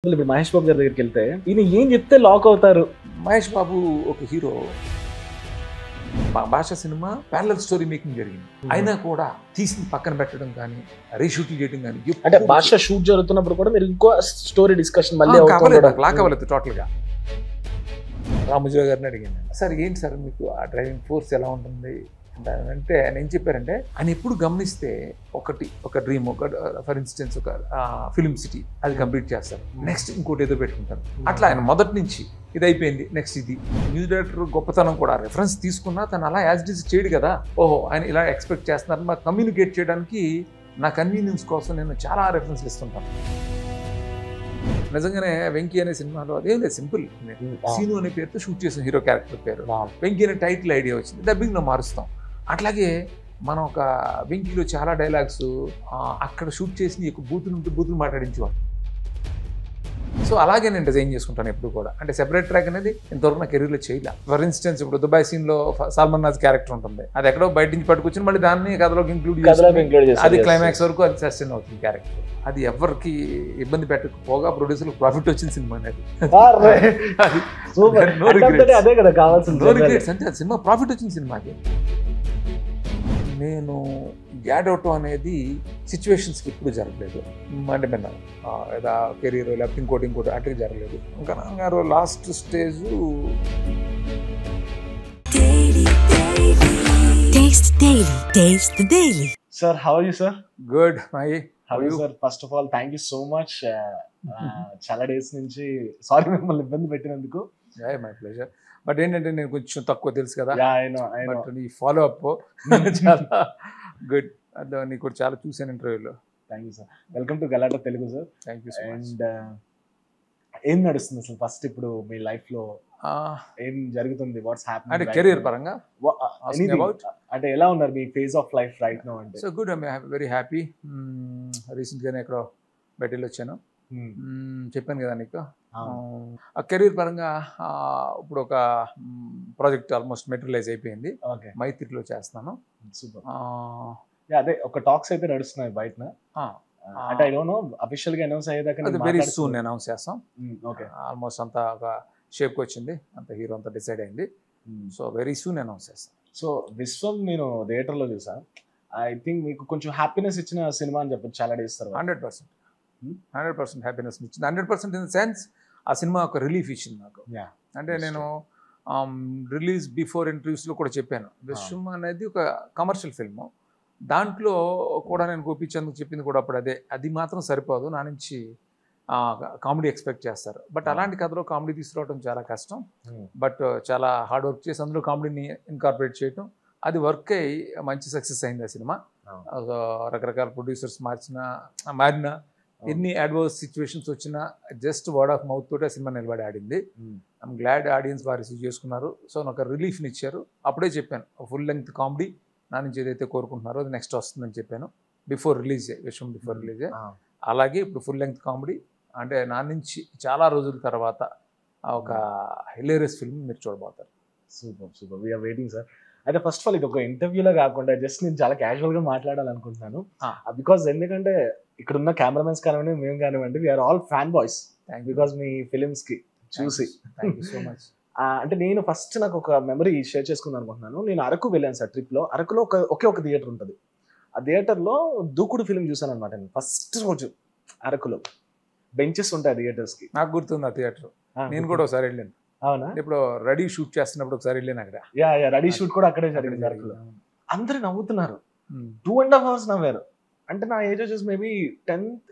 ఇప్పుడు మహేష్ బాబు గారి దగ్గరికి వెళ్తే ఈయన ఏం చెప్తే లాక్ అవుతారు. మహేష్ బాబు ఒక హీరో, భాష సినిమా ప్యారలల్ స్టోరీ మేకింగ్ జరిగింది. అయినా కూడా తీసి పక్కన పెట్టడం కానీ రీషూట్ చేయడం కానీ, అంటే భాష షూట్ జరుగుతున్నప్పుడు కూడా మీరు ఇంకో స్టోరీ డిస్కషన్ మళ్ళీ లాక్ అవ్వలేదు టోటల్గా. రామోజీరావు గారిని అడిగాను, సార్ ఏంటి సార్ మీకు ఆ డ్రైవింగ్ ఫోర్స్ ఎలా ఉంటుంది అంటే ఆయన ఏం చెప్పారంటే, ఆయన ఎప్పుడు గమనిస్తే ఒక డ్రీమ్, ఒక ఫర్ ఇన్స్టెన్స్ ఒక ఫిల్మ్ సిటీ అది కంప్లీట్ చేస్తారు, నెక్స్ట్ ఇంకోటి ఏదో పెట్టుకుంటారు. అట్లా ఆయన మొదటి నుంచి ఇది అయిపోయింది, నెక్స్ట్ ఇది. మ్యూజిక్ డైరెక్టర్ గొప్పతనం కూడా రెఫరెన్స్ తీసుకున్నా తను అలా యాజ్ ఇట్ ఈస్ చేయడు కదా. ఓహో ఆయన ఇలా ఎక్స్పెక్ట్ చేస్తున్నారు, మాకు కమ్యూనికేట్ చేయడానికి నా కన్వీనియన్స్ కోసం నేను చాలా రెఫరెన్స్లు ఇస్తుంటాను. నిజంగానే వెంకీ అనే సినిమాలో అదేం లేదు, సింపుల్. సీను అనే పేరుతో షూట్ చేసిన హీరో క్యారెక్టర్ పేరు వెంకీ అనే టైటిల్ ఐడియా వచ్చింది, డబ్బింగ్లో మారుస్తాం. అట్లాగే మనం ఒక వెంకీలో చాలా డైలాగ్స్ అక్కడ షూట్ చేసి బూతులు మాట్లాడించేవాడు. సో అలాగే నేను డిజైన్ చేసుకుంటాను ఎప్పుడు కూడా. అంటే సెపరేట్ ట్రాక్ అనేది ఇంతవరకు నా కెరీర్లో చేయలే. ఫర్ ఇన్స్టెన్స్ ఇప్పుడు దుబాయ్ సీన్లో సల్మాన్ నాజ్ క్యారెక్టర్ ఉంటుంది, అది ఎక్కడో బయట నుంచి పట్టుకొచ్చి మళ్ళీ దాన్ని కథలోకి ఇంక్లూడ్ చేసి అది క్లైమాక్స్ వరకు అది సస్టైన్ అవుతుంది క్యారెక్టర్. అది ఎవరికి ఇబ్బంది పెట్టకపోగా ప్రొడ్యూసర్లకు ప్రాఫిట్ వచ్చిన సినిమా అనేది. అదే కదా కావాల్సింది, నో రిగ్రెట్స్ అంటే సినిమా ప్రాఫిట్ వచ్చిన సినిమాకి. నేను యాడ్ అవటం అనేది సిచ్యువేషన్స్కి ఇప్పుడు జరగలేదు. అంటే మన ఏదో కెరీర్ లేకపోతే ఇంకోటి అట్లా జరగలేదు. ఇంకా నాన్నగారు last stage sir. How are you sir? Good my how you sir? First of all thank you so much. చాలా డేస్ నుంచి సారీ మిమ్మల్ని ఇబ్బంది పెట్టినందుకు. My pleasure. బట్ ఏంటంటే నేను కొంచెం తక్కువ తెలుసు కదా, బట్ నీ ఫాలో అప్ చాలా గుడ్. అదే నీకు కూడా చాలా చూసాను ఇంటర్వ్యూలో. Thank you sir. Welcome to Galatta Telugu sir. Thank you so much. And ఏం నడుస్తుంది అసలు ఫస్ట్ ఇప్పుడు మీ లైఫ్ లో ఏం జరుగుతుంది? వాట్స్ హ్యాపెనింగ్ అంటే కెరీర్ పరంగా అంటే ఎలా ఉన్నారు మీ phase of life right now? అంటే so good, I very happy. రీసెంట్గానే ఎక్కడో బయటలో వచ్చాను, చెప్పాను కదా నీకు. ఆ కెరీర్ పరంగా ఇప్పుడు ఒక ప్రాజెక్ట్ ఆల్మోస్ట్ మెటీరియలైజ్ అయిపోయింది, మైత్రిలో చేస్తున్నాను. సూపర్. అదే ఒక టాక్స్ అయితే నడుస్తున్నాయి బయట. అంటే ఐ డోంట్ నో అఫీషియల్ గా అనౌన్స్ అయ్యేదాకా వెరీ సూన్ అనౌన్స్ చేస్తాం. ఓకే, ఆల్మోస్ట్ అంతా ఒక షేప్కి వచ్చింది, అంత హీరో అంతా డిసైడ్ అయింది. సో వెరీ సూన్ అనౌన్స్ చేస్తాం. సో విశ్వం నేను థియేటర్లో చూసాను. ఐ థింక్ మీకు కొంచెం హ్యాపీనెస్ ఇచ్చిన సినిమా అని చెప్పచ్చు చాలా డేస్ తర్వాత. 100% హ్యాపీనెస్ ఇచ్చింది. 100% ఇన్ ద సెన్స్ ఆ సినిమా ఒక రిలీఫ్ ఇచ్చింది నాకు. అంటే నేను రిలీజ్ బిఫోర్ ఇంటర్వ్యూస్లో కూడా చెప్పాను, విశ్వం అనేది ఒక కమర్షియల్ ఫిల్ము, దాంట్లో కూడా నేను గోపించేందుకు చెప్పింది కూడా అప్పుడు అదే, అది మాత్రం సరిపోదు, నా నుంచి కామెడీ ఎక్స్పెక్ట్ చేస్తారు. బట్ అలాంటి కథలో కామెడీ తీసుకురావడం చాలా కష్టం. బట్ చాలా హార్డ్ వర్క్ చేసి అందులో కామెడీని ఇన్కార్పొరేట్ చేయటం, అది వర్క్ అయ్యి మంచి సక్సెస్ అయింది ఆ సినిమా. రకరకాల ప్రొడ్యూసర్స్ మారినా ఎన్ని అడ్వర్స్ సిచ్యువేషన్స్ వచ్చినా జస్ట్ వర్డ్ ఆఫ్ మౌత్ తోటి ఆ సినిమా నిలబడి ఆడింది. ఐఎమ్ గ్లాడ్ ఆడియన్స్ బాగా రిసీవ్ చేసుకున్నారు. సో నాకు రిలీఫ్ని ఇచ్చారు. అప్పుడే చెప్పాను, ఫుల్ లెంగ్త్ కామెడీ నా నుంచి ఏదైతే కోరుకుంటున్నారో అది నెక్స్ట్ వస్తుందని చెప్పాను బిఫోర్ రిలీజే, విశ్వం బిఫోర్ రిలీజే. అలాగే ఇప్పుడు ఫుల్ లెంగ్త్ కామెడీ అంటే నా నుంచి చాలా రోజుల తర్వాత ఒక హిలేరియస్ ఫిల్మ్ మీరు చూడబోతారు. Super super, we are waiting sir. అయితే ఫస్ట్ ఆఫ్ ఆల్ ఇది ఒక ఇంటర్వ్యూలో కాకుండా జస్ట్ నేను చాలా క్యాజువల్గా మాట్లాడాలనుకుంటున్నాను. బికాజ్ ఎందుకంటే ఇక్కడ ఉన్న కెమెరామెన్స్ కానివ్వండి, మేము కానివ్వండి, we are all fan boys because మీ ఫిలిమ్స్కి చూసి. Thank you so much. అంటే నేను ఫస్ట్ నాకు ఒక మెమరీ షేర్ చేసుకుందాం అనుకుంటున్నాను. నేను అరకు వెళ్ళాను సార్ ట్రిప్లో. అరకులో ఒకే ఒక థియేటర్ ఉంటుంది. ఆ థియేటర్లో దూకుడు ఫిలిం చూసాను అనమాట నేను ఫస్ట్ రోజు. అరకులో బెంచెస్ ఉంటాయి థియేటర్స్కి. నాకు గుర్తుంది ఆ థియేటర్, నేను కూడా ఒకసారి వెళ్ళాను. అవునా? ఇప్పుడు రెడీ షూట్ చేస్తున్నప్పుడు ఒకసారి వెళ్ళాను అక్కడ. రెడీ షూట్ కూడా అక్కడే జరిగింది అరకులో. అందరూ నవ్వుతున్నారు, 2.5 hours నవ్వారు. అంటే నా ఏజ్ వచ్చేసి మేబీ 10th,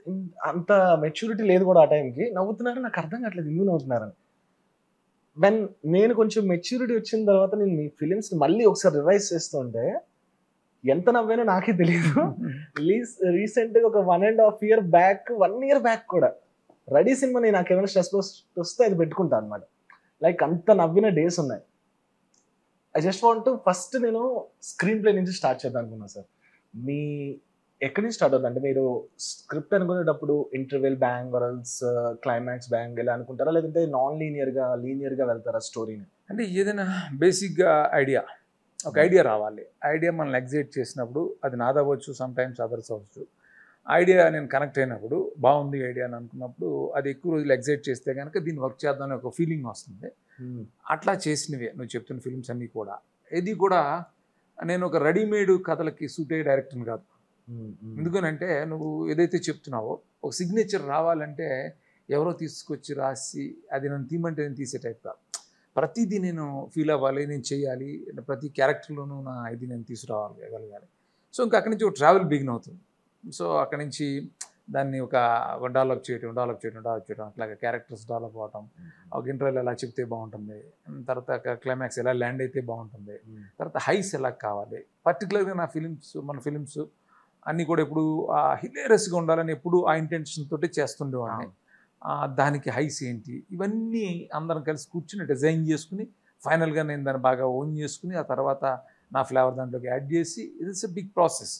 అంత మెచ్యూరిటీ లేదు కూడా ఆ టైంకి. నవ్వుతున్నారు, నాకు అర్థం కావట్లేదు ఎందుకు నవ్వుతున్నారని. వెన్ నేను కొంచెం మెచ్యూరిటీ వచ్చిన తర్వాత నేను మీ ఫిలిమ్స్ మళ్ళీ ఒకసారి రివైజ్ చేస్తుంటే ఎంత నవ్వానో నాకే తెలియదు. రీసెంట్గా ఒక 1.5 year బ్యాక్, 1 year బ్యాక్ కూడా రెడీ సినిమా నాకు ఏమైనా స్ట్రెస్ వస్తే అది పెట్టుకుంటాను అనమాట. లైక్ అంత నవ్విన డేస్ ఉన్నాయి. I just want to first నేను స్క్రీన్ ప్లే నుంచి స్టార్ట్ చేద్దాం అనుకున్నాను సార్. మీ ఎక్కడి నుంచి స్టార్ట్ అవుతుంది? అంటే మీరు స్క్రిప్ట్ అనుకునేటప్పుడు interval bang or else climax bang ఎలా అనుకుంటారా, లేదంటే నాన్ లీనియర్గా వెళ్తారా స్టోరీని? అంటే ఏదైనా బేసిక్గా ఒక ఐడియా రావాలి. ఐడియా మనల్ని ఎగ్జైట్ చేసినప్పుడు అది నాదవ్వచ్చు, సమ్ టైమ్స్ అదర్స్ అవ్వచ్చు. ఐడియా నేను కనెక్ట్ అయినప్పుడు బాగుంది ఐడియా అని అనుకున్నప్పుడు అది ఎక్కువ రోజులు ఎగ్జైట్ చేస్తే కనుక దీన్ని వర్క్ చేద్దామని ఒక ఫీలింగ్ వస్తుంది. అట్లా చేసినవే నువ్వు చెప్తున్న ఫిల్మ్స్ అన్నీ కూడా. ఇది కూడా నేను ఒక రెడీమేడ్ కథలకి సూట్ అయ్యే డైరెక్టర్ని కాదు. ఎందుకనంటే నువ్వు ఏదైతే చెప్తున్నావో ఒక సిగ్నేచర్ రావాలంటే ఎవరో తీసుకొచ్చి రాసి అది నన్ను తీయమంటే నేను తీసే టైప్ కాదు. ప్రతిదీ నేను ఫీల్ అవ్వాలి, నేను చేయాలి, ప్రతి క్యారెక్టర్లోనూ నా ఇది నేను తీసుకురాగలగాలి. సో ఇంకా అక్కడి నుంచి ఒక ట్రావెల్ బిగిన్ అవుతుంది. సో అక్కడి నుంచి దాన్ని ఒక డెవలప్ చేయడం అట్లాగే క్యారెక్టర్స్ డెవలప్ అవటం, ఒక ఇంటర్వెల్ ఎలా చెప్తే బాగుంటుంది, తర్వాత క్లైమాక్స్ ఎలా ల్యాండ్ అయితే బాగుంటుంది, తర్వాత హైస్ ఎలా కావాలి. పర్టికులర్గా మన ఫిలిమ్స్ అన్నీ కూడా ఎప్పుడు హిలేరియస్గా ఉండాలని ఎప్పుడు ఆ ఇంటెన్షన్ తోటి చేస్తుండేవాడిని. దానికి హైస్ ఏంటి ఇవన్నీ అందరం కలిసి కూర్చుని డిజైన్ చేసుకుని ఫైనల్గా నేను దాన్ని బాగా ఓన్ చేసుకుని ఆ తర్వాత నా ఫ్లేవర్ దాంట్లోకి యాడ్ చేసి it's a big process.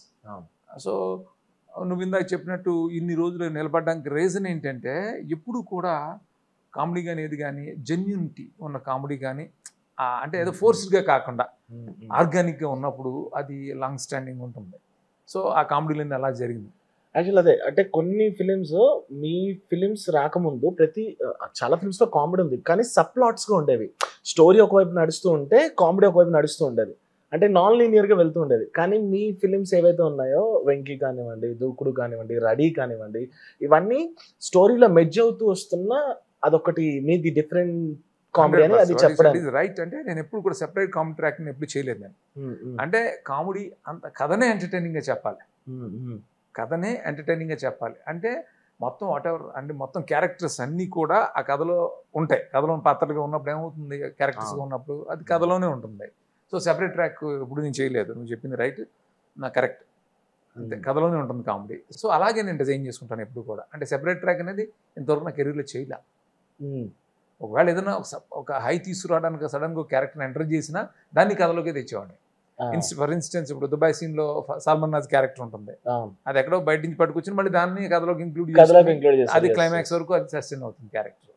So నువ్వు ఇందాక చెప్పినట్టు ఇన్ని రోజులు నిలబడడానికి రీజన్ ఏంటంటే ఎప్పుడు కూడా కామెడీ కానీ ఏది కానీ జెన్యూనిటీ ఉన్న కామెడీ కానీ అంటే ఏదో ఫోర్స్డ్గా కాకుండా ఆర్గానిక్గా ఉన్నప్పుడు అది లాంగ్ స్టాండింగ్ ఉంటుంది. సో ఆ కామెడీలన్నీ అలా జరిగింది. యాక్చువల్ అదే అంటే కొన్ని ఫిలిమ్స్ మీ ఫిలిమ్స్ రాకముందు చాలా ఫిలిమ్స్ లో కామెడీ ఉంది కానీ సబ్ ప్లాట్స్ గా ఉండేవి. స్టోరీ ఒకవైపు నడుస్తూ ఉంటే కామెడీ ఒకవైపు నడుస్తూ ఉండేది, అంటే నాన్ లీనియర్ గా వెళ్తూ ఉండేది. కానీ మీ ఫిలిమ్స్ ఏవైతే ఉన్నాయో వెంకీ కానివ్వండి, దూకుడు కానివ్వండి, రెడీ కానివ్వండి, ఇవన్నీ స్టోరీలో మెడ్జ్ అవుతూ వస్తున్న అదొకటి మీది డిఫరెంట్ కామెడీ అని అది చెప్పడానికి రైట్. అంటే నేను ఎప్పుడు కూడా సెపరేట్ కామెడీ ట్రాక్ ఎప్పుడు చేయలేదు నేను. అంటే కామెడీ అంత కథనే ఎంటర్టైనింగ్ గా చెప్పాలి, కథనే ఎంటర్టైనింగ్ గా చెప్పాలి. అంటే మొత్తం వాటెవర్ అంటే మొత్తం క్యారెక్టర్స్ అన్నీ కూడా ఆ కథలో ఉంటాయి. కథలోని పాత్రలుగా ఉన్నప్పుడు ఏమవుతుంది, క్యారెక్టర్స్గా ఉన్నప్పుడు అది కథలోనే ఉంటుంది. సో సెపరేట్ ట్రాక్ ఇప్పుడు నేను చేయలేదు. నువ్వు చెప్పింది రైట్, నా కరెక్ట్. అంతే, కథలోనే ఉంటుంది కామెడీ. సో అలాగే నేను డిజైన్ చేసుకుంటాను ఎప్పుడు కూడా. అంటే సెపరేట్ ట్రాక్ అనేది ఇంతవరకు నా కెరీర్లో చేయలే. ఒకవేళ ఏదైనా ఒక హై తీసుకురావడానికి సడన్గా ఒక క్యారెక్టర్ని ఎంటర్ చేసినా దాన్ని కథలోకి తెచ్చేవాడిని. ఫర్ ఇన్స్టెన్స్ ఇప్పుడు దుబాయ్ సీన్ లో సల్మాన్ నాజ్ క్యారెక్టర్ ఉంటుంది, అది ఎక్కడో బయట నుంచి పట్టుకొచ్చి మళ్ళీ దాన్ని కథలోకి ఇంక్లూడ్ చేసి అది క్లైమాక్స్ వరకు అది సస్టైన్ అవుతుంది క్యారెక్టర్.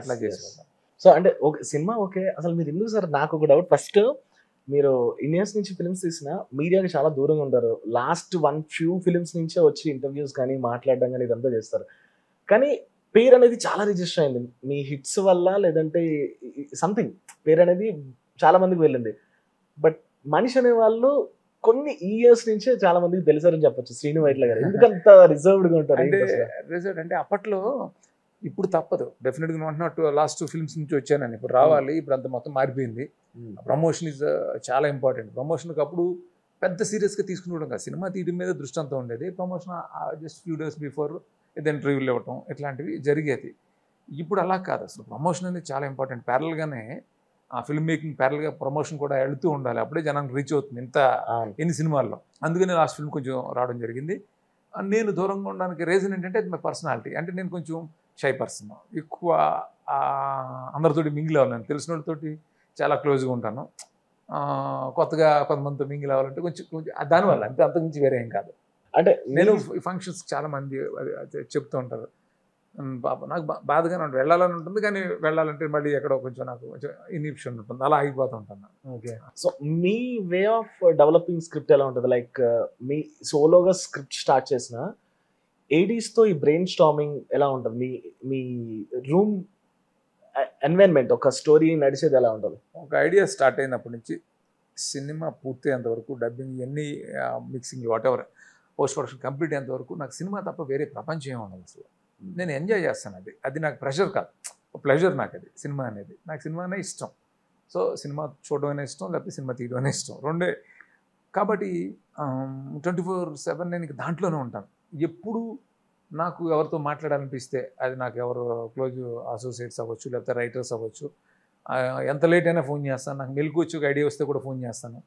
అట్లా చేసుకుంటాం. సో అంటే ఒక సినిమా ఓకే, అసలు మీరు ఎందుకు సార్, నాకు ఒక డౌట్. ఫస్ట్ మీరు ఇండియన్స్ నుంచి ఫిల్మ్స్ తీసిన మీడియాకి చాలా దూరంగా ఉంటారు. లాస్ట్ ఫ్యూ ఫిల్మ్స్ నుంచే వచ్చి ఇంటర్వ్యూస్ కానీ మాట్లాడడం కానీ ఇదంతా చేస్తారు. కానీ పేరు అనేది చాలా రిజిస్టర్ అయింది మీ హిట్స్ వల్ల, లేదంటే సంథింగ్ పేరు అనేది చాలా మందికి వెళ్ళింది. బట్ మనిషి అనే వాళ్ళు కొన్ని ఇయర్స్ నుంచే చాలా మందికి తెలిసారని చెప్పొచ్చు. శ్రీను వైట్ల గారు ఎందుకంత రిజర్వ్డ్ గా ఉంటారు? రిజర్వ్డ్ అంటే అప్పట్లో, ఇప్పుడు తప్పదు డెఫినెట్గా నువ్వు అంటున్నట్టు లాస్ట్ ఫిల్మ్స్ నుంచి వచ్చానని ఇప్పుడు రావాలి. ఇప్పుడు అంత మొత్తం మారిపోయింది. ప్రమోషన్ ఇస్ చాలా ఇంపార్టెంట్. ప్రమోషన్కి అప్పుడు పెద్ద సీరియస్గా తీసుకునేవడం కాదు, సినిమా తీయడం మీద దృష్టి అంతా ఉండేది. Promotion just few days before ఏదో ఇంటర్వ్యూలు ఇవ్వటం ఇట్లాంటివి జరిగేది. ఇప్పుడు అలా కాదు, అసలు ప్రమోషన్ అనేది చాలా ఇంపార్టెంట్. ప్యారల్గానే ఆ ఫిల్మ్ మేకింగ్ ప్యారల్గా ప్రమోషన్ కూడా వెళుతూ ఉండాలి, అప్పుడే జనానికి రీచ్ అవుతుంది ఎన్ని సినిమాల్లో. అందుకని లాస్ట్ ఫిల్మ్ కొంచెం రావడం జరిగింది. నేను దూరంగా ఉండడానికి రీజన్ ఏంటంటే అది మై పర్సనాలిటీ. అంటే నేను కొంచెం షై పర్సన్, ఎక్కువ అందరితోటి మింగిల్ అవ్వాలి. నేను తెలిసిన వాళ్ళతోటి చాలా క్లోజ్గా ఉంటాను. కొత్తగా కొంతమందితో మింగిల్ అవ్వాలంటే కొంచెం దానివల్ల అంతే, అంతకుమించి వేరే ఏం కాదు. అంటే నేను ఫంక్షన్స్ చాలా మంది చెప్తూ ఉంటారు, నాకు బాధగానే ఉంటుంది, వెళ్ళాలని ఉంటుంది కానీ వెళ్ళాలంటే మళ్ళీ ఎక్కడో కొంచెం నాకు కొంచెం ఇన్హిబిషన్ ఉంటుంది, అలా ఆగిపోతూ ఉంటాను. Okay. So me way of developing script ఎలా ఉంటుంది? లైక్ మీ సోలోగా స్క్రిప్ట్ స్టార్ట్ చేసిన 80s తో ఈ బ్రెయిన్ స్టార్మింగ్ ఎలా ఉంటుంది? మీ రూమ్ ఎన్వైరన్మెంట్, ఒక స్టోరీ నడిచేది ఎలా ఉంటుంది? ఒక ఐడియా స్టార్ట్ అయినప్పటి నుంచి సినిమా పూర్తయ్యేంత వరకు, డబ్బింగ్ ఎన్ని mixing whatever post production complete అయ్యేంత వరకు నాకు సినిమా తప్ప వేరే ప్రపంచం ఏమి ఉండదు అసలు. నేను ఎంజాయ్ చేస్తాను. అది నాకు ప్రెషర్ కాదు, ప్లెజర్ నాకు. అది సినిమా అనేది నాకు సినిమానే ఇష్టం. సో సినిమా చూడడం అనే ఇష్టం, లేకపోతే సినిమా తీయడం అనే ఇష్టం, రెండే. కాబట్టి 24/7 నేను దాంట్లోనే ఉంటాను. ఎప్పుడు నాకు ఎవరితో మాట్లాడాలనిపిస్తే, అది నాకు ఎవరు క్లోజ్ అసోసియేట్స్ అవ్వచ్చు, లేకపోతే రైటర్స్ అవ్వచ్చు, ఎంత లేట్ అయినా ఫోన్ చేస్తాను. నాకు మెలకు వచ్చి ఒక ఐడియా వస్తే కూడా ఫోన్ చేస్తాను.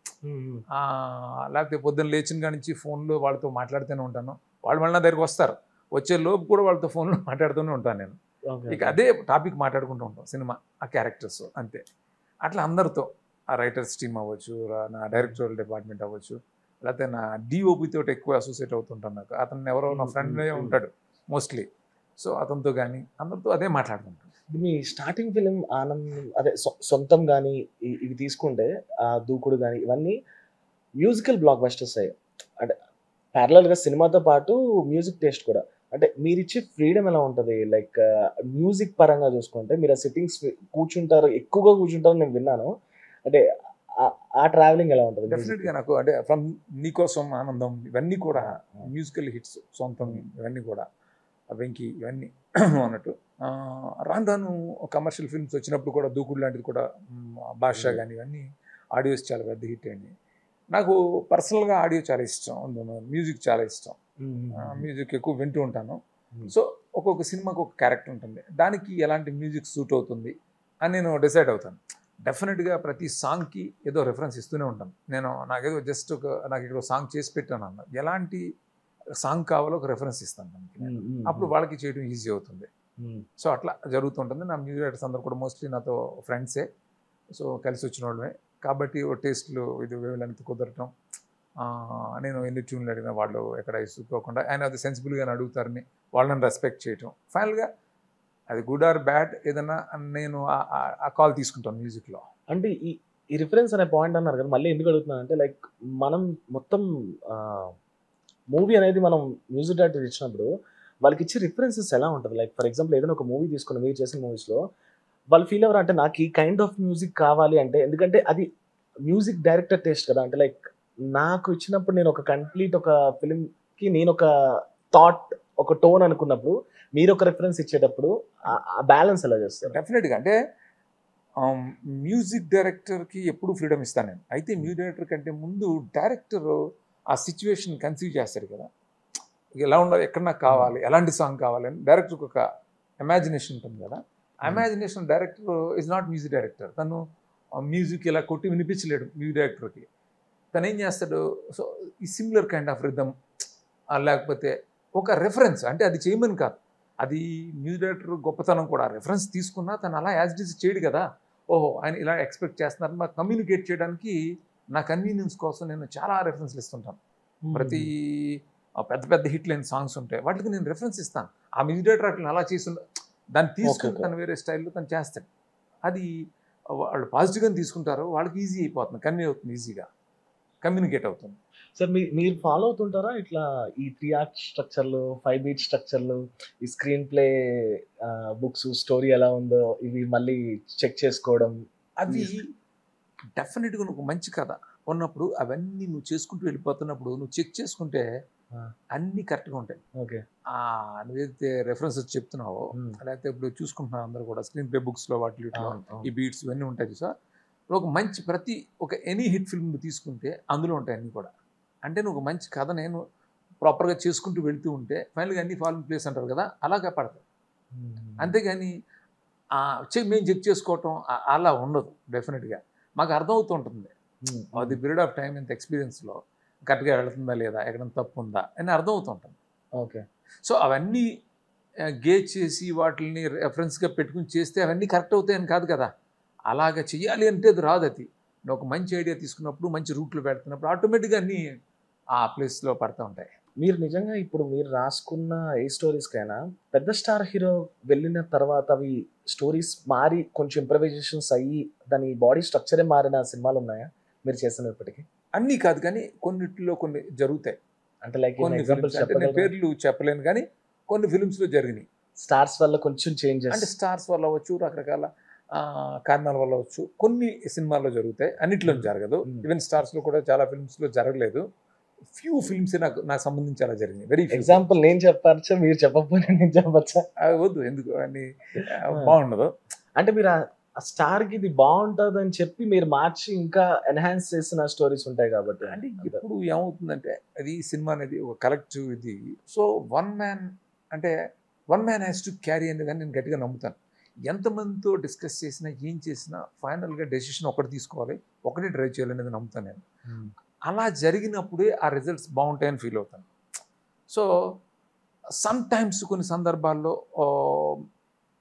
లేకపోతే పొద్దున్న లేచిన కాడి నుంచి ఫోన్లో వాళ్ళతో మాట్లాడుతూనే ఉంటాను. వాళ్ళు మళ్ళీ నా దగ్గరికి వస్తారు, వచ్చే లోపు కూడా వాళ్ళతో ఫోన్లో మాట్లాడుతూనే ఉంటాను నేను. ఇక అదే టాపిక్ మాట్లాడుకుంటూ ఉంటాం, సినిమా, ఆ క్యారెక్టర్స్, అంతే. అట్లా అందరితో, ఆ రైటర్స్ టీమ్ అవ్వచ్చు, నా డైరెక్టోరియల్ డిపార్ట్మెంట్ అవ్వచ్చు, లేకపోతే నా DOP తోటి ఎక్కువ అసోసియేట్ అవుతుంటాను. నాకు అతను ఎవరో నా ఫ్రెండ్నే ఉంటాడు మోస్ట్లీ. సో అతనితో కానీ అందరితో అదే మాట్లాడుకుంటాను. మీ స్టార్టింగ్ ఫిలిం ఆనంద్, అదే సొంతం కానీ ఇవి తీసుకుంటే, ఆ దూకుడు కానీ ఇవన్నీ మ్యూజికల్ బ్లాక్ బస్టర్స్ అయ్యాయి. అంటే ప్యారలల్ గా సినిమాతో పాటు మ్యూజిక్ టేస్ట్ కూడా. అంటే మీరిచ్చే ఫ్రీడమ్ ఎలా ఉంటది? లైక్ మ్యూజిక్ పరంగా చూసుకుంటే మీరు ఆ సిట్టింగ్స్ కూర్చుంటారు, ఎక్కువగా కూర్చుంటారని నేను విన్నాను. అంటే ఆ ట్రావెలింగ్ ఎలా ఉంటది మ్యూజిక్‌కి? డెఫినెట్‌గా నాకు అంటే ఫ్రమ్ 'నీకోసం ఆనందం' ఇవన్నీ కూడా ఆ! ఆ! మ్యూజికల్ హిట్స్ సొంతం హ్మ్. ఇవన్నీ కూడా. 'వెంకి' ఇవన్నీ అన్నట్టు. రాను రాను కమర్షియల్ ఫిల్మ్స్ వచ్చినప్పుడు కూడా 'దూకుడు' లాంటిది కూడా 'బాద్‌షా' హ్మ్. గాని ఇవన్నీ ఆడియోస్ చాలా పెద్ద హిట్ అయినాయి. నాకు పర్సనల్‌గా ఆడియో చాలా ఇష్టం. మ్యూజిక్ చాలా ఇష్టం. హుహుహుహు. మ్యూజిక్ ఎక్కువ వింటూ ఉంటాను. హ్మ్. సో, ఒక్కొక్క సినిమాకి ఒక క్యారెక్టర్ ఉంటుంది. దానికి ఎలాంటి మ్యూజిక్ సూట్ అవుతుంది అని నేను డిసైడ్ అవుతాను. డెఫినిట్‌గా ప్రతి సాంగ్‌కి ఏదో రిఫరెన్స్ ఇస్తూనే ఉంటాను. నాకేదో జస్ట్ నాకిక్కడ సాంగ్ చేసి పెట్టానన్నా. ఎలాంటి సాంగ్ కావాలో ఒక రిఫరెన్స్ ఇస్తాను దానికి నేను. హ్మ్. హ్మ్. అప్పుడు హ్మ్. వాళ్ళకి చేయడం ఈజీ అవుతుంది. హ్మ్. సో, అట్లా జరుగుతుంటుంది. నా మ్యూజిక్ డైరెక్టర్స్ అందరూ కూడా మోస్ట్లీ నాతో ఫ్రెండ్సే. సో, కలిసొచ్చినోళ్ళమే. కాబట్టి ఓ టేస్ట్‌లు ఇది వేవ్ లెంగ్త్ కుదరటం. నేను ఎన్ని ట్యూన్‌లు అడిగినా వాళ్ళు ఎక్కడ ఇసుక్కోకుండా ఆయన అది సెన్సిబుల్‌గానే అడుగుతారని వాళ్ళని రెస్పెక్ట్ చేయటం. ఫైనల్‌గా అది గుడ్ ఆర్ బ్యాడ్ ఏదన్నా నేను ఆ కాల్ తీసుకుంటాను మ్యూజిక్‌లో. అంటే ఈ రిఫరెన్స్ అనే పాయింట్ అన్నారు కదా! మళ్ళీ ఎందుకు అడుగుతున్నానంటే లైక్ మనం మొత్తం ఆహ్, మూవీ అనేది మనం మ్యూజిక్ డైరెక్టర్ ఇచ్చినప్పుడు వాళ్ళకిచ్చే రిఫరెన్సెస్ ఎలా ఉంటది? లైక్ ఫర్ ఎగ్జాంపుల్ ఏదైనా ఒక మూవీ తీసుకొని మీరు చేసిన మూవీస్‌లో వాళ్ళు ఫీల్ అవ్వరా? అంటే నాకు ఈ కైండ్ ఆఫ్ మ్యూజిక్ కావాలి అంటే ఎందుకంటే అది మ్యూజిక్ డైరెక్టర్ టేస్ట్ కదా! అంటే లైక్ నాకు ఇచ్చినప్పుడు నేను ఒక కంప్లీట్ ఒక ఫిల్మ్‌కి నేనొక థాట్, ఒక టోన్ అనుకున్నప్పుడు మీరొక రిఫరెన్స్ ఇచ్చేటప్పుడు ఆ బ్యాలెన్స్ ఎలా చేస్తారు? డెఫినెట్‌గా అంటే మ్యూజిక్ డైరెక్టర్‌కి ఎప్పుడు ఫ్రీడమ్ ఇస్తాను నేను. అయితే హ్మ్. మ్యూజిక్ డైరెక్టర్ కంటే ముందు డైరెక్టరు ఆ సిట్యుయేషన్ కన్సీవ్ చేస్తాడు కదా! ఎలా ఉండాలి? ఎక్కడ నాకు హ్మ్. కావాలి? ఎలాంటి సాంగ్ కావాలని డైరెక్టర్‌కి ఒక ఇమాజినేషన్ ఉంటుంది కదా! హ్మ్. Imagination director is not music director. తను మ్యూజిక్ ఇలా కొట్టి వినిపించలేడు మ్యూజిక్ డైరెక్టర్‌కి. తనేం చేస్తాడు? సో, ఈ సిమిలర్ కైండ్ ఆఫ్ రిథమ్ లేకపోతే ఒక రిఫరెన్స్ అంటే అది చేయమని కాదు. అది మ్యూజిక్ డైరెక్టర్ గొప్పతనం కూడా. రిఫరెన్స్ తీసుకున్నా తను అలా యాజ్ ఇట్ ఈజ్ చేయడు కదా! ఓహో! ఆయన ఇలా ఎక్స్‌పెక్ట్ చేస్తున్నారని మాకు కమ్యూనికేట్ చేయడానికి నా కన్వీనియన్స్ కోసం నేను చాలా రిఫరెన్స్‌లు ఇస్తుంటాను. ప్రతి హుహుహు. పెద్ద పెద్ద హిట్ లేని సాంగ్స్ ఉంటాయి. వాటికి నేను రిఫరెన్స్ ఇస్తాను. ఆ మ్యూజిక్ డైరెక్టర్ అట్లా అలా దాన్ని ఓకే. తీసుకొని ఓకే. తను వేరే స్టైల్‌లో తను చేస్తాడు. అది వాళ్ళు పాజిటివ్‌గానే తీసుకుంటారు. వాళ్ళకి ఈజీ అయిపోతుంది. కన్వే అవుతుంది ఈజీగా. కమ్యూనికేట్ అవుతుంది. సార్ మీరు ఫాలో అవుతుంటారా? ఇట్లా ఈ 3 యాక్ట్ స్ట్రక్చర్‌లు, 5 బీట్ స్ట్రక్చర్‌లు, ఈ స్క్రీన్ ప్లే బుక్స్ స్టోరీ ఎలా ఉందో ఇవి మళ్ళీ చెక్ చేసుకోవడం. ఈ అవి డెఫినిట్‌గా నువ్వు మంచి కథ ఉన్నప్పుడు అవన్నీ నువ్వు చేసుకుంటూ వెళ్ళిపోతున్నప్పుడు నువ్వు చెక్ చేసుకుంటే ఆ! అన్నీ కరెక్ట్‌గా ఉంటాయి. ఓకే. నువ్వేదైతే రెఫరెన్సెస్ చెప్తున్నావో హ్మ్. లేకపోతే ఇప్పుడు చూసుకుంటున్నారు అందరూ కూడా స్క్రీన్ ప్లే బుక్స్‌లో వీటిలో అవును. ఈ అవును. బీట్స్ ఇవన్నీ ఉంటాయి చూసావా? ఒక మంచి ఒక ఎనీ హిట్ ఫిల్మ్ నువ్వు తీసుకుంటే అందులో ఉంటాయి అన్నీ కూడా. అంటే నువ్వు ఒక మంచి కథని ప్రాపర్‌గా చేసుకుంటూ వెళ్తూ ఉంటే ఫైనల్‌గా అన్నీ ఫాల్ ఇన్ ప్లేస్ అంటారు కదా! అలాగా పడతాయి. హుహుహు. అంతేగాని మేము చెక్ చేసుకోవటం అలా ఉండదు డెఫినిట్‌గా. మాకు అర్థమవుతూ ఉంటుంది. హ్మ్. అది హ్మ్. పీరియడ్ ఆఫ్ టైమ్ ఇంత ఎక్స్‌పీరియన్స్‌లో కరెక్ట్‌గా వెళ్తుందా లేదా? ఎక్కడైనా తప్పుందా? అని అర్థమవుతూ ఉంటుంది. ఓకే. సో, అవన్నీ గేజ్ చేసి వాటిల్ని రెఫరెన్స్‌గా పెట్టుకొని చేస్తే అవన్నీ కరెక్ట్ అవుతాయని కాదు కదా! అలాగ చెయ్యాలి అంటే అది రాదది. నువ్వు ఒక మంచి ఐడియా తీసుకున్నప్పుడు, మంచి రూట్‌లో పెడుతున్నప్పుడు ఆటోమేటిక్‌గా అన్నీ ఆ ప్లేస్‌లో పడతా ఉంటాయి. మీరు నిజంగా ఇప్పుడు మీరు రాసుకున్న ఏ స్టోరీస్‌కైనా పెద్ద స్టార్ హీరో వెళ్ళిన తర్వాత అవి స్టోరీస్ మారి కొంచెం ఇంప్రవైజేషన్స్ అయ్యి దాని బాడీ స్ట్రక్చరే మారిన సినిమాలున్నాయా? మీరు చేసినప్పటికి? అన్నీ కాదు కానీ కొన్నిటిలో కొన్ని జరుగుతాయి. అంటే లైక్ ఏమైనా కొన్ని ఫిల్మ్స్ ఎగ్జాంపుల్స్ అంటే నేను చెప్పగలరా? పేర్లు చెప్పలేను గానీ, కొన్ని ఫిల్మ్స్‌లో జరిగినియి. స్టార్స్ వల్ల కొంచెం చేంజెస్. అంటే స్టార్స్ వల్ల అవ్వచ్చు, రకరకాల కారణాల వల్ల అవ్వచ్చు. కొన్ని సినిమాల్లో జరుగుతాయి. అన్నిట్లోను హ్మ్. జరగదు. హ్మ్. ఈవెన్ స్టార్స్‌లో కూడా చాలా ఫిల్మ్స్‌లో జరగలేదు. ఫ్యూ ఫిల్మ్సే నాకు సంబంధించి అలా జరిగినాయి. Very few example films. నేను చెప్పచ్చా? మీరు చెప్పకపోయినా నేను చెప్పచ్చా? అవి వద్దు ఎందుకు అని ఆ! బావుండదు. అంటే మీరు ఆ స్టార్‌కి ఇది బావుంటదని చెప్పి మీరు మార్చి ఇంకా ఎన్హాన్స్ చేసిన స్టోరీస్ ఉంటాయి కాబట్టి అంటే అంతే. ఎప్పుడు ఏమవుతుందంటే, అది సినిమా అనేది ఒక కలెక్టివ్ ఇది. సో, వన్ మ్యాన్ అంటే one man has to carry అనేదాన్ని నేను గట్టిగా నమ్ముతాను. ఎంతమందితో డిస్కస్ చేసినా, ఏం చేసినా ఫైనల్‌గా డెసిషన్ ఒకటి తీసుకోవాలి. ఒకటే డ్రైవ్ చేయాలనేది నమ్ముతాను నేను. హ్మ్. అలా జరిగినప్పుడే ఆ రిజల్ట్స్ బావుంటాయని ఫీల్ అవుతాను. సో, సమ్‌టైమ్స్ కొన్ని సందర్భాల్లో ఆహ్,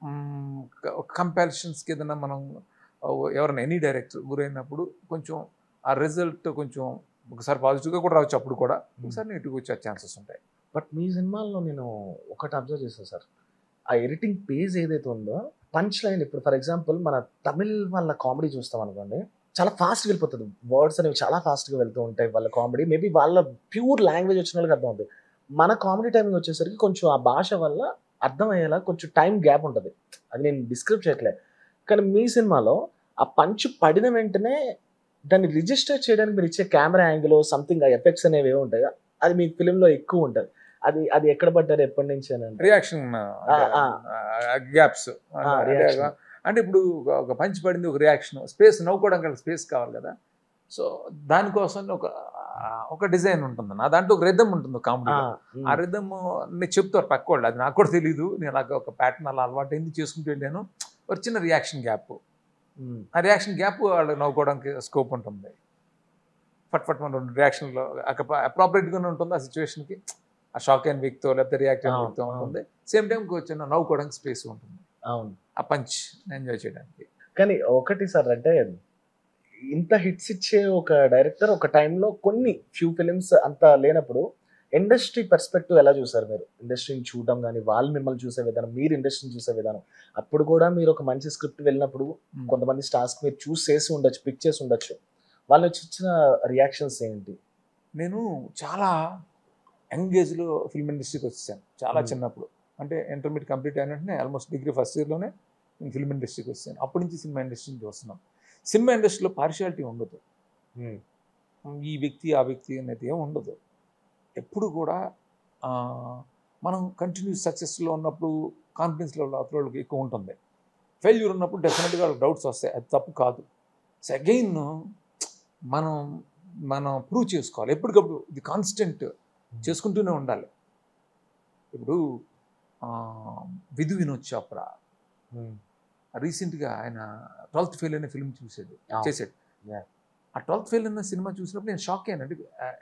హ్మ్, కంపారిజన్స్‌కి ఏదైనా మనం ఎవరైనా ఎనీ డైరెక్టర్ గురైనప్పుడు కొంచెం ఆ రిజల్ట్ కొంచెం ఒకసారి పాజిటివ్‌గా కూడా రావచ్చు అప్పుడు కూడా. హ్మ్. ఒకసారి నెగెటివ్‌గా వచ్చే ఛాన్సెస్ ఉంటాయి. బట్ మీ సినిమాల్లో నేను ఒకటి అబ్జర్వ్ చేశాను సార్. ఆ ఎడిటింగ్ పేజ్ ఏదైతే ఉందో పంచ్ లైన్ ఇప్పుడు ఫర్ ఎగ్జాంపుల్ మన తమిళ్ వాళ్ళ కామెడీ చూస్తామనుకోండి. చాలా ఫాస్ట్గా వెళ్ళిపోతుంది, వర్డ్స్ అనేవి చాలా ఫాస్ట్గా వెళ్తూ ఉంటాయి వాళ్ళ కామెడీ. మేబీ వాళ్ళ ప్యూర్ లాంగ్వేజ్ వచ్చిన వాళ్ళకి అర్థం అవుతుంది. మన కామెడీ టైమింగ్ వచ్చేసరికి కొంచెం ఆ భాష వల్ల అర్థమయ్యేలా కొంచెం టైం గ్యాప్ ఉంటుంది. అది నేను డిస్క్రైబ్ చేయట్లేదు. కానీ మీ సినిమాలో ఆ పంచ్ పడిన వెంటనే దాన్ని రిజిస్టర్ చేయడానికి మీరు ఇచ్చే కెమెరా యాంగిల్ సంథింగ్ ఆ ఎఫెక్ట్స్ అనేవి ఏమి ఉంటాయి, అది మీ ఫిలింలో ఎక్కువ ఉంటుంది. అది అది ఎక్కడ పడ్డారు, ఎప్పటి నుంచి అని అంటే రియాక్షన్ గ్యాప్స్ reaction. అంటే ఇప్పుడు ఒక పంచి పడింది, ఒక రియాక్షన్, స్పేస్ నవ్వుకోవడానికి స్పేస్ కావాలి కదా. సో దానికోసం ఒక డిజైన్ ఉంటుంది, నా దాంట్లో ఒక రిథమ్ ఉంటుంది కామెడీ. ఆ రిథమ్ నేను చెప్తారు పక్క వాళ్ళు, అది నాకు కూడా తెలియదు. నేను నాకు ఒక ప్యాటర్న్ అలా అలవాటు అయింది, చేసుకుంటూ వెళ్ళాను. ఒక చిన్న రియాక్షన్ గ్యాప్, ఆ రియాక్షన్ గ్యాప్ వాళ్ళు నవ్వుకోవడానికి స్కోప్ ఉంటుంది. ఫట్ ఫట్ మన రియాక్షన్లో అప్రాపరేట్గానే ఉంటుంది ఆ సిచ్యువేషన్కి. ఆ షాక్ అయిన వ్యక్తితో లేకపోతే రియాక్ట్ అయిన వ్యక్తితో ఉంటుంది. సేమ్ టైం కొంచెం నవ్వుకోవడానికి స్పేస్ ఉంటుంది, అవును, ఆ పంచ్ ఎంజాయ్ చేయడానికి. కానీ ఒకటి సార్, అంటే ఇంత హిట్స్ ఇచ్చే ఒక డైరెక్టర్ ఒక టైంలో కొన్ని ఫ్యూ ఫిలిమ్స్ అంత లేనప్పుడు ఇండస్ట్రీ పర్స్పెక్టివ్ ఎలా చూసారు మీరు? ఇండస్ట్రీని చూడడం కానీ, వాళ్ళు మిమ్మల్ని చూసే విధానం, మీరు ఇండస్ట్రీని చూసే విధానం, అప్పుడు కూడా మీరు ఒక మంచి స్క్రిప్ట్ వెళ్ళినప్పుడు కొంతమంది స్టార్స్కి మీరు చూస్ చేసి ఉండొచ్చు, పిక్ చేసి ఉండొచ్చు, వాళ్ళు వచ్చి ఇచ్చిన రియాక్షన్స్ ఏంటి? నేను చాలా యంగ్ ఏజ్లో ఫిల్మ్ ఇండస్ట్రీకి వచ్చేసాను, చాలా చిన్నప్పుడు. అంటే ఇంటర్మీడియట్ కంప్లీట్ అయిన వెంటనే ఆల్మోస్ట్ డిగ్రీ ఫస్ట్ ఇయర్లోనే నేను ఫిల్మ్ ఇండస్ట్రీకి వచ్చాను. అప్పటి నుంచి సినిమా ఇండస్ట్రీని చూస్తున్నాం. సినిమా ఇండస్ట్రీలో పార్షియాలిటీ ఉండదు, ఈ వ్యక్తి ఆ వ్యక్తి అనేది ఏం ఉండదు. ఎప్పుడు కూడా మనం కంటిన్యూస్ సక్సెస్లో ఉన్నప్పుడు కాన్ఫిడెన్స్ లెవెల్ అవతలకి ఎక్కువ ఉంటుంది. ఫెయిల్యూర్ ఉన్నప్పుడు డెఫినెట్గా డౌట్స్ వస్తాయి, అది తప్పు కాదు. సో అగైన్ మనం ప్రూవ్ చేసుకోవాలి ఎప్పటికప్పుడు, ఇది కాన్స్టెంట్ చేసుకుంటూనే ఉండాలి. ఇప్పుడు విధు వినోద్ చోప్రా రీసెంట్గా ఆయన 12th ఫెయిల్ అనే ఫిల్మ్ చేశాడు. ఆ 12th ఫెయిల్ అన్న సినిమా చూసినప్పుడు నేను షాక్ అయ్యాను. అంటే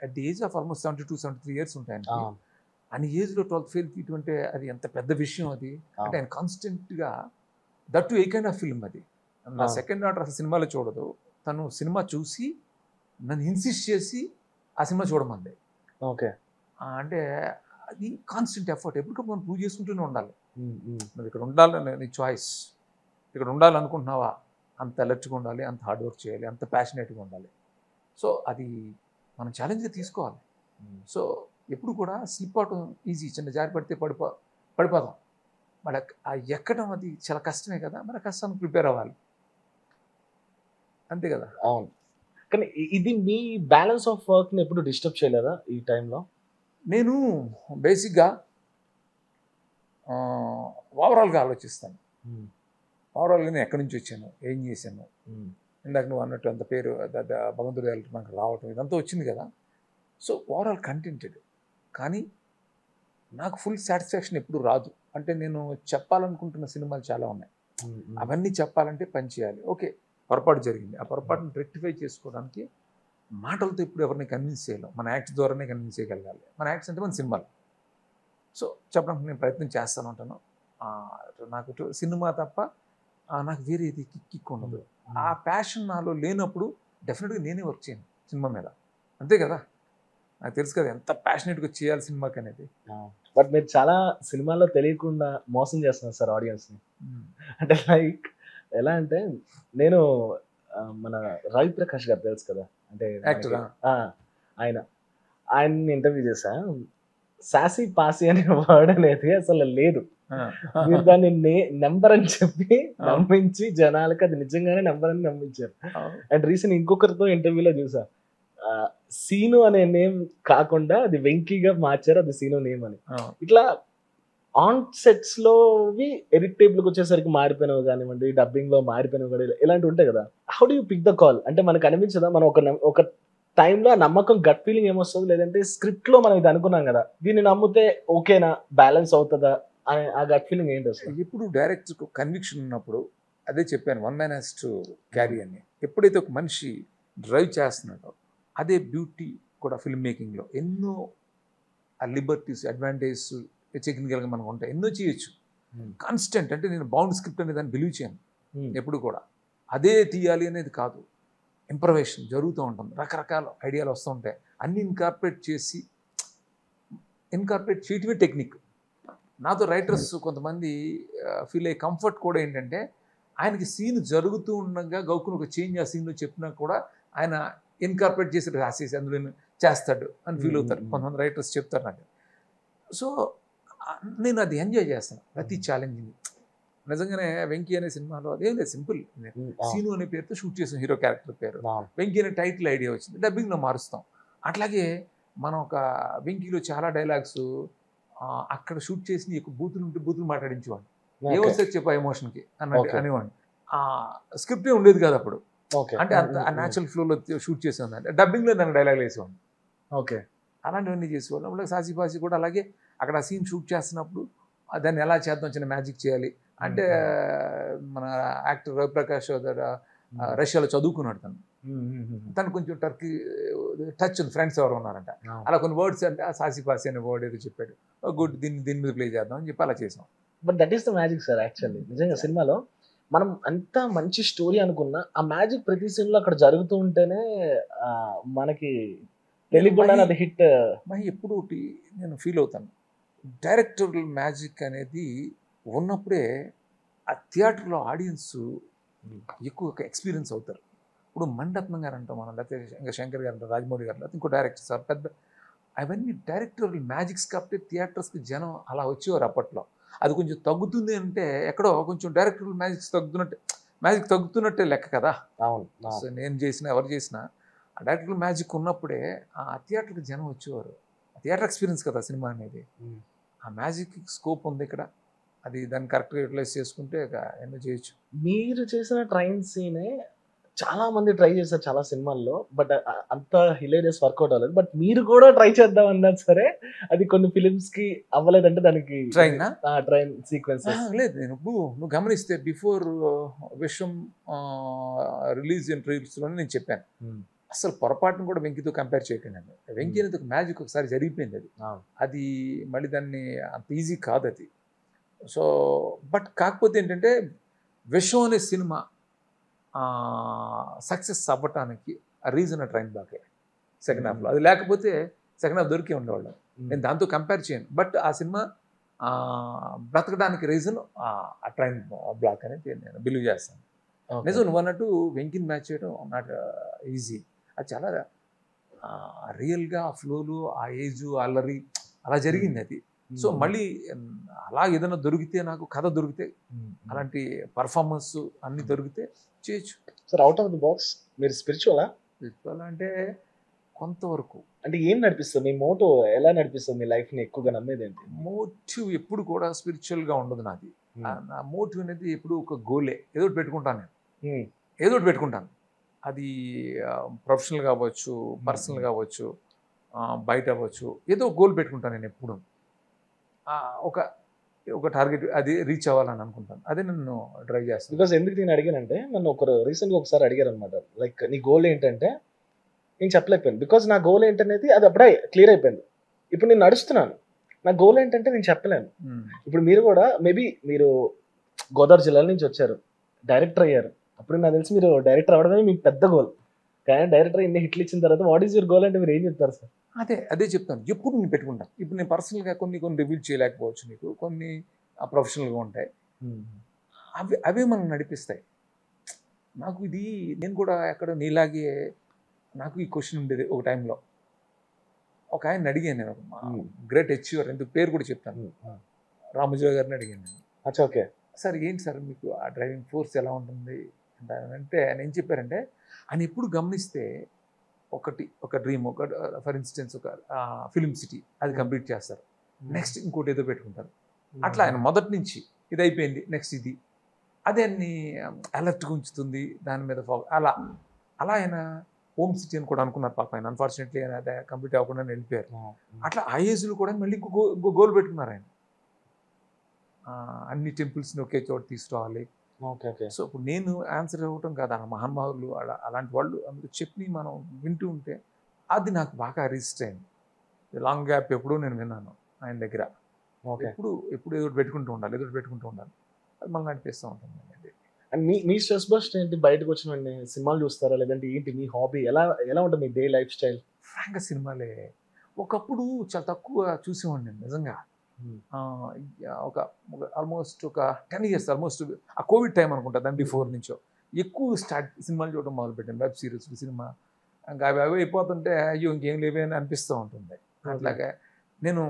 at the age of almost 72-73 years ఉంటాయి అని ఏజ్లో 12th ఫెయిల్ తీయటం అంటే అది ఎంత పెద్ద విషయం. అది అంటే ఆయన కాన్స్టెంట్గా that A kind of film అది. నా సెకండ్ ఆర్డర్ అసలు సినిమాలో చూడదు, తను సినిమా చూసి నన్ను ఇన్సిస్ట్ చేసి ఆ సినిమా చూడమంది. ఓకే, అంటే అది కాన్స్టెంట్ ఎఫర్ట్, ఎప్పటికప్పుడు మనం ప్రూవ్ చేసుకుంటూనే ఉండాలి. నువ్వు ఇక్కడ ఉండాలని నీ చాయిస్, ఇక్కడ ఉండాలనుకుంటున్నావా, అంత అలర్ట్గా ఉండాలి, అంత హార్డ్ వర్క్ చేయాలి, అంత ప్యాషనేట్గా ఉండాలి. సో అది మనం ఛాలెంజ్గా తీసుకోవాలి. సో ఎప్పుడు కూడా స్లిప్ అవటం ఈజీ, చిన్న జారి పడితే పడిపోతాం. మరి ఆ ఎక్కడం అది చాలా కష్టమే కదా, మరి కష్టానికి ప్రిపేర్ అవ్వాలి, అంతే కదా. అవును, కానీ ఇది మీ బ్యాలెన్స్ ఆఫ్ వర్క్ని ఎప్పుడు డిస్టర్బ్ చేయలేదా ఈ టైంలో? నేను బేసిక్గా ఓవరాల్గా ఆలోచిస్తాను. ఓవరాల్గా నేను ఎక్కడి నుంచి వచ్చాను, ఏం చేశాను, ఇందాక నువ్వు అన్నట్టు అంత పేరు భగవంతుడు మనకు రావటం ఇదంతా వచ్చింది కదా. సో ఓవరాల్ కంటెంటెడ్, కానీ నాకు ఫుల్ సాటిస్ఫాక్షన్ ఎప్పుడు రాదు. అంటే నేను చెప్పాలనుకుంటున్న సినిమాలు చాలా ఉన్నాయి, అవన్నీ చెప్పాలంటే పని చేయాలి. ఓకే, పొరపాటు జరిగింది, ఆ పొరపాటును రెక్టిఫై చేసుకోవడానికి మాటలతో ఇప్పుడు ఎవరిని కన్విన్స్ చేయలేం, మన యాక్ట్స్ ద్వారానే కన్విన్స్ చేయగలగాలి. మన యాక్ట్స్ అంటే మన సినిమాలు. సో చెప్పడానికి నేను ప్రయత్నం చేస్తాను ఉంటాను. నాకు సినిమా తప్ప నాకు వేరేది కిక్ ఉండదు. ఆ ప్యాషన్ నాలో లేనప్పుడు డెఫినెట్గా నేనే వర్క్ చేయను సినిమా మీద, అంతే కదా. నాకు తెలుసు కదా ఎంత ప్యాషనేట్గా చేయాలి సినిమాకి అనేది. బట్ మీరు చాలా సినిమాల్లో తెలియకుండా మోసం చేస్తున్నారు సార్ ఆడియన్స్ని. అంటే లైక్ ఎలా అంటే, నేను మన రవి ప్రకాష్ గారు తెలుసు కదా, అంటే ఆయన్ని ఇంటర్వ్యూ చేశా. సాసి పాసి అనే వర్డ్ అనేది అసలు లేదు, మీరు దాన్ని నెంబర్ అని చెప్పి నమ్మించి జనాలకి అది నిజంగానే నెంబర్ అని నమ్మించారు. అండ్ రీసెంట్ ఇంకొకరితో ఇంటర్వ్యూలో చూసా, సీను అనే నేమ్ కాకుండా అది వెంకీగా మార్చారు, అది సీను నేమ్ అని. ఇట్లా ఆన్ సెట్స్ లోవి ఎడిటేబుల్కి వచ్చేసరికి మారిపోయినవి కానివ్వండి, డబ్బింగ్ లో మారిపోయినవి కూడా ఇలాంటివి ఉంటాయి కదా. How do you pick the call? అంటే మనకు అనిపించదా, మనం ఒక టైంలో ఆ నమ్మకం, గట్ ఫీలింగ్ ఏమొస్తుంది, లేదంటే స్క్రిప్ట్ లో మనం ఇది అనుకున్నాం కదా, దీన్ని నమ్మితే ఓకేనా, బ్యాలెన్స్ అవుతుందా అని ఆ గట్ ఫీలింగ్ ఏంటి అసలు? ఇప్పుడు డైరెక్ట్ కన్విక్షన్ ఉన్నప్పుడు, అదే చెప్పాను, one man has to carry అని. ఎప్పుడైతే ఒక మనిషి డ్రైవ్ చేస్తున్నాడో అదే బ్యూటీ కూడా ఫిల్మ్ మేకింగ్లో. ఎన్నో ఆ లిబర్టీస్, అడ్వాంటేజెస్ టెక్నికల్గా మనకు ఉంటాయి, ఎన్నో చేయొచ్చు. కాన్స్టెంట్ అంటే నేను బౌండ్ స్క్రిప్ట్ అనేది దాన్ని బిలీవ్ చేయను ఎప్పుడు కూడా. అదే తీయాలి అనేది కాదు, ఇంప్రవేషన్ జరుగుతూ ఉంటుంది, రకరకాల ఐడియాలు వస్తూ ఉంటాయి, అన్ని ఇన్కార్పొరేట్ చేయటమే టెక్నిక్. నాతో రైటర్స్ కొంతమంది ఫీల్ అయ్యే కంఫర్ట్ కూడా ఏంటంటే, ఆయనకి సీన్ జరుగుతూ ఉండగా గౌకుని ఒక చేంజ్ ఆ సీన్లో చెప్పినా కూడా ఆయన ఇన్కార్పొరేట్ చేసి రాసేసి అందులో చేస్తాడు అని ఫీల్ అవుతారు. కొంతమంది రైటర్స్ చెప్తారు నాకు. సో నేను అది ఎంజాయ్ చేస్తాను ప్రతి ఛాలెంజ్ని. నిజంగానే వెంకీ అనే సినిమాలో అదేం లేదు, సింపుల్. సీను అనే పేరుతో షూట్ చేసాం, హీరో క్యారెక్టర్ పేరు. వెంకీ అనే టైటిల్ ఐడియా వచ్చింది, డబ్బింగ్లో మారుస్తాం. అట్లాగే మనం ఒక వెంకీలో చాలా డైలాగ్స్ అక్కడ షూట్ చేసి బూతులు ఉంటే బూతులు మాట్లాడించేవాడిని. ఏమొస్తే చెప్పా ఎమోషన్కి అన్నట్టు అనేవాడిని. స్క్రిప్టే ఉండేది కాదు అప్పుడు. అంటే అంత న్యాచురల్ ఫ్లోలో షూట్ చేసేవాడిని. అంటే డబ్బింగ్లో దానికి డైలాగ్ వేసేవాడిని. ఓకే, అలాంటివన్నీ చేసేవాళ్ళం. అలాగే సాసిపాసి కూడా అలాగే అక్కడ ఆ సీన్ షూట్ చేస్తున్నప్పుడు దాన్ని ఎలా చేద్దాం, చిన్న మ్యాజిక్ చేయాలి అంటే మన యాక్టర్ రవిప్రకాష్ రష్యాలో చదువుకున్నాడు తను కొంచెం టర్కీ టచ్ ఉంది, ఫ్రెండ్స్ ఎవరు ఉన్నారంట. అలా కొన్ని వర్డ్స్ అంటే ఆ సాసిపాసి అనే వర్డ్ ఏదో చెప్పాడు, గుడ్ దీని మీద ప్లే చేద్దాం అని చెప్పి అలా చేసాం. But that is the magic sir. Actually నిజంగా సినిమాలో మనం అంత మంచి స్టోరీ అనుకున్నా ఆ మ్యాజిక్ ప్రతి సీన్ లో అక్కడ జరుగుతూ ఉంటేనే మనకి తెలియకుండా అది హిట్. ఎప్పుడు నేను ఫీల్ అవుతాను, డైరెక్టర్ మ్యాజిక్ అనేది ఉన్నప్పుడే ఆ థియేటర్లో ఆడియన్స్ ఎక్కువ ఎక్స్పీరియన్స్ అవుతారు. ఇప్పుడు మణిరత్నం గారు అంటాం మనం, లేకపోతే ఇంకా శంకర్ గారు అంటారు, రాజమౌళి గారు, లేకపోతే ఇంకో డైరెక్టర్ సార్ పెద్ద, అవన్నీ డైరెక్టర్ మ్యాజిక్స్ కాబట్టి థియేటర్స్కి జనం అలా వచ్చేవారు అప్పట్లో. అది కొంచెం తగ్గుతుంది అంటే ఎక్కడో కొంచెం డైరెక్టర్ మ్యాజిక్ తగ్గుతున్నట్టే లెక్క కదా. సో నేను చేసినా ఎవరు చేసినా ఆ డైరెక్టర్ మ్యాజిక్ ఉన్నప్పుడే ఆ థియేటర్కి జనం వచ్చేవారు. థియేటర్ ఎక్స్పీరియన్స్ కదా సినిమా అనేది. ఆ మ్యాజిక్ స్కోప్ ఉంది ఇక్కడ, అది దాన్ని కరెక్ట్గా యూటిలైజ్ చేసుకుంటే ఎన్నో చేయొచ్చు. మీరు చేసిన ట్రైన్ సీనే చాలా మంది ట్రై చేశారు చాలా సినిమాల్లో, బట్ అంత హిలేరియస్ వర్కౌట్ అవ్వలేదు. బట్ మీరు కూడా ట్రై చేద్దాం అన్నారు సరే, అది కొన్ని ఫిలిమ్స్ కి అవ్వలేదంటే దానికి ట్రైన్ సీక్వెన్స్ లేదు. నేను నువ్వు గమనిస్తే బిఫోర్ విశ్వం రిలీజ్ ఇంటర్వ్యూస్లోనే నేను చెప్పాను, అసలు పొరపాటును కూడా వెంకీతో కంపేర్ చేయకండి. వెంకీ అనేది ఒక మ్యాజిక్ ఒకసారి జరిగిపోయింది, అది మళ్ళీ దాన్ని అంత ఈజీ కాదు అది. సో బట్ కాకపోతే ఏంటంటే విశ్వం అనే సినిమా సక్సెస్ అవ్వటానికి ఆ రీజన్ ఆ ట్రైన్ బ్లాకే సెకండ్ హాఫ్లో. అది లేకపోతే సెకండ్ హాఫ్ దొరికే ఉండేవాళ్ళం. నేను దాంతో కంపేర్ చేయను. బట్ ఆ సినిమా బ్రతకడానికి రీజన్ ఆ ట్రైన్ బ్లాక్ అనేది నేను బిలీవ్ చేస్తాను. నిజం నువ్వు అన్నట్టు వెంకీని మ్యాచ్ చేయడం నాట్ ఈజీ. అది చాలా రియల్గా ఆ ఫ్లోలు, ఆ ఏజ్, అల్లరి అలా జరిగింది అది. సో మళ్ళీ అలా ఏదైనా దొరికితే, నాకు కథ దొరికితే, అలాంటి పర్ఫార్మెన్స్ అన్ని దొరికితే చేయొచ్చు. Sir out of the box మీరు స్పిరిచువల్ అంటే కొంతవరకు. అంటే ఏం నడిపిస్తుంది మీ మోటో, ఎలా నడిపిస్తుంది మీ లైఫ్ని ఎక్కువగా నమ్మేది ఏంటి? మోటివ్ ఎప్పుడు కూడా స్పిరిచువల్గా ఉండదు నాది. నా మోటివ్ అనేది ఎప్పుడు ఒక గోలే, ఏదో ఒకటి పెట్టుకుంటాను నేను, ఏదో ఒకటి పెట్టుకుంటాను. అది ప్రొఫెషనల్ కావచ్చు, పర్సనల్ కావచ్చు, బయట అవ్వచ్చు, ఏదో గోల్ పెట్టుకుంటాను నేను ఎప్పుడు. ఒక టార్గెట్ అది రీచ్ అవ్వాలని అనుకుంటాను, అదే నన్ను డ్రైవ్ చేస్తాను. బికాస్ ఎందుకు నేను అడిగానంటే, నన్ను రీసెంట్గా ఒకసారి అడిగారు అనమాట, లైక్ నీ గోల్ ఏంటంటే నేను చెప్పలేకపోయాను. బికాజ్ నా గోల్ ఏంటనేది అది అప్పుడే క్లియర్ అయిపోయింది. ఇప్పుడు నేను నడుస్తున్నాను, నా గోల్ ఏంటంటే నేను చెప్పలేను. ఇప్పుడు మీరు కూడా మేబీ మీరు గోదావరి జిల్లాల నుంచి వచ్చారు, డైరెక్టర్ అయ్యారు. అప్పుడు నాకు తెలిసి మీరు డైరెక్టర్ అవ్వడమే మీకు పెద్ద గోల్. కానీ డైరెక్టర్ ఇన్ని హిట్లు ఇచ్చిన తర్వాత వాట్ ఈస్ యువర్ గోల్ అంటే మీరు ఏం చెప్తారు సార్? అదే చెప్తాను, ఎప్పుడు నేను పెట్టుకుంటాను. ఇప్పుడు నేను పర్సనల్గా కొన్ని రివీల్ చేయలేకపోవచ్చు, నీకు కొన్ని ప్రొఫెషనల్గా ఉంటాయి, అవే మనం నడిపిస్తాయి. నాకు ఇది నేను కూడా ఎక్కడ నీలాగే నాకు ఈ క్వశ్చన్ ఉండేది ఒక టైంలో. ఒక ఆయన అడిగాను నేను, గ్రేట్ అచీవర్, ఎందుకు పేరు కూడా చెప్తాను, రామోజీరావు గారిని అడిగాను నేను. ఓకే సార్ ఏంటి సార్ మీకు ఆ డ్రైవింగ్ ఫోర్స్ ఎలా ఉంటుంది అంటే ఆయన ఏం చెప్పారంటే, ఆయన ఎప్పుడు గమనిస్తే ఒక డ్రీమ్, ఒక ఫర్ ఇన్స్టెన్స్ ఒక ఫిలిం సిటీ అది కంప్లీట్ చేస్తారు, నెక్స్ట్ ఇంకోటి ఏదో పెట్టుకుంటారు. అట్లా ఆయన మొదటి నుంచి ఇది అయిపోయింది, నెక్స్ట్ ఇది, అదే అన్ని అలర్ట్గా ఉంచుతుంది, దాని మీద అలా ఆయన హోమ్ సిటీ అని కూడా అనుకున్నారు పాప ఆయన. అన్ఫార్చునేట్లీ ఆయన అదే కంప్లీట్ అవ్వకుండా వెళ్ళిపోయారు. అట్లా ఆ ఏజ్లో కూడా మళ్ళీ ఇంకో గోల్ పెట్టుకున్నారు ఆయన, అన్ని టెంపుల్స్ని ఒకే చోట తీసుకురావాలి. సో ఇప్పుడు నేను ఆన్సర్ ఇవ్వటం కాదు, ఆ మహానుభావులు అలాంటి వాళ్ళు అందరూ చెప్పి మనం వింటూ ఉంటే అది నాకు బాగా రిజిస్టర్ అయింది. లాంగ్ గ్యాప్ ఎప్పుడూ నేను విన్నాను ఆయన దగ్గర. ఎప్పుడు ఏదో పెట్టుకుంటూ ఉండాలి, అది మళ్ళీ నడిపిస్తూ ఉంటుంది. అండ్ మీ స్ట్రెస్ బస్ట్ ఏంటి? బయటకు వచ్చిన సినిమాలు చూస్తారా, లేదంటే ఏంటి మీ హాబీ? ఎలా ఉంటుంది మీ డే లైఫ్ స్టైల్? ఫ్రాంక్గా సినిమాలే. ఒకప్పుడు చాలా తక్కువ చూసేవాడిని నేను నిజంగా. ఒక ఆల్మోస్ట్ ఒక 10 years ఆల్మోస్ట్ ఆ కోవిడ్ టైం అనుకుంటా, దాని బిఫోర్ నుంచో ఎక్కువ సినిమాలు చూడడం మొదలుపెట్టాను, వెబ్ సిరీస్ సినిమా. ఇంకా అవి అవి అయిపోతుంటే అయ్యో ఇంకేం లేవే అని అనిపిస్తూ ఉంటుంది. అట్లాగే నేను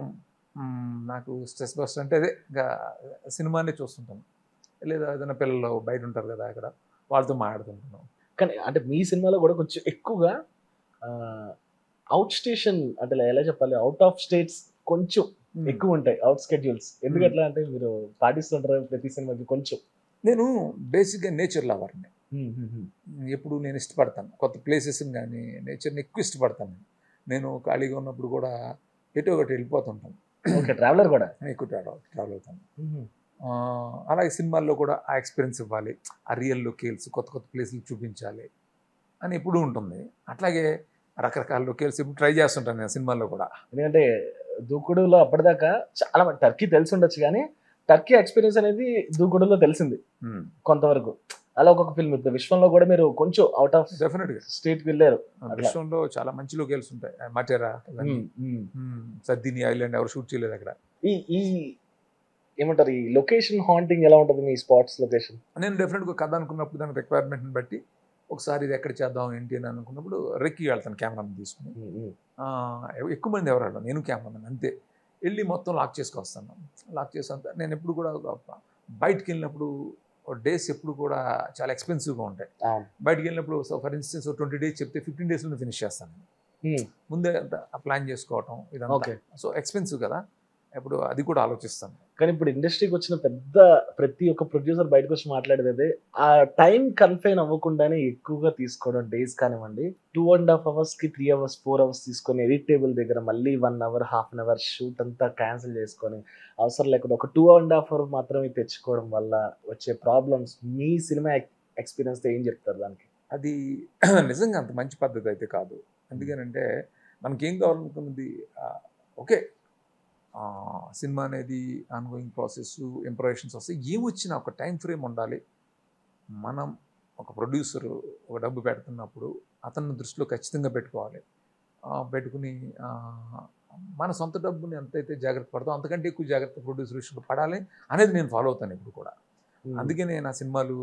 నాకు స్ట్రెస్ బస్ట్ అంటే అదే ఇంకా సినిమానే చూస్తుంటాను, లేదా ఏదైనా పిల్లలు బయట ఉంటారు కదా అక్కడ వాళ్ళతో మాట్లాడుతుంటున్నాం. కానీ అంటే మీ సినిమాలో కూడా కొంచెం ఎక్కువగా అవుట్ స్టేషన్ అంటే ఎలా చెప్పాలి, అవుట్ ఆఫ్ స్టేట్స్ కొంచెం ఎక్కువ ఉంటాయి, అవుట్ స్కెడ్యూల్స్. ఎందుకట్లా అంటే మీరు పాటిస్తుంటారు ప్రతి సినిమాకి కొంచెం? నేను బేసిక్గా నేచర్ లవర్ని. ఎప్పుడు నేను ఇష్టపడతాను కొత్త ప్లేసెస్ని కానీ నేచర్ని ఎక్కువ ఇష్టపడతాను. నేను ఖాళీగా ఉన్నప్పుడు కూడా ఎటో ఒకటి వెళ్ళిపోతుంటాను. ఓకే, ట్రావెలర్ కూడా ఎక్కువ ట్రావెల్ అవుతాను. అలాగే సినిమాల్లో కూడా ఆ ఎక్స్పీరియన్స్ ఇవ్వాలి, ఆ రియల్ లొకేల్స్ కొత్త కొత్త ప్లేసులు చూపించాలి అని ఎప్పుడూ ఉంటుంది. అట్లాగే రకరకాల లొకేల్స్ ఇప్పుడు ట్రై చేస్తుంటాను నేను సినిమాల్లో కూడా. ఎందుకంటే దూకుడులో అప్పటిదాకా చాలా మంది టర్కీ తెలిసి ఉండొచ్చు, కానీ టర్కీ ఎక్స్పీరియన్స్ అనేది దూకుడులో తెలిసింది కొంతవరకు. అలా ఒక్కొక్క ఫిల్మ్ ఇప్పుడు విశ్వంలో కూడా మీరు కొంచెం అవుట్ ఆఫ్ డెఫినెట్గా స్టేట్ వెళ్ళారు. విశ్వంలో చాలా మంచి లొకేల్స్ ఉంటాయి, మటేరా, సర్దిని ఐలాండ్ ఎవరు షూట్ చేయలేదు అక్కడ. ఈ ఏమంటారు ఈ లొకేషన్ హాంటింగ్ ఎలా ఉంటుంది మీ స్పాట్స్ లొకేషన్? నేను డెఫినెట్గా కథ అనుకున్నప్పుడు దాని రిక్వైర్మెంట్ని బట్టి ఒకసారి ఇది ఎక్కడ చేద్దాం ఏంటి అని అనుకున్నప్పుడు రెక్కి వెళ్తాను కెమెరాని తీసుకుని. ఎక్కువ మంది ఎవరు వెళ్ళాను, నేను కెమెరామెన్ అంతే. వెళ్ళి మొత్తం లాక్ చేసుకొస్తాను. లాక్ చేసేంత నేను ఎప్పుడు కూడా బయటికి వెళ్ళినప్పుడు డేస్ ఎప్పుడు కూడా చాలా ఎక్స్పెన్సివ్గా ఉంటాయి. బయటికి వెళ్ళినప్పుడు ఫర్ ఇన్స్టెన్స్ 20 days చెప్తే 15 daysలో ఫినిష్ చేస్తాను. ముందే ప్లాన్ చేసుకోవటం ఇదంతా సో ఎక్స్పెన్సివ్ కదా, ఇప్పుడు అది కూడా ఆలోచిస్తాను. కానీ ఇప్పుడు ఇండస్ట్రీకి వచ్చిన ప్రతి ఒక్క ప్రొడ్యూసర్ బయటకు వచ్చి మాట్లాడేది ఆ టైం కన్ఫైన్ అవ్వకుండానే ఎక్కువగా తీసుకోవడం. డేస్ కానివ్వండి 2.5 hours 3 hours 4 hours తీసుకొని ఎడిట్ టేబుల్ దగ్గర మళ్ళీ 1 hour ½ an hour షూట్ అంతా క్యాన్సిల్ చేసుకొని అవసరం లేకుండా ఒక 2.5 hours మాత్రమే తెచ్చుకోవడం వల్ల వచ్చే ప్రాబ్లమ్స్ మీ సినిమా ఎక్స్పీరియన్స్ ఏం చెప్తారు దానికి? అది నిజంగా అంత మంచి పద్ధతి అయితే కాదు. ఎందుకనంటే మనకేం కావాలనుకున్నది ఓకే, సినిమా అనేది ఆన్గోయింగ్ ప్రాసెస్, ఇంప్రవేషన్స్ వస్తాయి, ఏమొచ్చినా ఒక టైం ఫ్రేమ్ ఉండాలి. మనం ఒక ప్రొడ్యూసరు ఒక డబ్బు పెడుతున్నప్పుడు అతన్ని దృష్టిలో ఖచ్చితంగా పెట్టుకోవాలి. పెట్టుకుని మన సొంత డబ్బుని ఎంతైతే జాగ్రత్త పడతాం అంతకంటే ఎక్కువ జాగ్రత్త ప్రొడ్యూసర్ విషయంలో పడాలి అనేది నేను ఫాలో అవుతాను ఇప్పుడు కూడా. అందుకనే నా సినిమాలు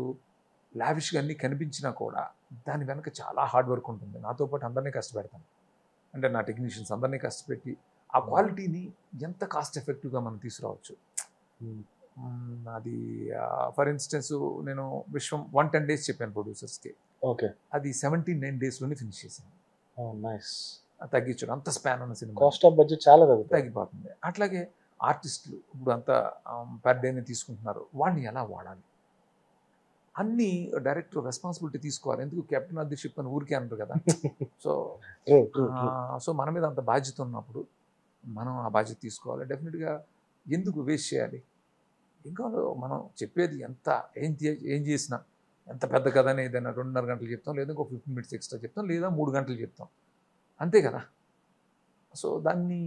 లావిష్గా అన్నీ కనిపించినా కూడా దాని వెనక చాలా హార్డ్ వర్క్ ఉంటుంది. నాతో పాటు అందరినీ కష్టపెడతాను, అంటే నా టెక్నీషియన్స్ అందరినీ కష్టపెట్టి ఆ క్వాలిటీని ఎంత కాస్ట్ ఎఫెక్టివ్గా మనం తీసుకురావచ్చు. అది ఫర్ ఇన్స్టెన్స్ నేను విశ్వం 110 days చెప్పాను ప్రొడ్యూసర్స్కి. ఓకే, అది 79 daysలోనే ఫినిష్ చేశాను. తగ్గించడం అంత స్పాన్ ఉన్న సినిమా కాస్ట్ ఆఫ్ బడ్జెట్ చాలా తగ్గిపోతుంది. అట్లాగే ఆర్టిస్టులు ఇప్పుడు అంతా పర్ డేని తీసుకుంటున్నారు, వాడిని ఎలా వాడాలి అన్నీ డైరెక్టర్ రెస్పాన్సిబిలిటీ తీసుకోవాలి. ఎందుకు కెప్టెన్ ఆఫ్ ది షిప్ అని ఊరికే అంటారు కదా. సో మన మీద అంత బాధ్యత ఉన్నప్పుడు మనం ఆ బాధ్యత తీసుకోవాలి. డెఫినెట్గా ఎందుకు వేస్ట్ చేయాలి? ఇంకా మనం చెప్పేది ఎంత ఏం చేసినా ఎంత పెద్ద కథ అని ఏదైనా 2.5 గంటలు చెప్తాం, లేదా ఇంకో 15 minutes ఎక్స్ట్రా చెప్తాం, లేదా 3 గంటలు చెప్తాం, అంతే కదా. సో దాన్ని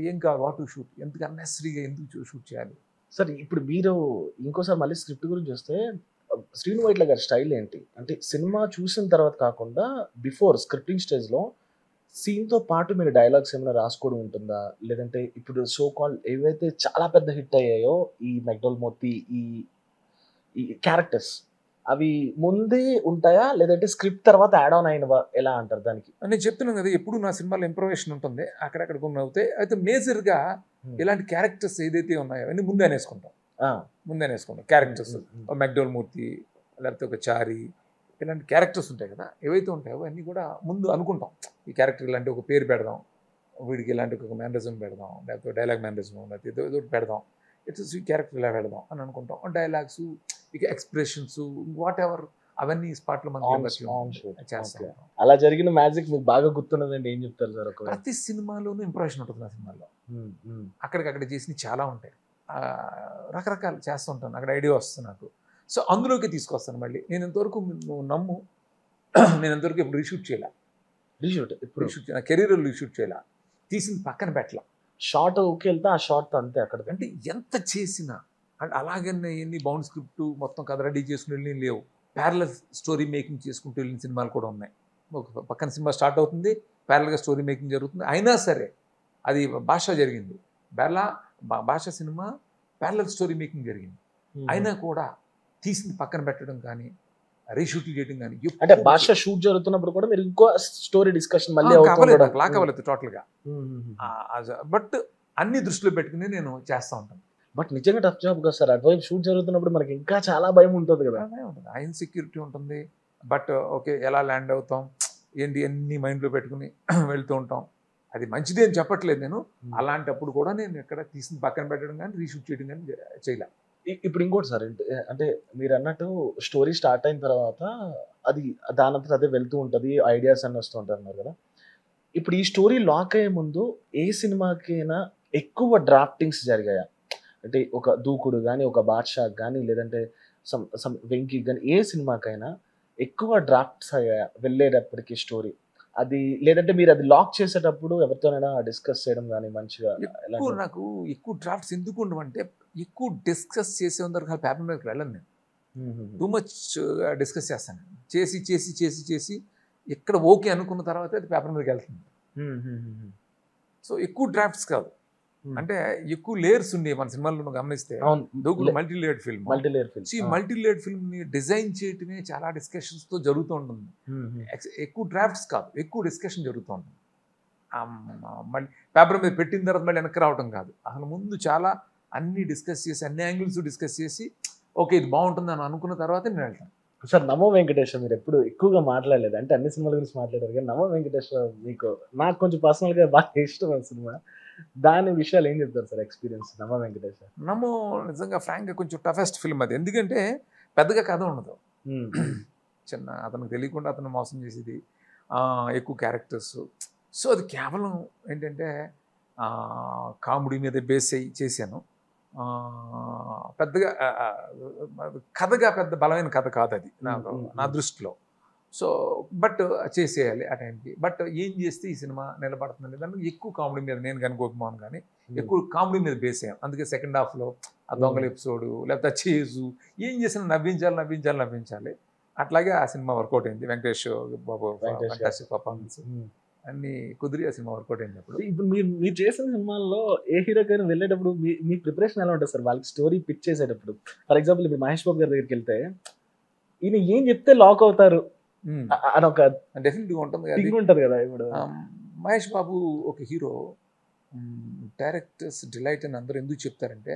ఏం కావాలి, వాట్ టు షూట్, ఎందుకు అన్నెసరీగా ఎందుకు షూట్ చేయాలి? సరే, ఇప్పుడు మీరు ఇంకోసారి మళ్ళీ స్క్రిప్ట్ గురించి వస్తే శ్రీను వైట్ల గారి స్టైల్ ఏంటి అంటే సినిమా చూసిన తర్వాత కాకుండా బిఫోర్ స్క్రిప్టింగ్ స్టేజ్లో సీన్తో పాటు మీరు డైలాగ్స్ ఏమైనా రాసుకోవడం ఉంటుందా? లేదంటే ఇప్పుడు సో కాల్ ఏవైతే చాలా పెద్ద హిట్ అయ్యాయో ఈ మెక్డోల్ మోతి ఈ క్యారెక్టర్స్ అవి ముందే ఉంటాయా, లేదంటే స్క్రిప్ట్ తర్వాత యాడ్ ఆన్ అయినవా, ఎలా అంటారు దానికి? నేను చెప్తున్నాను కదా, ఎప్పుడు నా సినిమాలో ఇంప్రవేషన్ ఉంటుంది, అక్కడక్కడ కొన్ని అవుతాయి. అయితే మేజర్గా ఇలాంటి క్యారెక్టర్స్ ఏదైతే ఉన్నాయో అన్నీ ముందే అనేసుకుంటాం. క్యారెక్టర్స్ మెక్డోల్ మూర్తి లేకపోతే ఒక చారి ఇలాంటి క్యారెక్టర్స్ ఉంటాయి కదా, ఏవైతే ఉంటాయో అన్నీ కూడా ముందు అనుకుంటాం. ఈ క్యారెక్టర్ ఇలాంటి ఒక పేరు పెడదాం, వీడికి ఇలాంటి ఒక మేనరిజం పెడదాం, లేకపోతే డైలాగ్ మేనరిజం, లేకపోతే ఏదో పెడదాం, ఇట్స్ ఈ క్యారెక్టర్ ఇలా పెడదాం అని అనుకుంటాం. డైలాగ్స్, ఇక ఎక్స్ప్రెషన్స్, వాట్ ఎవర్ అవన్నీ స్పాట్లో మనం చేస్తాం. అలా జరిగిన మ్యాజిక్ మీకు బాగా గుర్తున్నదండి, ఏం చెప్తారు సార్? ప్రతి సినిమాలోనూ ఇంప్రెషన్ ఉంటుంది. నా సినిమాలో అక్కడికక్కడ చేసినవి చాలా ఉంటాయి, రకరకాలు చేస్తూ ఉంటాను, అక్కడ ఐడియా వస్తుంది నాకు. సో అందులోకి తీసుకొస్తాను మళ్ళీ. నేను ఇంతవరకు నువ్వు నమ్ము, నేను ఇంతవరకు ఇప్పుడు రీషూట్ చేయాల, రీషూట్ నా కెరీర్లో రీషూట్ చేయాల, తీసింది పక్కన పెట్టాల. షార్ట్ ఓకే వెళ్తే ఆ షార్ట్ అంతే అక్కడ. అంటే ఎంత చేసినా అంటే అలాగనే ఎన్ని బౌండ్ స్క్రిప్ట్ మొత్తం కథ రెడీ చేసుకుని వెళ్ళి లేవు, ప్యారలల్ స్టోరీ మేకింగ్ చేసుకుంటూ వెళ్ళిన సినిమాలు కూడా ఉన్నాయి. ఒక పక్కన సినిమా స్టార్ట్ అవుతుంది, ప్యారలల్గా స్టోరీ మేకింగ్ జరుగుతుంది. అయినా సరే అది భాష జరిగింది, భాష సినిమా ప్యారలల్ స్టోరీ మేకింగ్ జరిగింది. అయినా కూడా తీసింది పక్కన పెట్టడం కానీ రీషూట్లు చేయడం కానీ అంటే భాష షూట్ జరుగుతున్నప్పుడు కూడా మీరు ఇంకో స్టోరీ డిస్కషన్ మళ్ళీ లాక్ అవ్వలేదు టోటల్గా. బట్ అన్ని దృష్టిలో పెట్టుకుని నేను చేస్తూ ఉంటాను. బట్ నిజంగా టఫ్ జాబ్ కదా సార్. అటువైపు షూట్ జరుగుతున్నప్పుడు మనకి ఇంకా చాలా భయం ఉంటుంది కదా. ఆ ఇన్సెక్యూరిటీ ఉంటుంది. బట్ ఓకే, ఎలా ల్యాండ్ అవుతాం ఏంటి అన్ని మైండ్లో పెట్టుకుని వెళ్తూ ఉంటాం. అది మంచిది అని చెప్పట్లేదు నేను. అలాంటప్పుడు కూడా నేను ఎక్కడ తీసిన పక్కన పెట్టడం కానీ రీషూట్ చేయడం కానీ చేయలే. ఇప్పుడు ఇంకోటి సార్, అంటే మీరు అన్నట్టు స్టోరీ స్టార్ట్ అయిన తర్వాత అది దానంతా అదే వెళ్తూ ఉంటుంది, ఐడియాస్ అన్నీ వస్తూ ఉంటారు అన్నారు కదా. ఇప్పుడు ఈ స్టోరీ లాక్ అయ్యే ముందు ఏ సినిమాకైనా ఎక్కువ డ్రాఫ్టింగ్స్ జరిగాయా? అంటే ఒక దూకుడు కానీ, ఒక బాద్షా కానీ, లేదంటే వెంకీ కానీ, ఏ సినిమాకైనా ఎక్కువ డ్రాఫ్ట్స్ అయ్యాయా వెళ్ళేటప్పటికి స్టోరీ? అది లేదంటే మీరు అది లాక్ చేసేటప్పుడు ఎవరితోనైనా డిస్కస్ చేయడం కానీ మంచిగా? నాకు ఎక్కువ డ్రాఫ్ట్స్ ఎందుకు ఉండవంటే ఎక్కువ డిస్కస్ చేసే అందరు పేపర్ మీదకి వెళ్ళను నేను. టూ మచ్ డిస్కస్ చేస్తాను. చేసి చేసి చేసి చేసి ఎక్కడ ఓకే అనుకున్న తర్వాత అది పేపర్ మీదకి వెళ్తుంది. సో ఎక్కువ డ్రాఫ్ట్స్ కాదు, అంటే ఎక్కువ లేయర్స్ ఉండే మన సినిమాల్లో గమనిస్తే. దూకుడు multi layered film. Multi layered film ని డిజైన్ చేయటమే చాలా డిస్కషన్స్ తో జరుగుతూ ఉంటుంది. ఎక్కువ డ్రాఫ్ట్స్ కాదు, ఎక్కువ డిస్కషన్ జరుగుతూ ఉంటుంది. మళ్ళీ పేపర్ మీద పెట్టిన తర్వాత మళ్ళీ వెనక్కి రావడం కాదు, అసలు ముందు చాలా అన్ని డిస్కస్ చేసి అన్ని యాంగిల్స్ డిస్కస్ చేసి ఓకే ఇది బాగుంటుంది అని అనుకున్న తర్వాత నేను వెళ్తాను. సార్ నమో వెంకటేశ్వర మీరు ఎప్పుడు ఎక్కువగా మాట్లాడలేదు, అంటే అన్ని సినిమాల గురించి మాట్లాడారు కానీ నమో వెంకటేశ్వర మీకు నాకు కొంచెం పర్సనల్గా బాగా ఇష్టం ఆ సినిమా. దాని విషయాలు ఏం చెప్తారు సార్ ఎక్స్పీరియన్స్ నమో వెంకటేశ్వర? నమో నిజంగా ఫ్రాంక్గా కొంచెం టఫెస్ట్ ఫిల్మ్ అది. ఎందుకంటే పెద్దగా కథ ఉండదు, చిన్న అతనికి తెలియకుండా అతను మోసం చేసేది, ఎక్కువ క్యారెక్టర్స్. సో అది కేవలం ఏంటంటే కామెడీ మీద బేస్ అయ్యి చేశాను. పెద్దగా కథగా పెద్ద బలమైన కథ కాదు అది నా దృష్టిలో. సో బట్ చేసేయాలి ఆ టైంకి. బట్ ఏం చేస్తే ఈ సినిమా నిలబడుతుంది దానికి ఎక్కువ కామెడీ మీద నేను కానీ గోపిమోహన్ కానీ ఎక్కువ కామెడీ మీద బేస్ అయ్యాను. అందుకే సెకండ్ హాఫ్లో ఆ దొంగల ఎపిసోడు లేకపోతే ఆ చేజు ఏం చేసినా నవ్వించాలి నవ్వించాలి నవ్వించాలి. అట్లాగే ఆ సినిమా వర్కౌట్ అయింది. వెంకటేష్ బాబు ఫ్యాంటాస్టిక్ పర్ఫార్మెన్స్ అన్ని కుదిరి ఆ సినిమా వర్కౌట్ అయింది. అప్పుడు ఇప్పుడు మీరు చేసిన సినిమాల్లో ఏ హీరోకైనా వెళ్ళేటప్పుడు మీ ప్రిపరేషన్ ఎలా ఉంటుంది సార్? వాళ్ళకి స్టోరీ పిచ్ చేసేటప్పుడు ఫర్ ఎగ్జాంపుల్ ఇప్పుడు మహేష్ బాబు గారి దగ్గరికి వెళ్తే ఈయన ఏం చెప్తే లాక్ అవుతారు అని ఒక డెఫినెట్గా ఉంటుంది కదా. ఇప్పుడు మహేష్ బాబు ఒక హీరో, డైరెక్టర్స్ డిలైట్ అని అందరూ ఎందుకు చెప్తారంటే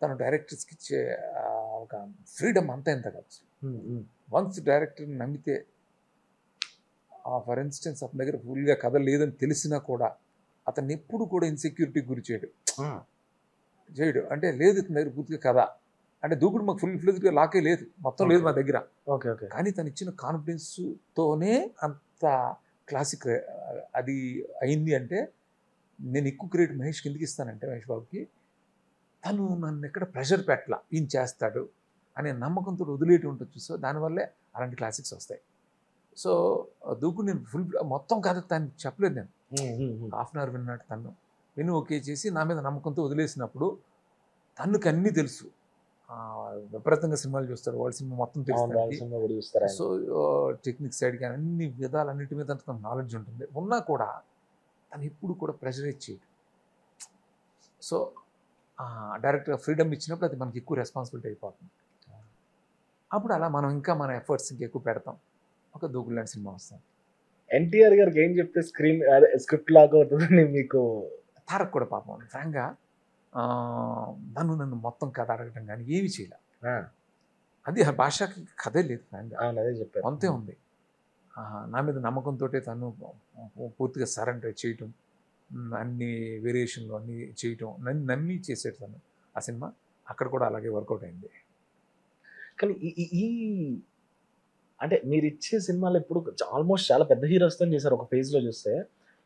తను డైరెక్టర్స్కి ఇచ్చే ఒక ఫ్రీడమ్ అంతా ఎంత కాదు. వన్స్ డైరెక్టర్ని నమ్మితే, ఫర్ ఇన్స్టెన్స్ అతని దగ్గర ఫుల్గా కథ లేదని తెలిసినా కూడా అతన్ని ఎప్పుడు కూడా ఇన్సెక్యూరిటీకి గురి చేయడు. అంటే లేదు ఇతని దగ్గర పూర్తిగా కథ అంటే దూకుడు మాకు ఫుల్ ఫ్లెజ్డ్గా లాకే లేదు, మొత్తం లేదు మా దగ్గర. కానీ తను ఇచ్చిన కాన్ఫిడెన్స్తోనే అంత క్లాసిక్ అది అయింది. అంటే నేను ఎక్కువ క్రెడిట్ మహేష్కి ఎందుకు ఇస్తానంటే, మహేష్ బాబుకి తను నన్ను ఎక్కడ ప్రెషర్ పెట్టలా, ఈయన చేస్తాడు అనే నమ్మకంతో వదిలేటి ఉంటుంది. సో దానివల్లే అలాంటి క్లాసిక్స్ వస్తాయి. సో దూకుడు నేను ఫుల్ మొత్తం కథ తను చెప్పలేదు, నేను హాఫ్ అన్ అవర్ విన్నట్టు తను విని ఓకే చేసి నా మీద నమ్మకంతో వదిలేసినప్పుడు తనకి అన్నీ తెలుసు. విపరీతంగా సినిమాలు చూస్తారు, వాళ్ళ సినిమా మొత్తం తెలుస్తుంది. సో టెక్నిక్ సైడ్ కానీ అన్ని విధాలన్నిటి మీద తనకు నాలెడ్జ్ ఉంటుంది. ఉన్నా కూడా తను ఎప్పుడు కూడా ప్రెషరైజ్ చేయడు. సో డైరెక్ట్గా ఫ్రీడమ్ ఇచ్చినప్పుడు అది మనకి ఎక్కువ రెస్పాన్సిబిలిటీ అయిపోతుంది. అప్పుడు అలా మనం ఇంకా మన ఎఫర్ట్స్ ఇంకెక్కువ పెడతాం, ఒక దూకుడు లాంటి సినిమా వస్తాం. ఎన్టీఆర్ గారికి ఏం చెప్తే స్క్రిప్ట్ లాగా అవుతుందని మీకు? తారక్ కూడా పాపం ఫ్రాంక్గా నన్ను మొత్తం కథ అడగటం కానీ ఏమి చేయలే. అది ఆ భాషకి కథే లేదు ఫ్రాంక్గా, అంతే ఉంది. నా మీద నమ్మకంతో తను పూర్తిగా సరెండర్ చేయటం, అన్ని వేరియేషన్లు అన్నీ చేయటం, నన్ను నమ్మి చేసేది తను. ఆ సినిమా అక్కడ కూడా అలాగే వర్కౌట్ అయింది. కానీ ఈ అంటే మీరు ఇచ్చే సినిమాలు ఎప్పుడు ఆల్మోస్ట్ చాలా పెద్ద హీరోస్తో చేశారు. ఒక ఫేజ్లో చూస్తే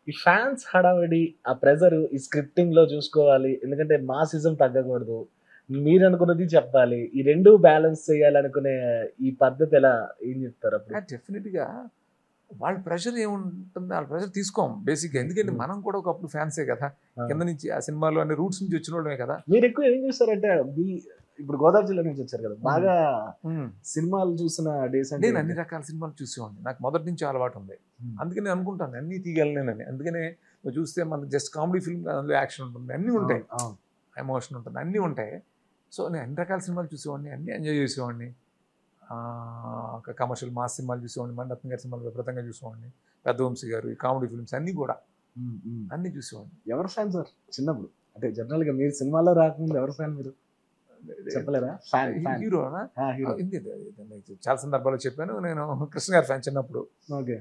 ఈ ఫ్యాన్స్ హడావిడి, ఆ ప్రెజర్ ఈ స్క్రిప్టింగ్లో చూసుకోవాలి, ఎందుకంటే మాసిజం తగ్గకూడదు, మీరు అనుకున్నది చెప్పాలి, ఈ రెండు బ్యాలెన్స్ చేయాలనుకునే ఈ పద్ధతి ఎలా ఏం చెప్తారు? అప్పుడు డెఫినెట్గా వాళ్ళ ప్రెషర్ ఏముంటుంది, వాళ్ళ ప్రెషర్ తీసుకోం బేసిక్గా. ఎందుకంటే మనం కూడా ఒకప్పుడు ఫ్యాన్సే కదా, కింద నుంచి ఆ సినిమాలో అన్ని రూట్స్ నుంచి వచ్చిన వాళ్ళమే కదా. మీరు ఎక్కువ ఏం చూస్తారంటే ఇప్పుడు గోదావరి జిల్లా నుంచి వచ్చారు కదా, బాగా సినిమాలు చూసిన డేస్ అంటే? నేను అన్ని రకాల సినిమాలు చూసేవాడిని, నాకు మొదటి నుంచి అలవాటు ఉంది. అందుకని అనుకుంటాను అన్నీ తీయగలనేనని. అందుకనే నువ్వు చూస్తే మనకు జస్ట్ కామెడీ ఫిల్మ్ అందులో యాక్షన్ ఉంటుంది, అన్నీ ఉంటాయి. ఎమోషన్ ఉంటుంది, అన్నీ ఉంటాయి. సో నేను అన్ని రకాల సినిమాలు చూసేవాడిని, అన్నీ ఎంజాయ్ చేసేవాడిని. ఒక కమర్షియల్ మాస్ సినిమాలు చూసేవాడిని, మణిరత్నం గారి సినిమాలు విపరీతంగా చూసేవాడిని, పెద్దవంశీ గారు, ఈ కామెడీ ఫిల్మ్స్ అన్నీ కూడా అన్నీ చూసేవాడిని. ఎవరు ఫ్యాన్ సార్ చిన్నప్పుడు? అంటే జనరల్గా మీరు సినిమాలో రాకముందు ఎవరు ఫ్యాన్ మీరు చెప్పలేరా? హీరోనా? చాలా సందర్భాల్లో చెప్పాను, నేను కృష్ణ గారి ఫ్యాన్ చిన్నప్పుడు. ఓకే.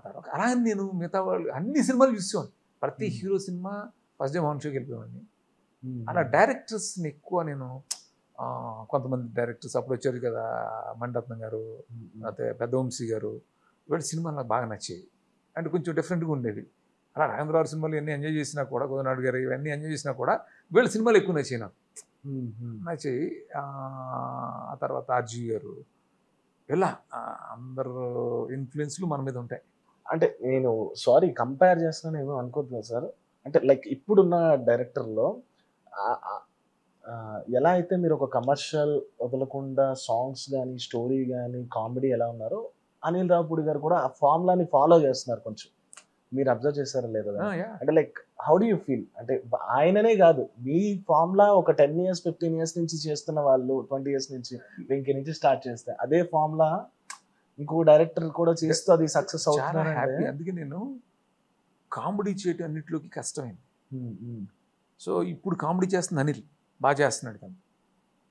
తర్వాత అలా నేను మిగతా వాళ్ళు అన్ని సినిమాలు చూసేవాడిని, ప్రతి hero cinema first day morning షోకి వెళ్ళిపోయేవాడిని. అలా డైరెక్టర్స్ని ఎక్కువ నేను కొంతమంది డైరెక్టర్స్ అప్పుడు వచ్చారు కదా, మణిరత్నం గారు, అయితే పెద్దవంశీ గారు, వీళ్ళ సినిమాలు నాకు బాగా నచ్చేవి. అంటే కొంచెం డిఫరెంట్గా ఉండేవి. అలా రాఘవేంద్రరావు సినిమాలు ఇవన్నీ ఎంజాయ్ చేసినా కూడా, గోదనాడు గారు ఇవన్నీ ఎంజాయ్ చేసినా కూడా వీళ్ళ సినిమాలు ఎక్కువ నచ్చాయి నాకు, నచ్చాయి. ఆ తర్వాత ఆర్జీ గారు, ఇలా అందరు ఇన్ఫ్లుయెన్స్లు మన మీద ఉంటాయి. అంటే నేను సారీ కంపేర్ చేస్తున్నాను ఏమో అనుకోవట్లేదు సార్. అంటే లైక్ ఇప్పుడున్న డైరెక్టర్లో ఎలా అయితే మీరు ఒక కమర్షియల్ వదలకుండా సాంగ్స్ కానీ, స్టోరీ కానీ, కామెడీ ఎలా ఉన్నారో, అనిల్ రావుపూడి గారు కూడా ఆ ఫార్ములాని ఫాలో చేస్తున్నారు కొంచెం. మీరు అబ్జర్వ్ చేశారా లేదా? అంటే like how do you feel? అంటే ఆయననే కాదు, మీ ఫార్ములా ఒక 10 years 15 years నుంచి చేస్తున్న వాళ్ళు, 20 years నుంచి వెంకీ నుంచి స్టార్ట్ చేస్తే అదే ఫార్ములా ఇంకో డైరెక్టర్ కూడా చేస్తూ అది సక్సెస్ అవుతున్నారు. అందుకే నేను కామెడీ చేయటం అన్నింటిలోకి కష్టమైంది. సో ఇప్పుడు కామెడీ చేస్తుంది అనిల్, బాగా చేస్తున్నాడు, తను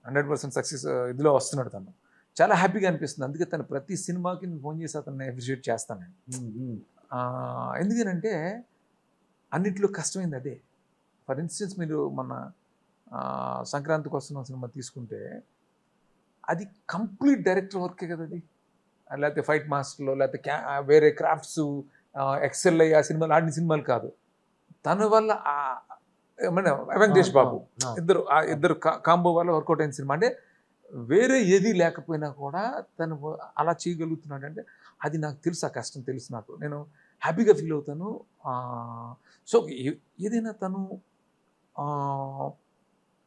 100% సక్సెస్ ఇదిలో వస్తున్నాడు, తను చాలా హ్యాపీగా అనిపిస్తుంది. అందుకే తను ప్రతి సినిమాకి నేను ఫోన్ చేసి అతన్ని అప్రిషియేట్ చేస్తాను. ఎందుకనంటే అన్నింటిలో కష్టమైంది అదే. ఫర్ ఇన్స్టెన్స్ మీరు మన సంక్రాంతికి వస్తున్న సినిమా తీసుకుంటే అది కంప్లీట్ డైరెక్టర్ వర్కే కదా అది. లేకపోతే ఫైట్ మాస్టర్లో, లేకపోతే వేరే క్రాఫ్ట్స్ ఎక్సెల్ అయ్యి ఆ సినిమాలు ఆడిన సినిమాలు కాదు. తన వల్ల వెంకటేష్ బాబు ఇద్దరు కాంబో వల్ల వర్కౌట్ అయిన సినిమా. అంటే వేరే ఏది లేకపోయినా కూడా తను అలా చేయగలుగుతున్నాడు అంటే అది నాకు తెలుసు, ఆ కష్టం తెలుసు నాకు, నేను హ్యాపీగా ఫీల్ అవుతాను. సో ఏదైనా తను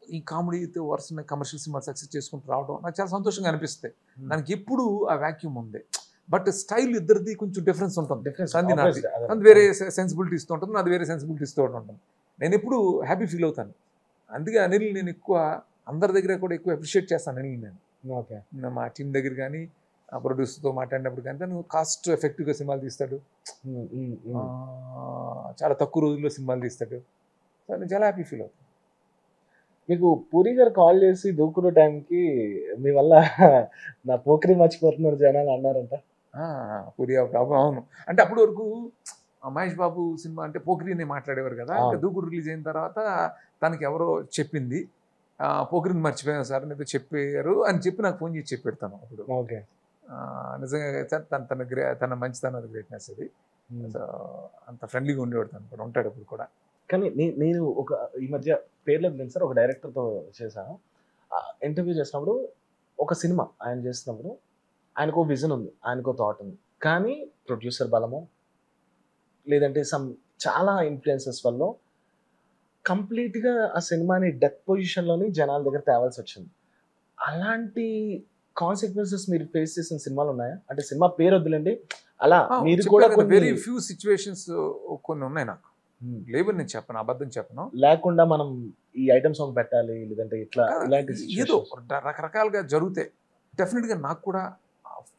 ఈ కామెడీతో వరుస కమర్షియల్ సినిమా సక్సెస్ చేసుకుంటూ రావడం నాకు చాలా సంతోషంగా అనిపిస్తుంది. దానికి ఎప్పుడు ఆ వాక్యూమ్ ఉంది. బట్ స్టైల్ ఇద్దరిది కొంచెం డిఫరెన్స్ ఉంటుంది. అది వేరే సెన్సిబిలిటీ ఇస్తూ ఉంటుంది, అది వేరే సెన్సిబిలిటీ ఇస్తూ ఉంటుంది. నేను ఎప్పుడు హ్యాపీ ఫీల్ అవుతాను. అందుకే అనిల్ నేను ఎక్కువ అందరి దగ్గర కూడా ఎక్కువ అప్రిషియేట్ చేస్తాను అనిల్. నేను మా టీం దగ్గర కానీ, ఆ ప్రొడ్యూసర్తో మాట్లాడినప్పుడు కానీ తను కాస్ట్ ఎఫెక్టివ్గా సినిమాలు తీస్తాడు, చాలా తక్కువ రోజుల్లో సినిమాలు తీస్తాడు. సో నేను చాలా హ్యాపీ ఫీల్ అవుతాను. మీకు పూరి గారు కాల్ చేసి దూకునే టైంకి మీ వల్ల నా పోకరి మర్చిపోతున్నారు జనాలు అన్నారంట. పూరి బాబు, అవును. అంటే అప్పటి వరకు మహేష్ బాబు సినిమా అంటే పోకిరిని మాట్లాడేవారు కదా. దూకుడు రిలీజ్ అయిన తర్వాత తనకి ఎవరో చెప్పింది, పోకిరిని మర్చిపోయాను సార్ ఏదో చెప్పారు అని చెప్పి నాకు ఫోన్ చేసి చెప్పెడతాను అప్పుడు. ఓకే. నిజంగా తన మంచితనం, అది గ్రేట్నెస్ అది. అంత ఫ్రెండ్లీగా ఉండేవాడు, తను కూడా ఉంటాడు ఇప్పుడు కూడా. కానీ నేను ఒక ఈ మధ్య పేర్లేదు లేదు సార్, ఒక డైరెక్టర్తో చేశాను ఇంటర్వ్యూ చేసినప్పుడు. ఒక సినిమా ఆయన చేసినప్పుడు ఆయనకు విజన్ ఉంది, ఆయనకు థాట్ ఉంది, కానీ ప్రొడ్యూసర్ బలము లేదంటే చాలా ఇన్ఫ్లుయెన్సెస్ వల్ల కంప్లీట్గా ఆ సినిమాని డెత్ పొజిషన్లోని జనాల దగ్గర తేవాల్సి వచ్చింది. అలాంటి కాన్సిక్వెన్సెస్ మీరు ఫేస్ చేసిన సినిమాలు ఉన్నాయా? అంటే సినిమా పేరు వద్దులేండి, అలా మీరు కూడా వెరీ ఫ్యూ సిచ్యువేషన్స్ కొన్ని ఉన్నాయి నాకు. లేవని నేను చెప్పను, అబద్ధం చెప్పను. లేకుండా మనం ఈ ఐటమ్ సాంగ్ పెట్టాలి లేదంటే ఇట్లా ఇలాంటి ఏదో రకరకాలుగా జరుగుతాయి. డెఫినెట్గా నాకు కూడా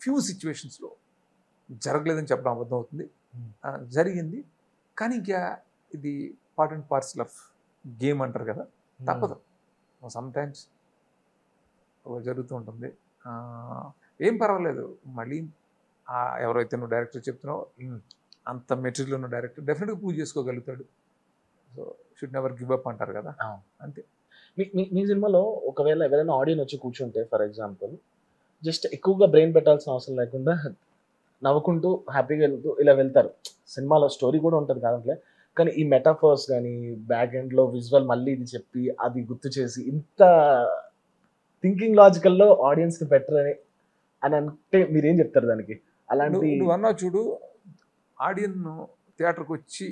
ఫ్యూ సిచ్యువేషన్స్లో జరగలేదని చెప్పడం అబద్ధం అవుతుంది, జరిగింది. కానీ ఇంకా ఇది part and parcel of game అంటారు కదా, తప్పదు. సమ్ టైమ్స్ జరుగుతూ ఉంటుంది. ఏం పర్వాలేదు. మళ్ళీ ఎవరైతే నువ్వు డైరెక్టర్ చెప్తున్నావు అంత మెటీరియల్ ఉన్న డైరెక్టర్ డెఫినెట్గా పూజ చేసుకోగలుగుతాడు. So should never give up అంటారు కదా, అంతే. మీ సినిమాలో ఒకవేళ ఎవరైనా ఆడియన్స్ వచ్చి కూర్చుంటే ఫర్ ఎగ్జాంపుల్ జస్ట్ ఎక్కువగా బ్రెయిన్ పెట్టాల్సిన అవసరం లేకుండా నవ్వుకుంటూ హ్యాపీగా వెళ్తూ ఇలా వెళ్తారు. సినిమాలో స్టోరీ కూడా ఉంటుంది కాదంటే, కానీ ఈ మెటాఫర్స్ కానీ బ్యాక్ ఎండ్లో విజువల్ మళ్ళీ ఇది చెప్పి అది గుర్తు చేసి ఇంత థింకింగ్ లాజికల్లో ఆడియన్స్ని పెట్టరని అని అంటే మీరేం చెప్తారు దానికి? అలాంటి నువ్వు అన్నా చూడు, ఆడియన్ థియేటర్కి వచ్చి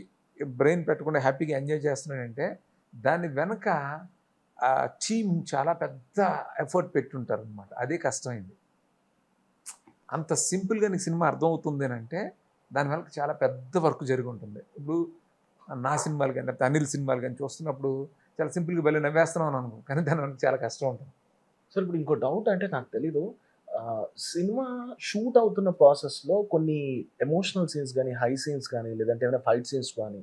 బ్రెయిన్ పెట్టకుండా హ్యాపీగా ఎంజాయ్ చేస్తున్నాడంటే దాని వెనక టీమ్ చాలా పెద్ద ఎఫర్ట్ పెట్టుంటారు అనమాట. అదే కష్టమైంది. అంత సింపుల్గా నీకు సినిమా అర్థమవుతుంది అని అంటే దాని వెనక చాలా పెద్ద వర్క్ జరిగి ఉంటుంది. ఇప్పుడు నా సినిమాలు కానీ లేకపోతే అనిల్ సినిమాలు కానీ చూస్తున్నప్పుడు చాలా సింపుల్గా వెళ్ళి నవ్వేస్తున్నాం అని అనుకో, కానీ దాని వెనక చాలా కష్టం ఉంటుంది. సో ఇప్పుడు ఇంకో డౌట్ అంటే నాకు తెలీదు, సినిమా షూట్ అవుతున్న ప్రాసెస్లో కొన్ని ఎమోషనల్ సీన్స్ కానీ, హై సీన్స్ కానీ, లేదంటే ఏమైనా ఫైట్ సీన్స్ కానీ,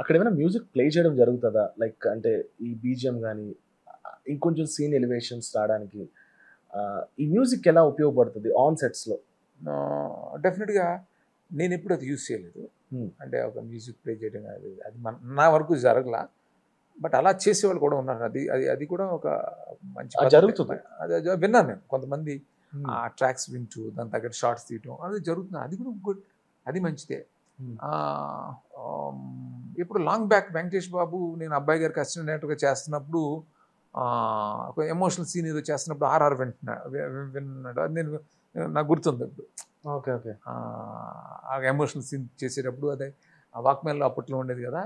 అక్కడ ఏమైనా మ్యూజిక్ ప్లే చేయడం జరుగుతుందా? లైక్ అంటే ఈ బీజిఎం కానీ ఇంకొంచెం సీన్ ఎలివేషన్స్ రావడానికి ఈ మ్యూజిక్ ఎలా ఉపయోగపడుతుంది ఆన్ సెట్స్లో? డెఫినెట్గా నేను ఎప్పుడు అది యూజ్ చేయలేదు. అంటే ఒక మ్యూజిక్ ప్లే చేయడం అది అది నా వరకు జరగలా. బట్ అలా చేసేవాళ్ళు కూడా ఉన్నారు. అది అది అది కూడా ఒక మంచి జరుగుతుంది. అది విన్నాను నేను. కొంతమంది ఆ ట్రాక్స్ వింటూ దాని తగ్గట్టు షార్ట్స్ తీయటం అది జరుగుతుంది. అది కూడా గుడ్, అది మంచిదే. ఇప్పుడు లాంగ్ బ్యాక్ వెంకటేష్ బాబు నేను అబ్బాయి గారికి అసిస్టెంట్ డైరెక్టర్గా చేస్తున్నప్పుడు ఒక ఎమోషనల్ సీన్ ఏదో చేస్తున్నప్పుడు ఆర్ఆర్ విన్నాడు. అది నేను నాకు గుర్తుంది ఇప్పుడు. Okay okay. ఆ ఎమోషనల్ సీన్ చేసేటప్పుడు అదే వాక్మెన్లో అప్పట్లో ఉండేది కదా,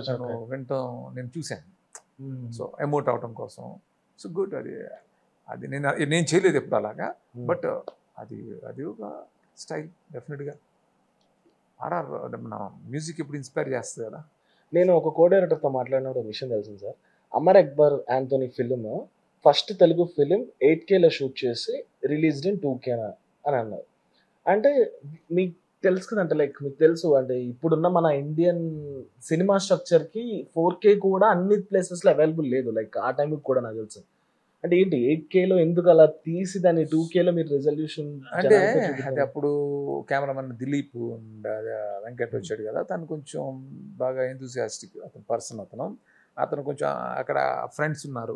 నేను వింటాం, నేను చూశాను. సో ఎమోట్ అవటం కోసం. సో గుడ్, అది అది నేను చేయలేదు ఎప్పుడు అలాగా. బట్ అది అది ఒక స్టైల్ డెఫినెట్గా. ఆర్ఆర్ మన మ్యూజిక్ ఎప్పుడు ఇన్స్పైర్ చేస్తుంది కదా. నేను ఒక కో డైరెక్టర్తో మాట్లాడినప్పుడు ఒక విషయం తెలిసింది sir. Amar Akbar Anthony film first Telugu film 8Kలో షూట్ చేసి రిలీజ్డ్ ఇన్ 2K అని అన్నారు. అంటే మీకు తెలుసు కదంటే, లైక్ మీకు తెలుసు అంటే ఇప్పుడున్న మన ఇండియన్ సినిమా స్ట్రక్చర్కి 4K కూడా అన్ని ప్లేసెస్లో అవైలబుల్ లేదు. లైక్ ఆ టైంకి కూడా నాకు తెలుసు. అంటే ఏంటి 8Kలో ఎందుకు అలా తీసి దాన్ని 2Kలో మీరు రెజల్యూషన్ అంటే అది అప్పుడు కెమెరామెన్ దిలీప్ అండ్ వెంకట్ వచ్చాడు కదా, తను కొంచెం బాగా ఎంతూసియాస్టిక్ అతను పర్సన్. అతను కొంచెం అక్కడ ఫ్రెండ్స్ ఉన్నారు,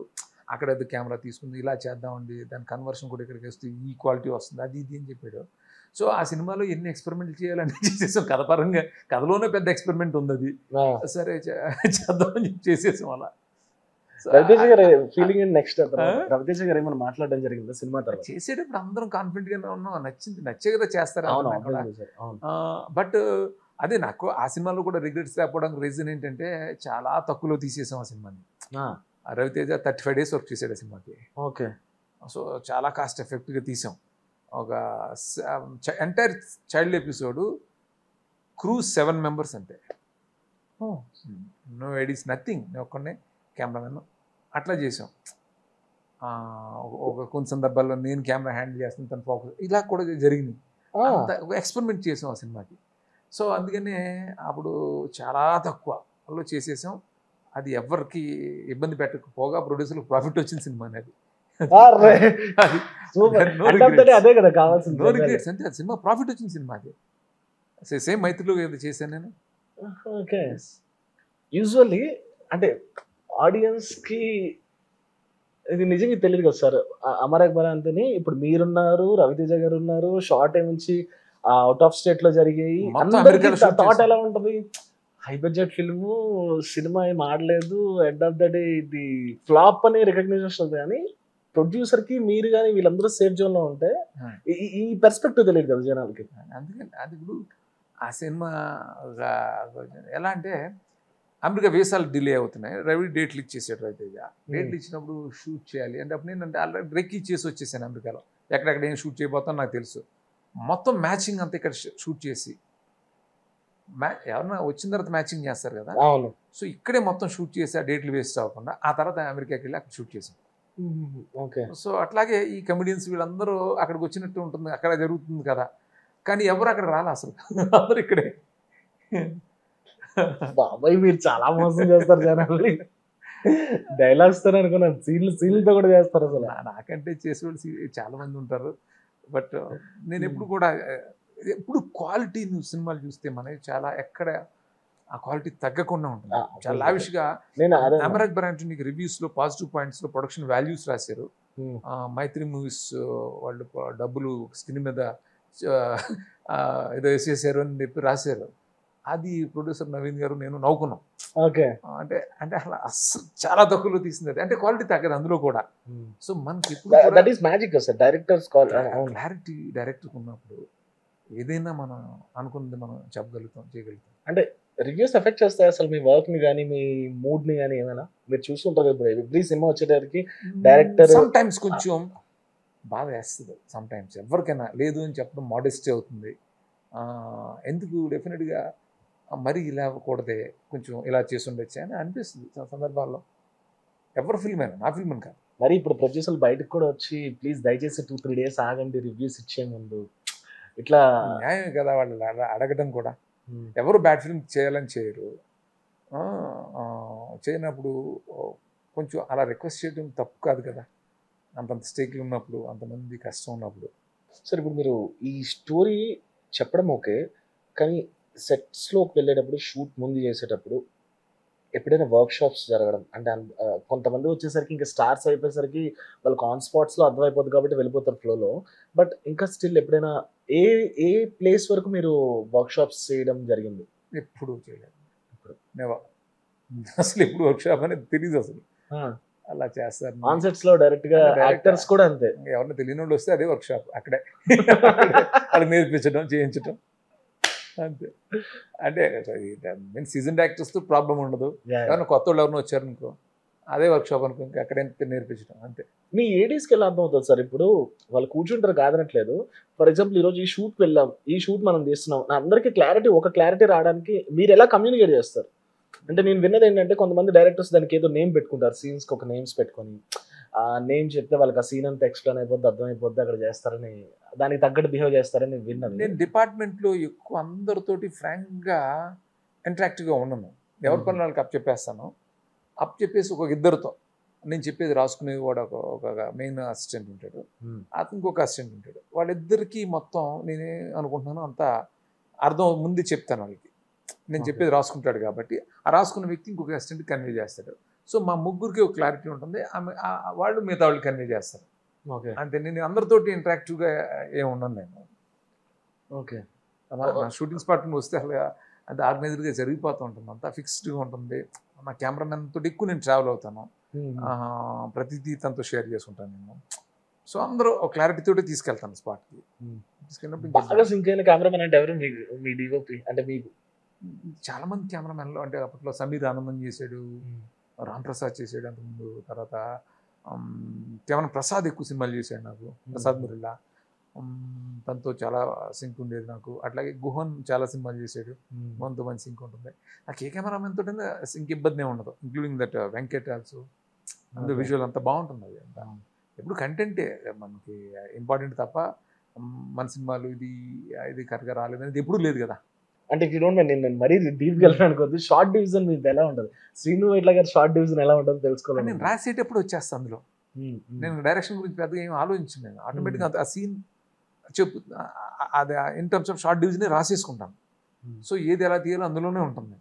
అక్కడ ఏదో కెమెరా తీసుకుంది, ఇలా చేద్దామండి, దాని కన్వర్షన్ కూడా ఇక్కడికి వస్తే ఈ క్వాలిటీ వస్తుంది, అది ఇది అని చెప్పాడు. సో ఆ సినిమాలో ఎన్ని ఎక్స్పెరిమెంట్లు చేయాలని చేసేసాం. కథపరంగా కథలోనే పెద్ద ఎక్స్పెరిమెంట్ ఉంది అది. సరే చేద్దామని చెప్పి చేసేసాం అలా. రవితేజ గారు ఫీలింగ్ నెక్స్ట్ రవితేజ గారు ఏమైనా మాట్లాడడం జరిగిందా సినిమా తర్వాత? చేసేటప్పుడు అందరం కాన్ఫిడెంట్ గానే ఉన్నాం, నచ్చే కదా చేస్తారు. బట్ అదే నాకు ఆ సినిమాలో కూడా రిగ్రెట్స్ రాకపోవడానికి రీజన్ ఏంటంటే చాలా తక్కువలో తీసేసాం ఆ సినిమాని. రవితేజ 35 days వర్క్ చేశాడు ఆ సినిమాకి. ఓకే. సో చాలా కాస్ట్ ఎఫెక్టివ్గా తీసాం. ఒక entire child episode crew 7 members అంతే. No edits, nothing. నేను ఒక్కనే కెమెరామెన్ అట్లా చేసాం. ఒక కొన్ని సందర్భాల్లో నేను కెమెరా హ్యాండిల్ చేస్తాను, తను ఫోకస్, ఇలా కూడా జరిగింది. ఎక్స్పెరిమెంట్ చేసాం ఆ సినిమాకి. సో అందుకనే అప్పుడు చాలా తక్కువలో చేసేసాం. అది ఎవరికి ఇబ్బంది పెట్టకపోగా ప్రొడ్యూసర్లకు ప్రాఫిట్ వచ్చిన సినిమా అనేది. అదే కదా కావాల్సింది. నో రిగ్రెట్స్ అంతే, అది సినిమా ప్రాఫిట్ వచ్చిన సినిమా అది. సేమ్ మైత్రిలో ఏదో చేశాను నేను. ఓకే. యూజువల్లీ అంటే ఆడియన్స్కి ఇది నిజంగా తెలియదు కదా సార్. అమర్ అక్బర్ యాంథోనీ ఇప్పుడు మీరున్నారు, రవితేజ గారు ఉన్నారు, షార్ట్ నుంచి అవుట్ ఆఫ్ స్టేట్ లో జరిగాయి. థాట్ ఎలా ఉంటుంది? హై బడ్జెట్ ఫిల్మ్, సినిమా ఏం ఆడలేదు, ఎండ్ ఆఫ్ ద డే ఇది ఫ్లాప్ అని రికగ్నైజేషన్ వస్తుంది. కానీ ప్రొడ్యూసర్ కి మీరు కానీ వీళ్ళందరూ సేఫ్ జోన్ లో ఉంటే ఈ పర్స్పెక్టివ్ తెలియదు కదా జనాలకి. అందుకని అది ఇప్పుడు ఆ సినిమా ఎలా అంటే అమెరికా వీసాలు డిలే అవుతున్నాయి, రవి డేట్లు ఇచ్చేసాడు. రవితేజ డేట్లు ఇచ్చినప్పుడు షూట్ చేయాలి అంటే అప్పుడు నేను ఆల్రెడీ బ్రేక్ ఇచ్చేసి వచ్చేసాను అమెరికాలో. ఎక్కడెక్కడ ఏం షూట్ చేయబోతాను నాకు తెలుసు. మొత్తం మ్యాచింగ్ అంతా ఇక్కడ షూట్ చేసి, ఎవరన్నా వచ్చిన తర్వాత మ్యాచింగ్ చేస్తారు కదా, సో ఇక్కడే మొత్తం షూట్ చేసి ఆ డేట్లు వేస్ట్ అవ్వకుండా ఆ తర్వాత అమెరికాకి వెళ్ళి అక్కడ షూట్ చేసాం. ఓకే. సో అట్లాగే ఈ కమెడియన్స్ వీళ్ళందరూ అక్కడికి వచ్చినట్టు ఉంటుంది, అక్కడ జరుగుతుంది కదా, కానీ ఎవరు అక్కడ రాలే అసలు, అందరూ ఇక్కడే. బాబాయ్ మీరు చాలా మోసం చేస్తారు జనాల్ని. డైలాగ్స్ తో అనుకున్నాను, సీన్లతో కూడా చేస్తారు అసలు. నాకంటే చేసేవాళ్ళు చాలా మంది ఉంటారు. బట్ నేను ఎప్పుడు క్వాలిటీ నువ్వు సినిమాలు చూస్తే మనకి చాలా ఎక్కడ ఆ క్వాలిటీ తగ్గకుండా ఉంటుంది. చాలా లావిష్గా అమర్ అక్బర్ యాంథోనీకి రివ్యూస్లో పాజిటివ్ పాయింట్స్లో ప్రొడక్షన్ వాల్యూస్ రాశారు. మైత్రి మూవీస్ వాళ్ళు డబ్బులు స్క్రీన్ మీద ఏదో వేసేసారు అని చెప్పి రాశారు. అది ప్రొడ్యూసర్ నవీన్ గారు నేను నవ్వుకున్నాం. ఓకే. అంటే అసలు అస్సలు చాలా తక్కువలో తీసింది, అంటే క్వాలిటీ తగ్గదు అందులో కూడా. సో మనకి క్లారిటీ డైరెక్టర్కి ఉన్నప్పుడు ఏదైనా మనం అనుకున్నది మనం చెప్పగలుగుతాం, చేయగలుగుతాం. అంటే రివ్యూస్ ఎఫెక్ట్ చేస్తాయి అసలు మీ వర్క్ ని కానీ మీ మూడ్ ని కానీ? ఏమైనా మీరు చూస్తుంటారు ఇప్పుడు ఎవ్రీ సినిమా వచ్చేటప్పటికి డైరెక్టర్ సమ్ టైమ్స్ కొంచెం బాగా వేస్తుంది, సమ్ టైమ్స్ ఎవరికైనా లేదు అని చెప్పడం మోడెస్టీ అవుతుంది. ఎందుకు డెఫినెట్గా మరి ఇలా అవ్వకూడదే, కొంచెం ఇలా చేసి ఉండొచ్చు అని అనిపిస్తుంది సందర్భాల్లో. ఎవరి ఫిల్మ్ అయినా, నా ఫిల్మ్ అని కాదు. మరి ఇప్పుడు ప్రొడ్యూసర్లు బయటకు కూడా వచ్చి ప్లీజ్ దయచేసి 2-3 days ఆగండి రివ్యూస్ ఇచ్చే ముందు ఇట్లా న్యాయమే కదా వాళ్ళు అడగడం కూడా. ఎవరు బ్యాడ్ ఫిల్మ్ చేయాలని చేయరు. చేయనప్పుడు కొంచెం అలా రిక్వెస్ట్ చేయడం తప్పు కాదు కదా, అంతంత స్టేక్లు ఉన్నప్పుడు, అంతమంది కష్టం ఉన్నప్పుడు. సార్ ఇప్పుడు మీరు ఈ స్టోరీ చెప్పడం ఓకే, కానీ సెట్స్లోకి వెళ్ళేటప్పుడు షూట్ ముందు చేసేటప్పుడు ఎప్పుడైనా వర్క్ షాప్స్ జరగడం అంటే కొంతమంది వచ్చేసరికి ఇంకా స్టార్స్ అయిపోయేసరికి వాళ్ళకి ఆన్ స్పాట్స్లో అర్థమైపోతుంది కాబట్టి వెళ్ళిపోతారు ఫ్లోలో. బట్ ఇంకా స్టిల్ ఎప్పుడైనా ఏ ఏ ప్లేస్ వరకు మీరు వర్క్ షాప్స్ చేయడం జరిగింది? ఎప్పుడు చేయలేదు. అసలు ఎప్పుడు వర్క్ షాప్ అనేది తెలియదు అసలు. అలా చేస్తారు ఆన్ సెట్స్ లో డైరెక్ట్ గా యాక్టర్స్ కూడా అంతే. ఎవరైనా తెలియని వాళ్ళు వస్తే అదే వర్క్ షాప్, అక్కడే వాళ్ళకి నేర్పించడం, చేయించడం అంతే. అంటే మీన్ సీజన్ యాక్టర్స్ తో ప్రాబ్లం ఉండదు. ఎవరైనా కొత్త వాళ్ళు ఎవరైనా వచ్చారనుకో అదే వర్క్ షాప్ అనుకో, ఇంకా అక్కడే నేర్పించడం అంతే. మీ ఏడీస్కి ఎలా అర్థం అవుతుంది సార్? ఇప్పుడు వాళ్ళు కూర్చుంటారు కాదనట్లేదు. ఫర్ ఎగ్జాంపుల్ ఈరోజు ఈ షూట్కి వెళ్ళాం, ఈ షూట్ మనం తీస్తున్నాం, నా అందరికీ క్లారిటీ రావడానికి మీరు ఎలా కమ్యూనికేట్ చేస్తారు? అంటే నేను విన్నది ఏంటంటే కొంతమంది డైరెక్టర్స్ దానికి ఏదో నేమ్ పెట్టుకుంటారు, సీన్స్కి ఒక నేమ్స్ పెట్టుకొని ఆ నేమ్ చెప్తే వాళ్ళకి ఆ సీన్ అంతా ఎక్స్ప్లెయిన్ అయిపోద్ది, అర్థమైపోద్ది, అక్కడ చేస్తారని, దానికి తగ్గట్టు బిహేవ్ చేస్తారని విన్నాను. నేను డిపార్ట్మెంట్లో ఎక్కువ అందరితోటి ఫ్రాంక్గా ఇంటరాక్టివ్గా ఉండను. ఎవరి పనులు వాళ్ళకి అప్ చెప్పేస్తాను. అప్ చెప్పేసి ఒక ఇద్దరితో నేను చెప్పేది రాసుకునే వాడు ఒక మెయిన్ అసిస్టెంట్ ఉంటాడు, అతనికి ఇంకొక అసిస్టెంట్ ఉంటాడు. వాళ్ళిద్దరికీ మొత్తం నేనే అనుకుంటున్నాను అంతా అర్థం ముందు చెప్తాను వాళ్ళకి. నేను చెప్పేది రాసుకుంటాడు కాబట్టి ఆ రాసుకున్న వ్యక్తి ఇంకొక అసిస్టెంట్ కన్వే చేస్తాడు. సో మా ముగ్గురికి ఒక క్లారిటీ ఉంటుంది, వాళ్ళు మిగతా వాళ్ళు కన్వే చేస్తారు. ఓకే, అంతే. నేను అందరితోటి ఇంటరాక్టివ్గా ఏమి ఉన్నాను నేను. ఓకే, నా షూటింగ్ స్పాట్ వస్తే అసలు అది ఆర్గనైజర్గా జరిగిపోతూ ఉంటుంది, అంతా ఫిక్స్డ్గా ఉంటుంది. నా కెమెరామెన్ తోటి ఎక్కువ నేను ట్రావెల్ అవుతాను, ప్రతిదీ తనతో షేర్ చేసుకుంటాను నేను. సో అందరూ ఒక క్లారిటీ తోటి తీసుకెళ్తాను స్పాట్కి. బాగా సింక్ అయిన కెమెరామెన్ అంటే ఎవరు? మీ డిఓపి అంటే మీకు? చాలా మంది కెమెరామెన్లు అంటే అప్పట్లో సమీర్ ఆనందం చేశాడు, రామ్ ప్రసాద్ చేసాడు అంతకుముందు. తర్వాత కేవలం ప్రసాద్ ఎక్కువ సినిమాలు చేశాడు నాకు, ప్రసాద్ మురిల్లా. తనతో చాలా సింక్ ఉండేది నాకు. అట్లాగే గుహన్ చాలా సినిమాలు చేశాడు, మనతో మంచి సింక్ ఉంటుంది. నాకు ఏ కెమెరామెన్ తోటి సింక్ ఇబ్బంది ఉండదు, ఇంక్లూడింగ్ దట్ వెంకట్ ఆల్సో. అందులో విజువల్ అంతా బాగుంటుంది. అది అంతా ఎప్పుడు కంటెంటే మనకి ఇంపార్టెంట్ తప్ప మన సినిమాలు ఇది కరెక్ట్గా రాలేదనేది ఎప్పుడూ లేదు కదా. అంటే ఇఫ్ యూ డోంట్ మైండ్ నేను మరీ డీప్గా వెళ్ళాలనుకోవద్దు, షార్ట్ డివిజన్ మీద ఎలా ఉంటుంది? శ్రీను ఇట్లా గారు షార్ట్ డివిజన్ ఎలా ఉంటుందో తెలుసుకోవాలి. నేను రాసేటప్పుడు వచ్చేస్తాను అందులో. నేను డైరెక్షన్ గురించి పెద్దగా ఏం ఆలోచించను. నేను ఆటోమేటిక్గా ఆ సీన్ చెప్పు, అది ఇన్ టర్మ్స్ ఆఫ్ షార్ట్ డివిజనే రాసేసుకుంటాను. సో ఏది ఎలా తీయాలో అందులోనే ఉంటుంది.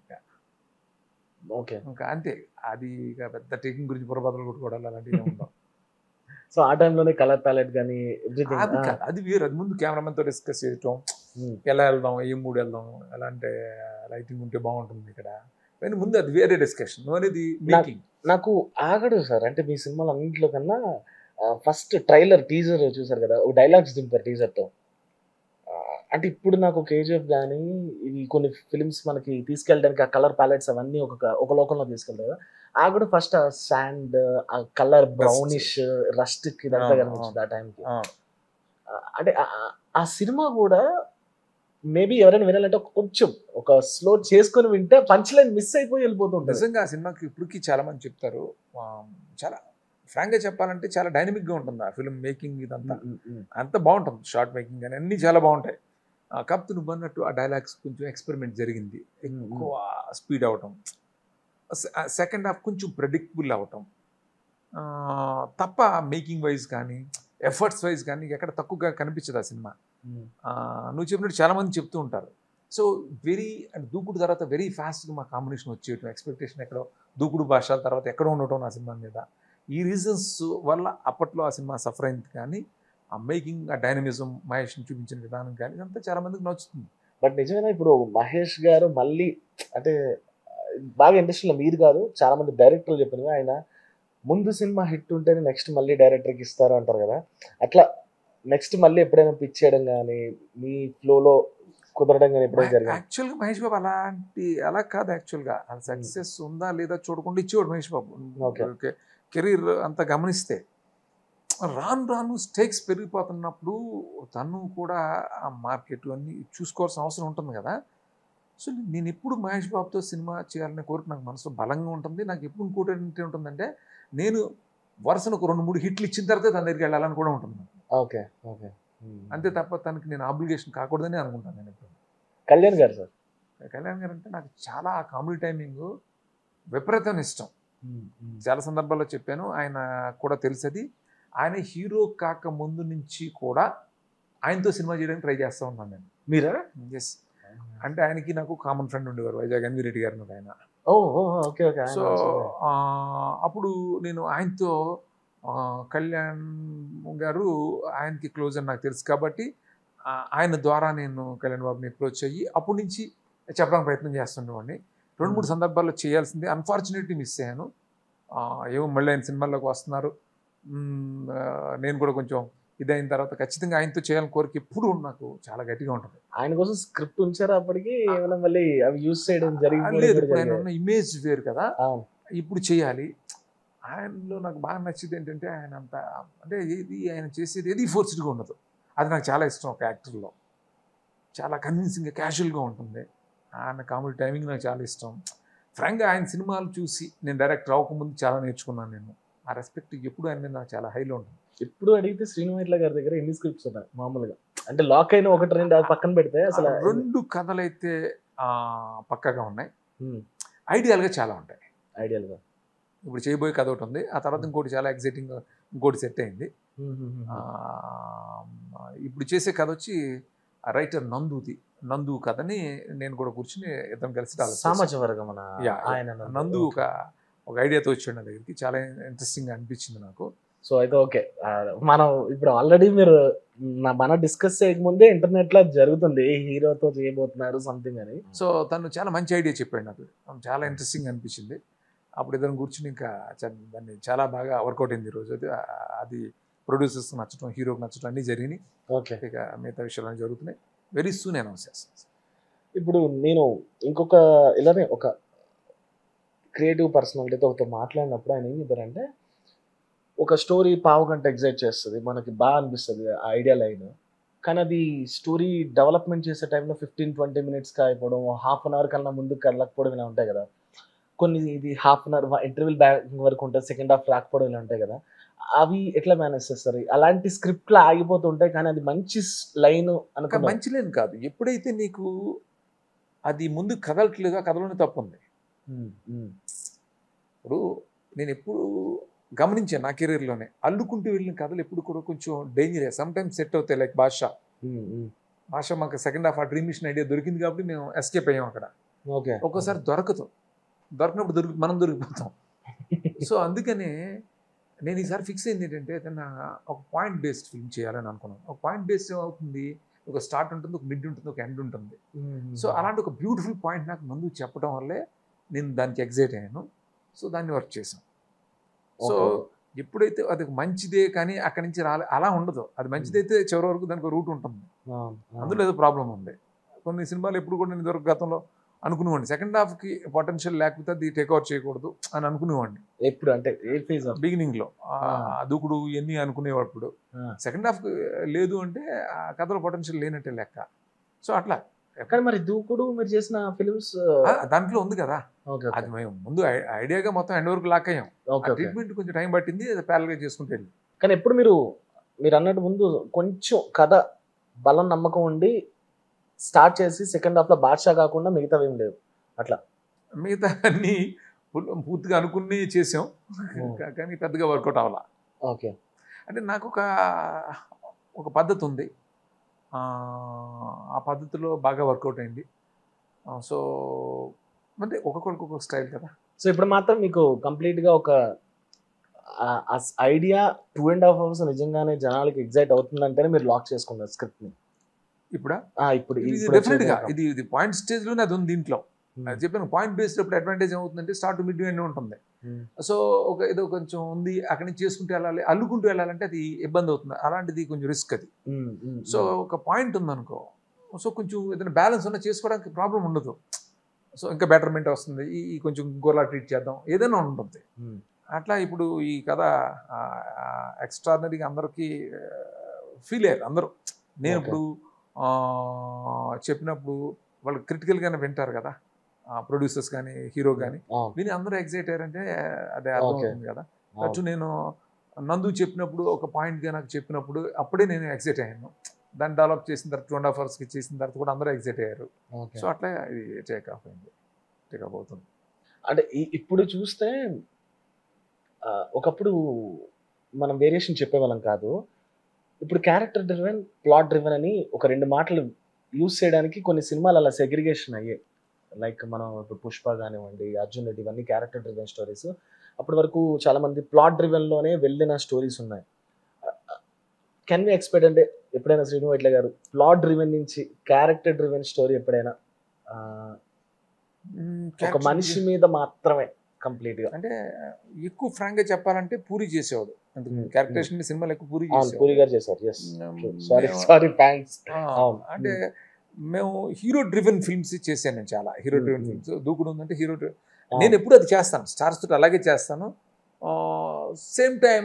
ఓకే, ఇంకా అంతే. అది ఇక పెద్ద టేకింగ్ గురించి పొరపాటులు కొట్టుకోవడాలు అలాంటివి ఉండవు. సో ఆ టైంలోనే కలర్ ప్యాలెట్ కానీ ఎవ్రీథింగ్ అది వేరు. అది ముందు కెమెరామెన్తో డిస్కస్ చేయటం, ఎలా వెళ్దాం, ఏ మూడు వెళ్దాం, ఎలా అంటే లైటింగ్ ఉంటే బాగుంటుంది ఇక్కడ, కానీ ముందు అది వేరే డిస్కషన్ అనేది మేకింగ్. నాకు ఆగడు సార్. అంటే మీ సినిమాలు అన్నింటిలో కన్నా ఫస్ట్ ట్రైలర్ టీజర్ చూసారు కదా, డైలాగ్స్ దింపారు టీజర్తో. అంటే ఇప్పుడు నాకు కేజీఎఫ్ కానీ ఇవి కొన్ని ఫిలిమ్స్ మనకి తీసుకెళ్ళడానికి ఆ కలర్ ప్యాలెట్స్ అవన్నీ ఒక లోకంలో తీసుకెళ్తారు కదా, ఆ కూడా ఫస్ట్ ఆ శాండ్, ఆ కలర్ బ్రౌనిష్ రస్ట్ కి ఇదంతా కనిపించింది ఆ టైంకి. అంటే ఆ సినిమా కూడా మేబీ ఎవరైనా వినాలంటే కొంచెం ఒక స్లో చేసుకొని వింటే పంచ్ లైన్ మిస్ అయిపోయి వెళ్ళిపోతుంటుంది. నిజంగా ఆ సినిమాకి ఇప్పటికీ చాలా మంది చెప్తారు. చాలా ఫ్రాంక్గా చెప్పాలంటే చాలా డైనమిక్గా ఉంటుంది ఆ ఫిల్మ్ మేకింగ్. ఇదంతా అంత బాగుంటుంది, షార్ట్ మేకింగ్ కానీ అన్నీ చాలా బాగుంటాయి. కాకపోతే నువ్వు అన్నట్టు ఆ డైలాగ్స్ కొంచెం ఎక్స్పెరిమెంట్ జరిగింది, ఎక్కువ స్పీడ్ అవటం, సెకండ్ హాఫ్ కొంచెం ప్రెడిక్టబుల్ అవటం తప్ప మేకింగ్ వైజ్ కానీ ఎఫర్ట్స్ వైజ్ కానీ ఎక్కడ తక్కువగా కనిపించదు ఆ సినిమా. నువ్వు చెప్పినట్టు చాలామంది చెప్తూ ఉంటారు. సో దూకుడు తర్వాత వెరీ ఫాస్ట్గా మా కాంబినేషన్ వచ్చేయటం, ఎక్స్పెక్టేషన్ ఎక్కడో, దూకుడు భాషల తర్వాత ఎక్కడో ఉండటం నా సినిమా మీద. ఈ రీజన్స్ వల్ల అప్పట్లో ఆ సినిమా సఫర్ అయింది. కానీ ఆ మేకింగ్, ఆ డైనమిజం, మహేష్ని చూపించిన విధానం కానీ ఇదంతా చాలా మందికి నచ్చుతుంది. బట్ నిజంగా ఇప్పుడు మహేష్ గారు మళ్ళీ అంటే బాగా ఇండస్ట్రీలో మీరు కాదు చాలా మంది డైరెక్టర్లు చెప్పినవి, ఆయన ముందు సినిమా హిట్ ఉంటేనే నెక్స్ట్ మళ్ళీ డైరెక్టర్కి ఇస్తారు అంటారు కదా, అట్లా నెక్స్ట్ మళ్ళీ ఎప్పుడైనా పిచ్ చేయడం కానీ మీ ఫ్లోలో కుదరడం కానీ ఎప్పుడైనా జరిగింది? యాక్చువల్గా మహేష్ బాబు అలా కాదు. యాక్చువల్గా సక్సెస్ ఉందా లేదా చూడకుండా ఇచ్చేవాడు మహేష్ బాబు. ఓకే, కెరీర్ అంతా గమనిస్తే రాను స్టేక్స్ పెరిగిపోతున్నప్పుడు తను కూడా ఆ మార్కెట్ అన్నీ చూసుకోవాల్సిన అవసరం ఉంటుంది కదా. సో నేను ఎప్పుడు మహేష్ బాబుతో సినిమా చేయాలనే కోరిక నాకు మనసులో బలంగా ఉంటుంది. నాకు ఎప్పుడు ఇంకోటి ఏంటి ఉంటుందంటే నేను వరుసను ఒక 2-3 హిట్లు ఇచ్చిన తర్వాత తన దగ్గరికి వెళ్ళాలని కూడా ఉంటుంది. Okay okay. అంతే తప్ప తనకి నేను ఆబ్లిగేషన్ కాకూడదని అనుకుంటాను నేను ఎప్పుడు. కళ్యాణ్ గారు సార్, కళ్యాణ్ గారు అంటే నాకు చాలా కామెడీ టైమింగ్ విపరీతం ఇష్టం. చాలా సందర్భాల్లో చెప్పాను, ఆయన కూడా తెలుసది. ఆయన హీరో కాక ముందు నుంచి కూడా ఆయనతో సినిమా చేయడానికి ట్రై చేస్తూ ఉన్నాను నేను. మీరా? ఎస్. అంటే ఆయనకి నాకు కామన్ ఫ్రెండ్ ఉండేవారు, వైజాగ్ ఎన్వి రెడ్డి గారు ఆయన. Okay okay. సో అప్పుడు నేను ఆయనతో కళ్యాణ్ గారు ఆయనకి క్లోజ్ అని నాకు తెలుసు కాబట్టి ఆయన ద్వారా నేను కళ్యాణ్ బాబుని అప్రోచ్ అయ్యి అప్పటి నుంచి చెప్పడానికి ప్రయత్నం చేస్తుండేవాడిని. 2-3 సందర్భాల్లో చేయాల్సింది, అన్ఫార్చునేట్లీ మిస్ అయ్యాను. ఏమో మళ్ళీ ఆయన సినిమాల్లోకి వస్తున్నారు, నేను కూడా కొంచెం ఇదైన తర్వాత ఖచ్చితంగా ఆయనతో చేయాలని కోరిక ఎప్పుడు నాకు చాలా గట్టిగా ఉంటుంది. ఆయన కోసం స్క్రిప్ట్ ఉంచారా అప్పటికి? ఏమైనా మళ్ళీ అవి యూజ్ చేయడం జరిగింది? లేదు, ఆయన ఉన్న ఇమేజ్ వేరు కదా, ఇప్పుడు చేయాలి. ఆయనలో నాకు బాగా నచ్చింది ఏంటంటే ఆయన అంత అంటే ఏది ఆయన చేసేది ఏది ఫోర్స్డ్గా ఉండదు. అది నాకు చాలా ఇష్టం. ఒక యాక్టర్లో చాలా కన్విన్సింగ్గా క్యాజువల్గా ఉంటుంది. ఆయన కామెడీ టైమింగ్ నాకు చాలా ఇష్టం. ఫ్రాంక్గా ఆయన సినిమాలు చూసి నేను డైరెక్టర్ అవ్వకముందు చాలా నేర్చుకున్నాను నేను. ఆ రెస్పెక్ట్ ఎప్పుడు ఆయన మీద నాకు చాలా హైలో ఉంటుంది. ఎప్పుడు అడిగితే శ్రీనివాట్ల గారి దగ్గర ఎన్ని స్క్రిప్ట్స్ ఉన్నాయి మామూలుగా? అంటే లాక్ అయిన 1-2 పక్కన పెడితే అసలు 2 కథలు అయితే పక్కాగా ఉన్నాయి, ఐడియల్గా చాలా ఉంటాయి. ఐడియల్గా ఇప్పుడు చేయబోయే కథ ఒకటి ఉంది, ఆ తర్వాత ఇంకోటి చాలా ఎగ్జైటింగ్ ఇంకోటి సెట్ అయింది. ఇప్పుడు చేసే కథ వచ్చి రైటర్ నందు కథని నేను కూడా కూర్చుని ఇద్దరం కలిసి సమాజ వర్గం నందు ఒక ఐడియాతో వచ్చాడు నా దగ్గరికి. చాలా ఇంట్రెస్టింగ్గా అనిపించింది నాకు. సో అయితే ఓకే, మనం ఇప్పుడు ఆల్రెడీ మీరు మనం డిస్కస్ చేయకముందే ఇంటర్నెట్ లో జరుగుతుంది హీరోతో చేయబోతున్నారు సంథింగ్ అని. సో తను చాలా మంచి ఐడియా చెప్పాడు నాకు, చాలా ఇంట్రెస్టింగ్ అనిపించింది. అప్పుడు ఇద్దరం కూర్చుని ఇంకా దాన్ని చాలా బాగా వర్కౌట్ అయింది ఈరోజు. అది ప్రొడ్యూసర్స్ నచ్చడం, హీరోకి నచ్చడం అన్నీ జరిగినాయి. ఓకే, ఇక మిగతా విషయాలు జరుగుతున్నాయి. వెరీ సూన్ అనౌన్స్ చేస్తాను. ఇప్పుడు నేను ఇంకొక ఇలానే ఒక క్రియేటివ్ పర్సనాలిటీతో ఒకతో మాట్లాడినప్పుడు ఆయన ఏం చెప్పారంటే, ఒక స్టోరీ పావుగంట ఎగ్జైట్ చేస్తుంది, మనకి బాగా అనిపిస్తుంది ఆ ఐడియా లైన్, కానీ అది స్టోరీ డెవలప్మెంట్ చేసే టైంలో 15-20 మినిట్స్కి అయిపోవడం, హాఫ్ అన్ అవర్ కన్నా ముందుకు వెళ్ళకపోవడం ఇలా ఉంటాయి కదా. కొన్ని ఇది half an hour interval back వరకు ఉంటుంది, సెకండ్ హాఫ్ రాకపోవడం ఇలా ఉంటాయి కదా. అవి ఎట్లా మేనేజ్ చేస్తారు? అలాంటి స్క్రిప్ట్లు ఆగిపోతుంటాయి కానీ అది మంచి లైన్ అనుకో. మంచి లైన్ కాదు, ఎప్పుడైతే నీకు అది ముందు కదలట్లేదు ఆ కథలోనే తప్పు ఉంది. ఇప్పుడు నేను ఎప్పుడు గమనించాను నా కెరీర్లోనే, అల్లుకుంటూ వెళ్ళిన కథలు ఎప్పుడు కూడా కొంచెం డేంజరస్. సమ్ టైమ్స్ సెట్ అవుతాయి, లైక్ భాష మాకు సెకండ్ హాఫ్ ఆ డ్రీమ్ మిషన్ ఐడియా దొరికింది కాబట్టి మేము ఎస్కేప్ అయ్యాం అక్కడ. ఓకే, ఒక్కోసారి దొరకనప్పుడు మనం దొరికిపోతాం. సో అందుకనే నేను ఈసారి ఫిక్స్ అయింది ఏంటంటే, ఏదైనా ఒక పాయింట్ బేస్డ్ ఫిల్మ్ చేయాలని అనుకున్నాను. ఒక పాయింట్ బేస్డ్ ఏమవుతుంది, ఒక స్టార్ట్ ఉంటుంది, ఒక మిడ్ ఉంటుంది, ఒక ఎండ్ ఉంటుంది. సో అలాంటి ఒక బ్యూటిఫుల్ పాయింట్ నాకు ముందు చెప్పడం వల్లే నేను దానికి ఎగ్జైట్ అయ్యాను. సో దాన్ని వర్క్ చేశాను. సో ఎప్పుడైతే అది మంచిదే కానీ అక్కడి నుంచి అలా ఉండదు. అది మంచిదైతే చివరి వరకు దానికి రూట్ ఉంటుంది, అందులో ఏదో ప్రాబ్లం ఉంది. కొన్ని సినిమాలు ఎప్పుడు కూడా నేను ఇదివరకు గతంలో అనుకునేవాడిని, సెకండ్ హాఫ్కి పొటెన్షియల్ లేకపోతే అది టేక్అవుట్ చేయకూడదు అని అనుకునేవాడిని. ఎప్పుడు అంటే బిగినింగ్లో దూకుడు ఇవన్నీ అనుకునేవాడు. సెకండ్ హాఫ్ లేదు అంటే ఆ కథలో పొటెన్షియల్ లేనట్టే లెక్క. సో అట్లా. కానీ మరి దూకుడు మీరు చేసిన ఫిల్మ్స్ దాంట్లో ఉంది కదా, అది మేము ముందు ఐడియాగా మొత్తం ఎండ్ వరకు లాక్ అయ్యాం. ట్రీట్మెంట్ కొంచెం టైం పట్టింది, అది ప్యారల్గా చేసుకుంటే వెళ్ళి. కానీ ఎప్పుడు మీరు అన్నట్టు ముందు కొంచెం కథ బలం నమ్మకం ఉండి స్టార్ట్ చేసి సెకండ్ హాఫ్లో బాద్షా కాకుండా మిగతావి ఏం లేవు అట్లా? మిగతా అన్నీ పూర్తిగా అనుకుని చేసాం కానీ పెద్దగా వర్కౌట్ అవ్వాలా. ఓకే, అంటే నాకు ఒక పద్ధతి ఉంది, ఆ పద్ధతిలో బాగా వర్కౌట్ అయింది. సో అంటే ఒక్కొక్కరికి ఒక్కొక్క స్టైల్ కదా. సో ఇప్పుడు మాత్రం మీకు కంప్లీట్గా ఒక ఐడియా 2.5 hours నిజంగానే జనాలకి ఎగ్జైట్ అవుతుందంటేనే మీరు లాక్ చేసుకున్నారు స్క్రిప్ట్ని. ఇప్పుడు డెఫినెట్గా ఇది పాయింట్ స్టేజ్లోనే అది ఉంది. దీంట్లో చెప్పాను పాయింట్ బేస్డ్ అప్పుడు అడ్వాంటేజ్ ఏమవుతుందంటే స్టార్ట్ మిడ్ ఎండ్ ఉంటుంది. సో ఏదో కొంచెం ఉంది అక్కడి నుంచి చేసుకుంటూ వెళ్ళాలి, అల్లుకుంటూ వెళ్ళాలంటే అది ఇబ్బంది అవుతుంది. అలాంటిది కొంచెం రిస్క్ అది. సో ఒక పాయింట్ ఉందనుకో, సో కొంచెం ఏదైనా బ్యాలెన్స్ ఉన్నా చేసుకోవడానికి ప్రాబ్లం ఉండదు. సో ఇంకా బెటర్మెంట్ వస్తుంది, ఈ కొంచెం ఇంకోలా ట్రీట్ చేద్దాం ఏదైనా ఉంటుంది. అట్లా ఇప్పుడు ఈ కథ ఎక్స్ట్రాడినరీగా అందరికీ ఫీల్ అయ్యారు అందరూ. నేను ఇప్పుడు చెప్పినప్పుడు వాళ్ళు క్రిటికల్గానే వింటారు కదా, ప్రొడ్యూసర్స్ కానీ హీరో కానీ, విని అందరూ ఎగ్జైట్ అయ్యారంటే అదే అర్థమవుతుంది కదా. అచ్చు నేను నందు చెప్పినప్పుడు ఒక పాయింట్గా నాకు చెప్పినప్పుడు అప్పుడే నేను ఎక్సైట్ అయ్యాను. దాన్ని డెవలప్ చేసిన తర్వాత 2.5 అవర్స్కి చేసిన తర్వాత కూడా అందరూ ఎక్సైట్ అయ్యారు. సో అట్లా ఇది టేక్ ఆఫ్ అయింది, టేక్ ఆఫ్ అవుతుంది. అంటే ఇప్పుడు చూస్తే ఒకప్పుడు మనం వేరియేషన్ చెప్పేవాళ్ళం కాదు. ఇప్పుడు క్యారెక్టర్ డ్రివెన్, ప్లాట్ డ్రివెన్ అని ఒక 2 మాటలు యూజ్ చేయడానికి కొన్ని సినిమాలు అలా సెగ్రిగేషన్ అయ్యాయి. లైక్ మనం ఇప్పుడు 'పుష్ప' కానివ్వండి, 'అర్జున్ రెడ్డి' ఇవన్నీ క్యారెక్టర్ డ్రివెన్ స్టోరీస్. అప్పటి వరకు చాలా మంది ప్లాట్ డ్రివెన్‌లోనే వెళ్ళిన స్టోరీస్ ఉన్నాయి. కెన్ వి ఎక్స్‌పెక్ట్ అంటే ఎప్పుడైనా శ్రీను వైట్ల గారు ప్లాట్ డ్రివెన్ నుంచి క్యారెక్టర్ డ్రివెన్ స్టోరీ ఎప్పుడైనా ఒక మనిషి మీద మాత్రమే కంప్లీట్‌గా అంటే ఎక్కువ ఫ్రాంక్గా చెప్పాలంటే పూరి చేసేవాడు. క్యారెక్టరేషన్ సినిమాలు ఎక్కువ పూరి చేసేవాడు. పూరి గారు చేశారు. yes, sorry thanks. అంటే మేము హీరో డ్రివెన్ ఫిల్మ్స్ చేశాను. నేను చాలా హీరో డ్రివెన్ ఫిల్మ్స్. దూకుడు ఉందంటే హీరో నేను ఎప్పుడు అది చేస్తాను, స్టార్స్ తోటి అలాగే చేస్తాను. సేమ్ టైం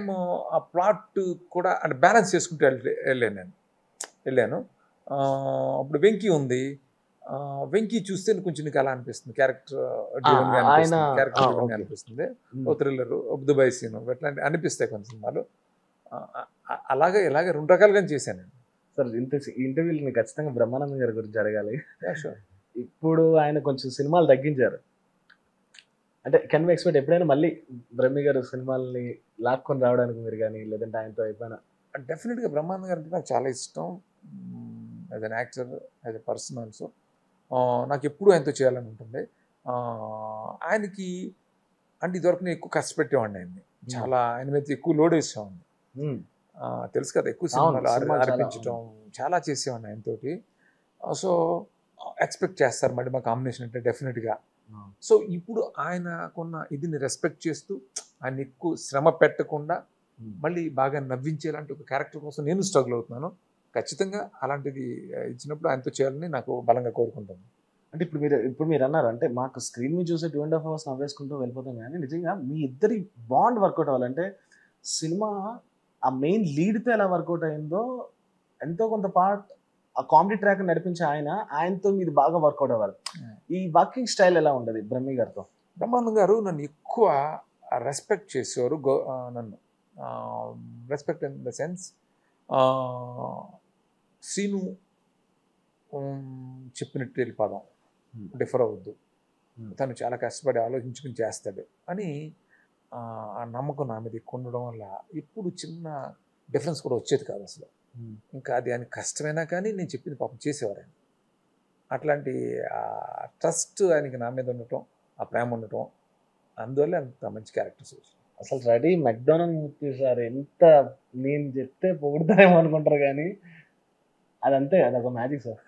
ఆ ప్లాట్ కూడా అంటే బ్యాలెన్స్ చేసుకుంటూ వెళ్ళాను. అప్పుడు వెంకీ ఉంది. వెంకీ చూస్తే కొంచెం నీకు అలా అనిపిస్తుంది, క్యారెక్టర్ అనిపిస్తుంది. ఓ థ్రిల్లర్, దుబాయ్ సీన్ అట్లాంటి అనిపిస్తాయి కొన్ని సినిమాలు. అలాగే ఇలాగే 2 రకాలుగా చేశాను నేను. సార్ ఇంటర్వ్యూలు ఖచ్చితంగా బ్రహ్మానందం గారి గురించి అడగాలి. ఇప్పుడు ఆయన కొంచెం సినిమాలు తగ్గించారు. అంటే కెన్ వి ఎక్స్‌పెక్ట్ ఎప్పుడైనా మళ్ళీ బ్రహ్మి గారు సినిమాల్ని లాక్కొని రావడానికి మీరు కానీ, లేదంటే ఆయనతో అయిపోయినా? డెఫినెట్గా బ్రహ్మానందం గారు అంటే నాకు చాలా ఇష్టం. As an actor, as a person also నాకు ఎప్పుడు ఆయనతో చేయాలని ఉంటుంది. ఆయనకి అంటే ఇదివరకు నేను ఎక్కువ కష్టపెట్టేవాడిని ఆయన్ని. చాలా ఆయన మీద ఎక్కువ లోడ్ వేసేవాడిని. తెలుసు కదా, ఎక్కువ సినిమాలు ఆడిపించడం చాలా చేసేవాడిని ఆయనతోటి. సో ఎక్స్పెక్ట్ చేస్తారు మళ్ళీ మా కాంబినేషన్ అంటే డెఫినెట్గా. సో ఇప్పుడు ఆయనకున్న ఇదిని రెస్పెక్ట్ చేస్తూ ఆయన ఎక్కువ శ్రమ పెట్టకుండా మళ్ళీ బాగా నవ్వించేలాంటి ఒక క్యారెక్టర్ కోసం నేను స్ట్రగుల్ అవుతున్నాను. ఖచ్చితంగా అలాంటిది ఇచ్చినప్పుడు ఆయనతో చేయాలని నాకు బలంగా కోరుకుంటాను. అంటే ఇప్పుడు మీరు అన్నారు అంటే మాకు స్క్రీన్ మీద చూసే 2.5 అవర్స్ నవ్వేసుకుంటూ వెళ్ళిపోతాం, కానీ నిజంగా మీ ఇద్దరి బాండ్ వర్కౌట్ అవ్వాలంటే సినిమా ఆ మెయిన్ లీడ్తో ఎలా వర్కౌట్ అయిందో ఎంతో కొంత పార్ట్ ఆ కామెడీ ట్రాక్ నడిపించే ఆయనతో మీది బాగా వర్కౌట్ అవ్వాలి. ఈ వర్కింగ్ స్టైల్ ఎలా ఉండదు బ్రహ్మి గారితో? బ్రహ్మానందం గారు నన్ను ఎక్కువ రెస్పెక్ట్ చేసేవారు. నన్ను respect in the sense Srinu చెప్పినట్టు వెళ్ళిపోదాం, డిఫర్ అవ్వద్దు, తను చాలా కష్టపడి ఆలోచించుకుని చేస్తాడు అని ఆ నమ్మకం నా మీద ఎక్కువ ఉండడం వల్ల ఎప్పుడు చిన్న డిఫరెన్స్ కూడా వచ్చేది కాదు అసలు. ఇంకా అది ఆయన కష్టమైనా కానీ నేను చెప్పింది పాపం చేసేవారు ఆయన. అట్లాంటి ట్రస్ట్ ఆయనకి నా మీద ఉండటం, ఆ ప్రేమ ఉండటం, అందువల్ల అంత మంచి క్యారెక్టర్స్ వచ్చాయి. అసలు రెడీ మెక్డొనాల్డ్ మూర్తి సార్ ఎంత నేను చెప్తే పొగుడతారేమో అనుకుంటారు, కానీ అదంతే, అదొక మ్యాజిక్ సార్.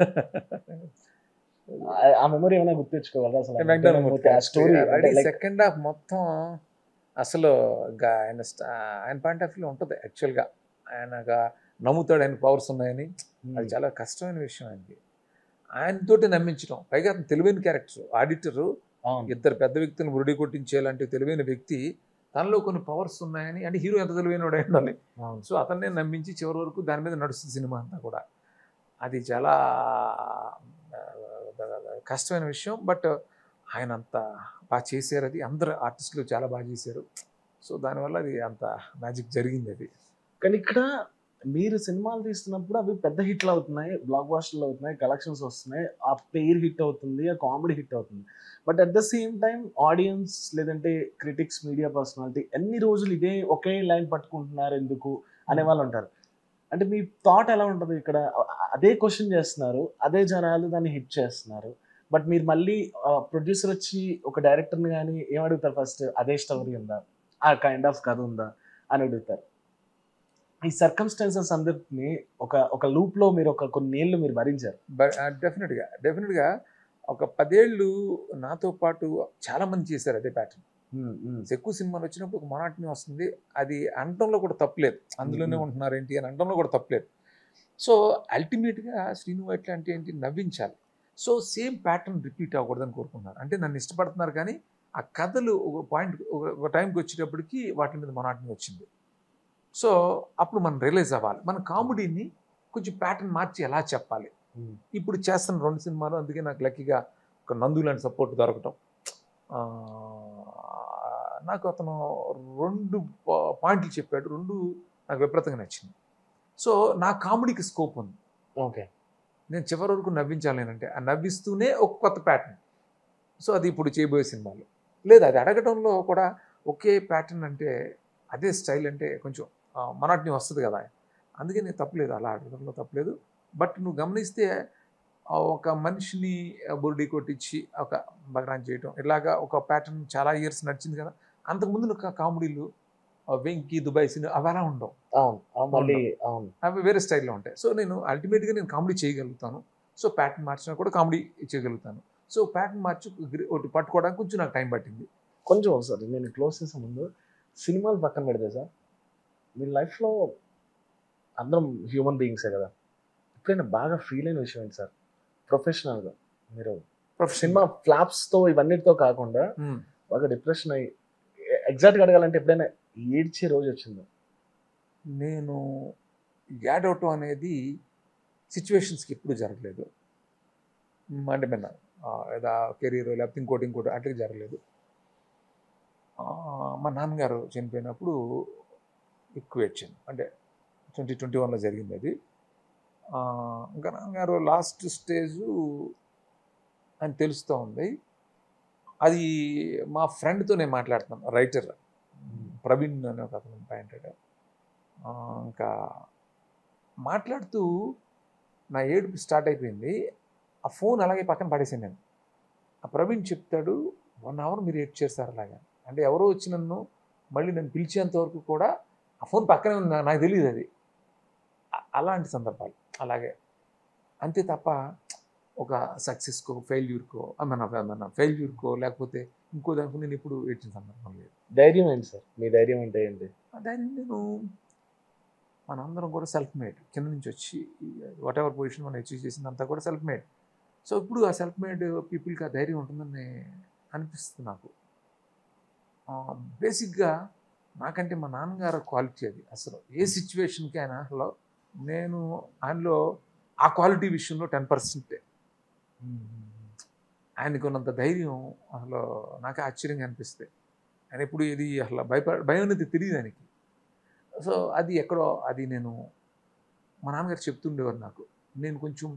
ఆ మెమరీ ఏమైనా గుర్తించుకోగలరా అసలు? సెకండ్ హాఫ్ మొత్తం అసలు ఆయన పాయింట్ ఆఫ్ వ్యూ ఉంటుంది. యాక్చువల్గా ఆయనగా నమ్ముతాడు ఆయన పవర్స్ ఉన్నాయని. అది చాలా కష్టమైన విషయం ఆయనకి. ఆయనతోటి నమ్మించడం, పైగా అతను తెలివైన క్యారెక్టర్, ఆడిటరు, ఇద్దరు పెద్ద వ్యక్తులను ఉరిడి కొట్టించేలాంటి తెలివైన వ్యక్తి, తనలో కొన్ని పవర్స్ ఉన్నాయని. అంటే హీరో ఎంత తెలివైన వాడు ఉండాలి. సో అతన్నే నమ్మించి చివరి వరకు దాని మీద నడుస్తుంది సినిమా అంతా కూడా. అది చాలా కష్టమైన విషయం. బట్ ఆయన అంత బాగా చేశారు. అది అందరు ఆర్టిస్టులు చాలా బాగా చేశారు. సో దానివల్ల అది అంత మ్యాజిక్ జరిగింది అది. కానీ ఇక్కడ మీరు సినిమాలు తీస్తున్నప్పుడు అవి పెద్ద హిట్లు అవుతున్నాయి, బ్లాక్ బాస్టర్లు అవుతున్నాయి, కలెక్షన్స్ వస్తున్నాయి, ఆ పేరు హిట్ అవుతుంది, ఆ కామెడీ హిట్ అవుతుంది. But at the same time audience లేదంటే క్రిటిక్స్, మీడియా పర్సనాలిటీ ఎన్ని రోజులు ఇదే ఒకే లైన్ పట్టుకుంటున్నారు ఎందుకు అనే వాళ్ళు ఉంటారు. అంటే మీ థాట్ ఎలా ఉంటుంది ఇక్కడ? అదే క్వశ్చన్ చేస్తున్నారు, అదే జనాలు దాన్ని హిట్ చేస్తున్నారు, బట్ మీరు మళ్ళీ ప్రొడ్యూసర్ వచ్చి ఒక డైరెక్టర్ని కానీ ఏమడుగుతారు? ఫస్ట్ అదే స్టోరీ ఉందా, ఆ కైండ్ ఆఫ్ కథ ఉందా అని అడుగుతారు. ఈ సర్కమ్స్టాన్సెస్ అందరినీ ఒక లూప్లో మీరు కొన్ని ఏళ్ళు మీరు భరించారు. డెఫినెట్గా ఒక 10 ఏళ్ళు నాతో పాటు చాలా మంది చేశారు అదే ప్యాటర్న్. ఎక్కువ సినిమాలు వచ్చినప్పుడు ఒక మొనాటనీ వస్తుంది. అది అనడంలో కూడా తప్పులేదు, అందులోనే ఉంటున్నారు ఏంటి అని అనడంలో కూడా తప్పులేదు. సో అల్టిమేట్గా శ్రీను వైట్ల అంటే ఏంటి, నవ్వించాలి. సో సేమ్ ప్యాటర్న్ రిపీట్ అవ్వకూడదని కోరుకుంటున్నారు. అంటే నన్ను ఇష్టపడుతున్నారు, కానీ ఆ కథలు ఒక టైంకి వచ్చేటప్పటికి వాటి మీద మొనాటనీ వచ్చింది. సో అప్పుడు మనం రియలైజ్ అవ్వాలి, మన కామెడీని కొంచెం ప్యాటర్న్ మార్చి ఎలా చెప్పాలి. ఇప్పుడు చేస్తున్న 2 సినిమాలు, అందుకే నాకు లక్కీగా ఒక నందు లాంటి సపోర్ట్ దొరకటం, నాకు అతను 2 పాయింట్లు చెప్పాడు. 2 నాకు విపరీతంగా నచ్చింది. సో నా కామెడీకి స్కోప్ ఉంది. ఓకే. నేను చివరి వరకు నవ్వించాలేనంటే ఆ నవ్విస్తూనే ఒక కొత్త ప్యాటర్న్. సో అది ఇప్పుడు చేయబోయే సినిమాలో లేదు, అది అడగటంలో కూడా ఒకే ప్యాటర్న్ అంటే అదే స్టైల్ అంటే కొంచెం మొనాటనీ వస్తుంది కదా. అందుకే నేను తప్పలేదు, అలా అడగడంలో తప్పలేదు. బట్ నువ్వు గమనిస్తే ఒక మనిషిని బుర్డీ కొట్టించి ఒక బగరాన్ చేయటం ఇలాగా ఒక ప్యాటర్న్ చాలా ఇయర్స్ నడిచింది కదా. అంతకుముందు కామెడీలు వెంకీ దుబాయ్ సినిమా అవి అలా ఉండవు, అవి వేరే స్టైల్లో ఉంటాయి. సో నేను అల్టిమేట్గా నేను కామెడీ చేయగలుగుతాను. సో ప్యాటర్న్ మార్చినా కూడా కామెడీ చేయగలుగుతాను. సో ప్యాటర్న్ మార్చి ఒకటి పట్టుకోవడానికి కొంచెం నాకు టైం పట్టింది. కొంచెం సార్ నేను క్లోజ్ చేసే ముందు సినిమాలు పక్కన పెడితే సార్, మీ లైఫ్లో అందరం హ్యూమన్ బీయింగ్సే కదా, ఎప్పుడైనా బాగా ఫీల్ అయిన విషయం ఏంటి సార్ ప్రొఫెషనల్గా? మీరు సినిమా ఫ్లాప్స్తో ఇవన్నిటితో కాకుండా బాగా డిప్రెషన్ అయ్యి ఎగ్జాక్ట్గా అడగాలంటే ఎప్పుడైనా ఏడ్చే రోజు వచ్చిందా? నేను యాడ్ అవటం అనేది సిచ్యువేషన్స్కి ఎప్పుడు జరగలేదు. అంటే మన ఏదో కెరీర్ లేకపోతే ఇంకోటి అట్లా జరగలేదు. మా నాన్నగారు చనిపోయినప్పుడు ఎక్కువ ఏడ్చాను. అంటే 2021లో జరిగింది అది. ఇంకా నాన్నగారు లాస్ట్ స్టేజు అని తెలుస్తూ ఉంది. అది మా ఫ్రెండ్తో నేను మాట్లాడుతున్నాను, రైటర్ ప్రవీణ్ అనే ఒక అతను పాయింటెడ్. ఇంకా మాట్లాడుతూ నా ఏడుపు స్టార్ట్ అయిపోయింది. ఆ ఫోన్ అలాగే పక్కన పడేసాను నేను. ఆ ప్రవీణ్ చెప్తాడు, 1 hour మీరు ఏడ్ చేస్తారు అలాగా. అంటే ఎవరో వచ్చి మళ్ళీ నన్ను పిలిచేంత వరకు కూడా ఆ ఫోన్ పక్కనే ఉంది, నాకు తెలియదు అది. అలాంటి సందర్భాలు అలాగే అంతే తప్ప ఒక సక్సెస్కో ఫెయిల్యూర్కో ఫెయిల్యూర్కో లేకపోతే ఇంకో దానికి నేను ఇప్పుడు ఏడ్చిన సందర్భం లేదు. ధైర్యం ఏంటి సార్? మీ ధైర్యం అంటే ఏంటి? ధైర్యం నేను మనందరం కూడా సెల్ఫ్ మేడ్, కింద నుంచి వచ్చి వాట్ ఎవర్ పొజిషన్ మనం అచీవ్ చేసిందంతా కూడా సెల్ఫ్ మేడ్. సో ఇప్పుడు ఆ సెల్ఫ్ మేడ్ పీపుల్కి ఆ ధైర్యం ఉంటుందని అనిపిస్తుంది నాకు. బేసిక్గా నాకంటే మా నాన్నగారు క్వాలిటీ అది. అసలు ఏ సిచ్యువేషన్కి ఆయనలో నేను ఆయనలో ఆ క్వాలిటీ విషయంలో 10%. ఆయనకు ఉన్నంత ధైర్యం అసలు నాకే ఆశ్చర్యంగా అనిపిస్తాయి. ఆయన ఎప్పుడు ఇది అసలు భయం అనేది తెలియదు ఆయనకి. సో అది ఎక్కడో అది నేను మా నాన్నగారు చెప్తుండేవారు నాకు. నేను కొంచెం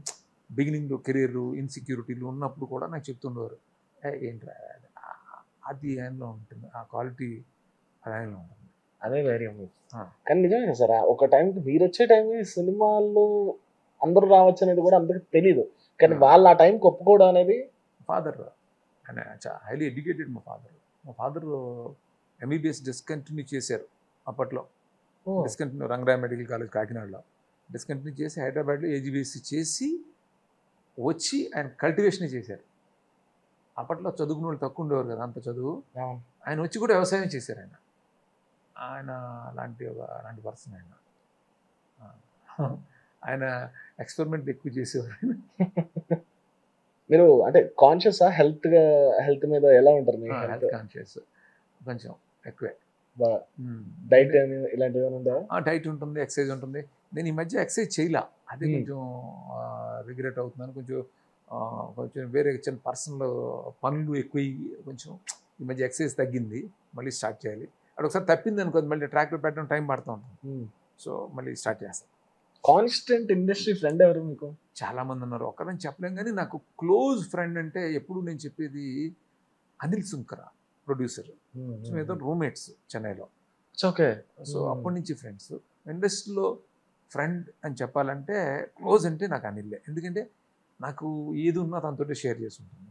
బిగినింగ్లో కెరీర్లు ఇన్సెక్యూరిటీలు ఉన్నప్పుడు కూడా నాకు చెప్తుండేవారు, ఏంట్రా అది ఆయనలో ఉంటుంది, ఆ క్వాలిటీ అది ఆయనలో ఉంటుంది, అదే ధైర్యం. కానీ నిజమే సార్, ఒక టైంకి మీరు వచ్చే టైంకి సినిమాల్లో అందరూ రావచ్చు అనేది కూడా అందరికి తెలీదు. కానీ వాళ్ళు ఆ టైంకి ఒప్పుకోవడం అనేది. ఫాదర్ ఆయన హైలీ ఎడ్యుకేటెడ్. మా ఫాదర్ ఎంబీబీఎస్ డిస్కంటిన్యూ చేశారు అప్పట్లో. డిస్కంటిన్యూ రంగరాయ మెడికల్ కాలేజ్ కాకినాడలో డిస్కంటిన్యూ చేసి హైదరాబాద్లో ఏజీబీఎస్సీ చేసి వచ్చి ఆయన కల్టివేషన్ చేశారు. అప్పట్లో చదువుకున్న వాళ్ళు తక్కువ ఉండేవారు కదా, అంత చదువు. ఆయన వచ్చి కూడా వ్యవసాయం చేశారు. ఆయన అలాంటి పర్సన్ ఆయన. ఆయన ఎక్స్పెరిమెంట్ ఎక్కువ చేసేవారు. మీరు అంటే కాన్షియస్ హెల్త్ మీద ఎలా ఉంటారు? హెల్త్ కాన్షియస్ కొంచెం ఎక్కువే. డైట్ ఇలాంటివి ఉందా? డైట్ ఉంటుంది, ఎక్సర్సైజ్ ఉంటుంది. నేను ఈ మధ్య ఎక్సర్సైజ్ చేయలే, అదే కొంచెం రిగ్రెట్ అవుతున్నాను. కొంచెం వేరే చిన్న పర్సనల్ పనులు ఎక్కువ, కొంచెం ఈ మధ్య ఎక్సర్సైజ్ తగ్గింది. మళ్ళీ స్టార్ట్ చేయాలి. అది ఒకసారి తప్పింది అనుకో, మళ్ళీ ట్రాక్లో పెట్టడం టైం పడుతూ ఉంటుంది. సో మళ్ళీ స్టార్ట్ చేస్తాను. కాన్స్టెంట్ ఇండస్ట్రీ ఫ్రెండ్ ఎవరు మీకు? చాలామంది ఉన్నారు, ఒక్కరని చెప్పలేం. కానీ నాకు క్లోజ్ ఫ్రెండ్ అంటే ఎప్పుడు నేను చెప్పేది అనిల్ సుంకర, ప్రొడ్యూసర్. ఏదో రూమ్మేట్స్ చెన్నైలో. ఓకే. సో అప్పటి నుంచి ఫ్రెండ్స్. ఇండస్ట్రీలో ఫ్రెండ్ అని చెప్పాలంటే క్లోజ్ అంటే నాకు అనిల్లే. ఎందుకంటే నాకు ఏది ఉన్నా తనతో షేర్ చేసుకుంటాను.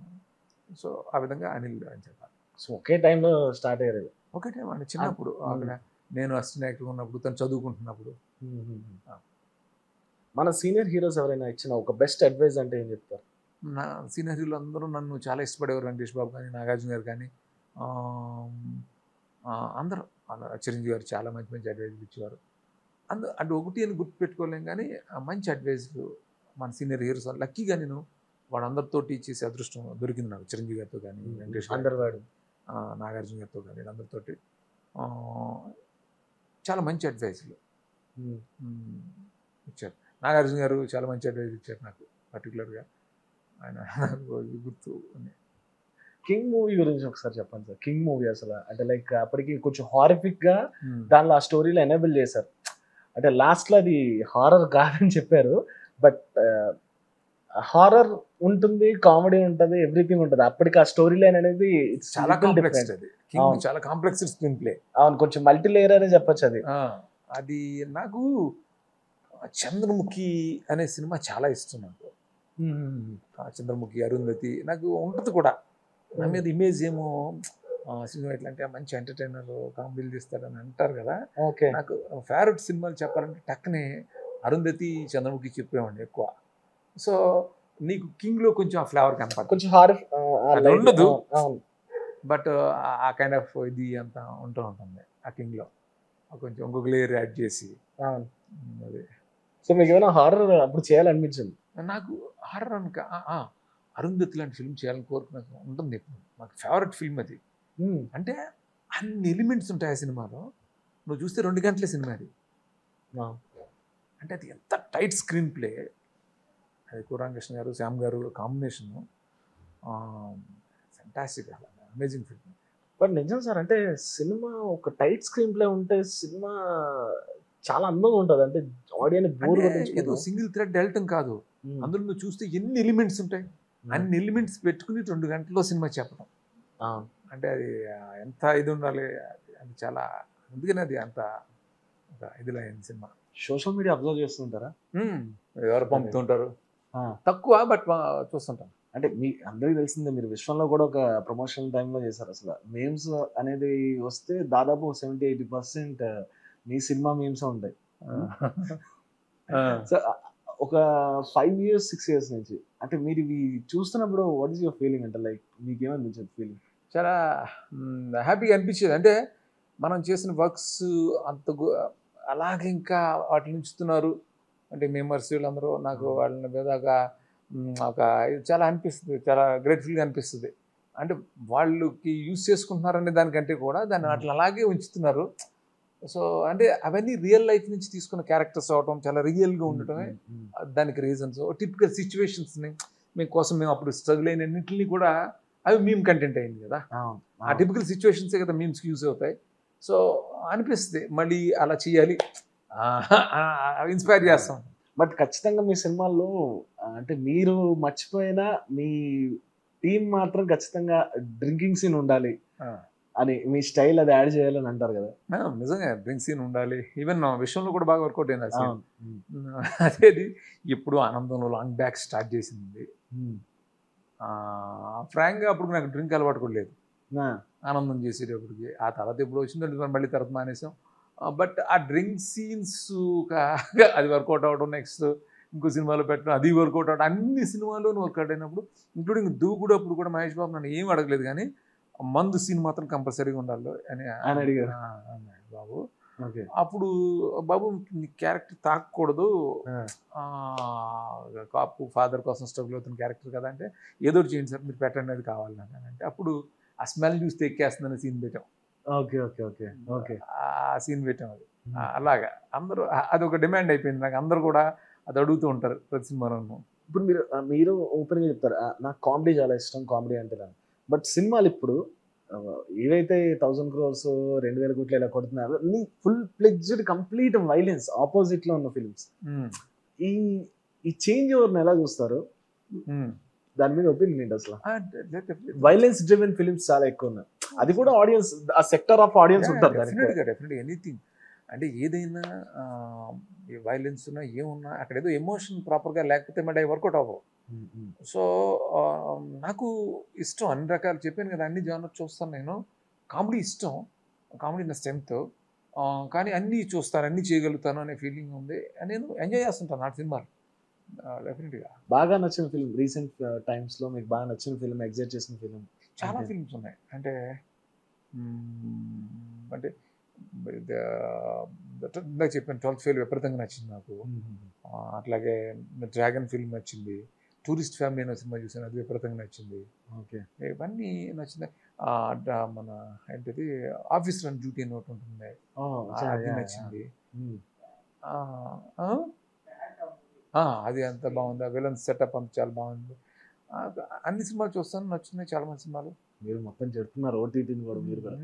సో ఆ విధంగా అనిల్ అని చెప్పాలి. సో ఒకే టైంలో స్టార్ట్ అయ్యారు? ఒకే టైం అంటే చిన్నప్పుడు అక్కడ నేను అసిస్టెంట్ యాక్టర్గా ఉన్నప్పుడు, తను చదువుకుంటున్నప్పుడు. మన సీనియర్ హీరోస్ ఎవరైనా ఇచ్చిన ఒక బెస్ట్ అడ్వైజ్ అంటే ఏం చెప్తారు? నా సీనియర్ హీరోలు అందరూ నన్ను చాలా ఇష్టపడేవారు. వెంకటేష్ బాబు కానీ, నాగార్జున గారు కానీ, అందరూ చిరంజీవి గారు చాలా మంచి మంచి అడ్వైజులు ఇచ్చేవారు. అంటే ఒకటి అని గుర్తుపెట్టుకోలేం కానీ మంచి అడ్వైజులు మన సీనియర్ హీరోస్. లక్కీగా నేను వాళ్ళందరితోటి చేసే అదృష్టం దొరికింది నాకు. చిరంజీవి గారితో కానీ, వెంకటేష్ గారు, నాగార్జున గారితో కానీ, వీళ్ళందరితోటి చాలా మంచి అడ్వైజులు ఇచ్చారు. నాగార్జున గారు చాలా మంచి అడ్వైజ్ ఇచ్చారు నాకు పర్టికులర్గా. ఆయన గుర్తు కింగ్ మూవీ గురించి ఒకసారి చెప్పండి సార్. కింగ్ మూవీ అసలు అంటే లైక్ అప్పటికి కొంచెం హారిఫిక్ గా దానిలో ఆ స్టోరీలో ఎనేబుల్ చేశారు. అంటే లాస్ట్ లో అది హారర్ కాదని చెప్పారు, బట్ హారర్ ఉంటుంది, కామెడీ ఉంటుంది, ఎవ్రీథింగ్ ఉంటుంది. అప్పటికి ఆ స్టోరీ లైన్ అనేది చాలా కాంప్లెక్స్ అది. కింగ్ చాలా కాంప్లెక్స్ స్క్రీన్ ప్లే. అవును, కొంచెం మల్టీ లేయర్ అనే చెప్పొచ్చు అది. అది నాకు చంద్రముఖి అనే సినిమా చాలా ఇష్టం నాకు. చంద్రముఖి, అరుంధతి నాకు ఉంటుంది కూడా. నా మీద ఇమేజ్ ఏమో సినిమా ఎట్లా అంటే మంచి ఎంటర్టైనర్, కామెడీలు తీస్తాడని అంటారు కదా. నాకు ఫేవరెట్ సినిమాలు చెప్పాలంటే టక్కనే అరుంధతి, చంద్రముఖి చెప్పేవాడిని ఎక్కువ. సో నీకు కింగ్ లో కొంచెం ఆ ఫ్లేవర్ కనపడుతుంది, కొంచెం హారర్ ఉండదు, బట్ ఆ కైండ్ ఆఫ్ ఇది అంతా ఉంటూ ఉంటుంది ఆ కింగ్ లో. కొంచెం ఇంకొక లేయర్ యాడ్ చేసి అదే. సో మీకు ఏమైనా హారర్ అప్పుడు చేయాలనిపించింది? నాకు హారర్ అనక అరుంధతి లాంటి ఫిల్మ్ చేయాలని కోరుకున్నా ఉంటుంది ఎప్పుడు. నాకు ఫేవరెట్ ఫిల్మ్ అది. అంటే అన్ని ఎలిమెంట్స్ ఉంటాయి ఆ సినిమాలో. నువ్వు చూస్తే 2 గంటలే సినిమా అది. అంటే అది ఎంత టైట్ స్క్రీన్ ప్లే. అది రామకృష్ణ గారు, శ్యామ్ గారు combination fantastic, amazing film. But నిజం సార్, అంటే సినిమా ఒక టైట్ స్క్రీన్ ప్లే ఉంటే సినిమా చాలా అందంగా ఉంటుంది. అంటే ఆడియన్స్ బోర్ ఏదో సింగిల్ థ్రెడ్ వెళ్ళటం కాదు, అందులో నువ్వు చూస్తే ఎన్ని ఎలిమెంట్స్ ఉంటాయి, అన్ని ఎలిమెంట్స్ పెట్టుకుని 2 గంటల్లో సినిమా చెప్పడం అంటే అది ఎంత ఇది ఉండాలి. అది చాలా, అందుకని అది అంత ఇదిలో అయింది సినిమా. సోషల్ మీడియా అబ్జర్వ్ చేస్తుంటారా? ఎవరు పంపుతుంటారు తక్కువ, బట్ చూస్తుంటాం. అంటే మీ అందరికీ తెలిసిందే, మీరు విశ్వంలో కూడా ఒక ప్రమోషన్ టైంలో చేశారు. అసలు మీమ్స్ అనేది వస్తే దాదాపు 70-80% మీ సినిమా మీమ్స్ ఉంటాయి. సో ఒక 5 years 6 years నుంచి అంటే మీరు ఇవి చూస్తున్నప్పుడు వాట్ ఈస్ యువర్ ఫీలింగ్? అంటే లైక్ మీకు ఏమనిపించింది ఫీలింగ్? చాలా హ్యాపీగా అనిపించేది. అంటే మనం చేసిన వర్క్స్ అంత అలాగే ఇంకా వాటిని ఉంచుతున్నారు అంటే మెంబర్స్ వీళ్ళందరూ. నాకు వాళ్ళ మీద ఒక చాలా అనిపిస్తుంది, చాలా గ్రేట్ఫుల్గా అనిపిస్తుంది. అంటే వాళ్ళకి యూజ్ చేసుకుంటున్నారనే దానికంటే కూడా దాన్ని వాటిని అలాగే ఉంచుతున్నారు. సో అంటే అవన్నీ రియల్ లైఫ్ నుంచి తీసుకున్న క్యారెక్టర్స్ అవటం, చాలా రియల్గా ఉండటమే దానికి రీజన్స్. టిపికల్ సిచ్యువేషన్స్ని మీకోసం మేము అప్పుడు స్ట్రగుల్ అయినన్నింటినీ కూడా అవి మీమ్ కంటెంట్ అయింది కదా. ఆ టిపికల్ సిచ్యువేషన్సే కదా మీమ్స్కి యూజ్ అవుతాయి. సో అనిపిస్తుంది మళ్ళీ అలా చేయాలి, ఇన్స్పైర్ చేస్తాం. బట్ ఖచ్చితంగా మీ సినిమాల్లో అంటే మీరు మర్చిపోయినా మీ టీం మాత్రం ఖచ్చితంగా డ్రింకింగ్ సీన్ ఉండాలి అని, మీ స్టైల్ అది యాడ్ చేయాలని అంటారు కదా. నిజంగా డ్రింక్ సీన్ ఉండాలి. ఈవెన్ విషయంలో కూడా బాగా వర్కౌట్ అయింది ఆ సీన్. అదేది ఇప్పుడు ఆనందంలో లాంగ్ బ్యాక్ స్టార్ట్ చేసింది. ఫ్రాంక్గా అప్పుడు నాకు డ్రింక్ అలవాటు కూడా లేదు, ఆనందం చేసేటప్పటికి. ఆ తర్వాత ఎప్పుడు వచ్చిందో మళ్ళీ తర్వాత మానేసాం. బట్ ఆ డ్రింక్ సీన్స్ అది వర్కౌట్ అవ్వడం, నెక్స్ట్ ఇంకో సినిమాలో పెట్టడం, అది వర్కౌట్ అవ్వడం, అన్ని సినిమాల్లోనూ వర్కౌట్ అయినప్పుడు, ఇంక్లూడింగ్ దూకుడు అప్పుడు కూడా మహేష్ బాబు నన్ను ఏం అడగలేదు కానీ మందు సీన్ మాత్రం కంపల్సరీగా ఉండాలి అని అడిగారు బాబు. అప్పుడు బాబు నీ క్యారెక్టర్ తాకూడదు, కాపు ఫాదర్ కోసం స్ట్రగుల్ అవుతున్న క్యారెక్టర్ కదా అంటే, ఏదో చేయండి సార్ మీరు పెట్టండి అది కావాలి నాకు అంటే, అప్పుడు ఆ స్మెల్ చూస్తే ఎక్కేస్తుందని సీన్ పెట్టాం. ఆ సీన్ పెట్టాం. అది అలాగా అందరూ అది ఒక డిమాండ్ అయిపోయింది నాకు. అందరూ కూడా అది అడుగుతూ ఉంటారు ప్రతి సినిమాలోనూ. ఇప్పుడు మీరు ఓపెన్గా చెప్తారు నాకు కామెడీ చాలా ఇష్టం, కామెడీ అంటే. బట్ సినిమాలు ఇప్పుడు ఏవైతే 1000 crores 2000 కోట్లు ఇలా కొడుతున్నారు, full fledged complete violence opposite లో ఉన్న ఫిల్మ్స్. ఈ చేంజ్ ఓవర్ని ఎలా చూస్తారు? దాని మీద ఒపీనియన్ ఏంటి అసలు? వైలెన్స్ డ్రివెన్ ఫిల్మ్స్ చాలా ఎక్కువ ఉన్నాయి. అది కూడా ఆడియన్స్, ఆ సెక్టర్ ఆఫ్ ఆడియన్స్ ఉంటారు. డెఫినెట్గా ఎనీథింగ్ అంటే ఏదైనా వైలెన్స్ ఉన్నా ఏమున్నా అక్కడ ఏదో ఎమోషన్ ప్రాపర్గా లేకపోతే మళ్ళీ వర్కౌట్ అవ్వవు. సో నాకు ఇష్టం అన్ని రకాలు, చెప్పాను కదా అన్ని జానర్ చూస్తాను నేను. కామెడీ ఇష్టం, కామెడీ నా స్ట్రెంగ్త్, కానీ అన్నీ చూస్తాను, అన్నీ చేయగలుగుతాను అనే ఫీలింగ్ ఉంది. నేను ఎంజాయ్ చేస్తుంటాను ఆ సినిమాలు. డెఫినెట్గా బాగా నచ్చిన ఫిల్మ్ రీసెంట్ టైమ్స్లో మీకు బాగా నచ్చిన ఫిల్మ్, ఎగ్జైట్ చేసిన ఫిల్మ్? చాలా ఫిల్మ్స్ ఉన్నాయి. అంటే ఇందాక చెప్పాను 12th ఫెయిల్ విపరీతంగా నచ్చింది నాకు. అట్లాగే డ్రాగన్ ఫిల్మ్ నచ్చింది. టూరిస్ట్ ఫ్యామిలీ అనే సినిమా చూసాను, అది విపరీతంగా నచ్చింది. ఇవన్నీ నచ్చింది. మన ఏంటిది ఆఫీస్ రన్ డ్యూటీ అని ఒకటి ఉంటుంది, అది నచ్చింది. అది అంత బాగుంది. ఆ విలన్ సెటప్ అంత చాలా బాగుంది. అన్ని సినిమాలు చూస్తాను, నచ్చుతున్నాయి చాలా మంది సినిమాలు. మీరు మొత్తం చెప్తున్నారు ఓటీటీని కూడా మీరు కూడా.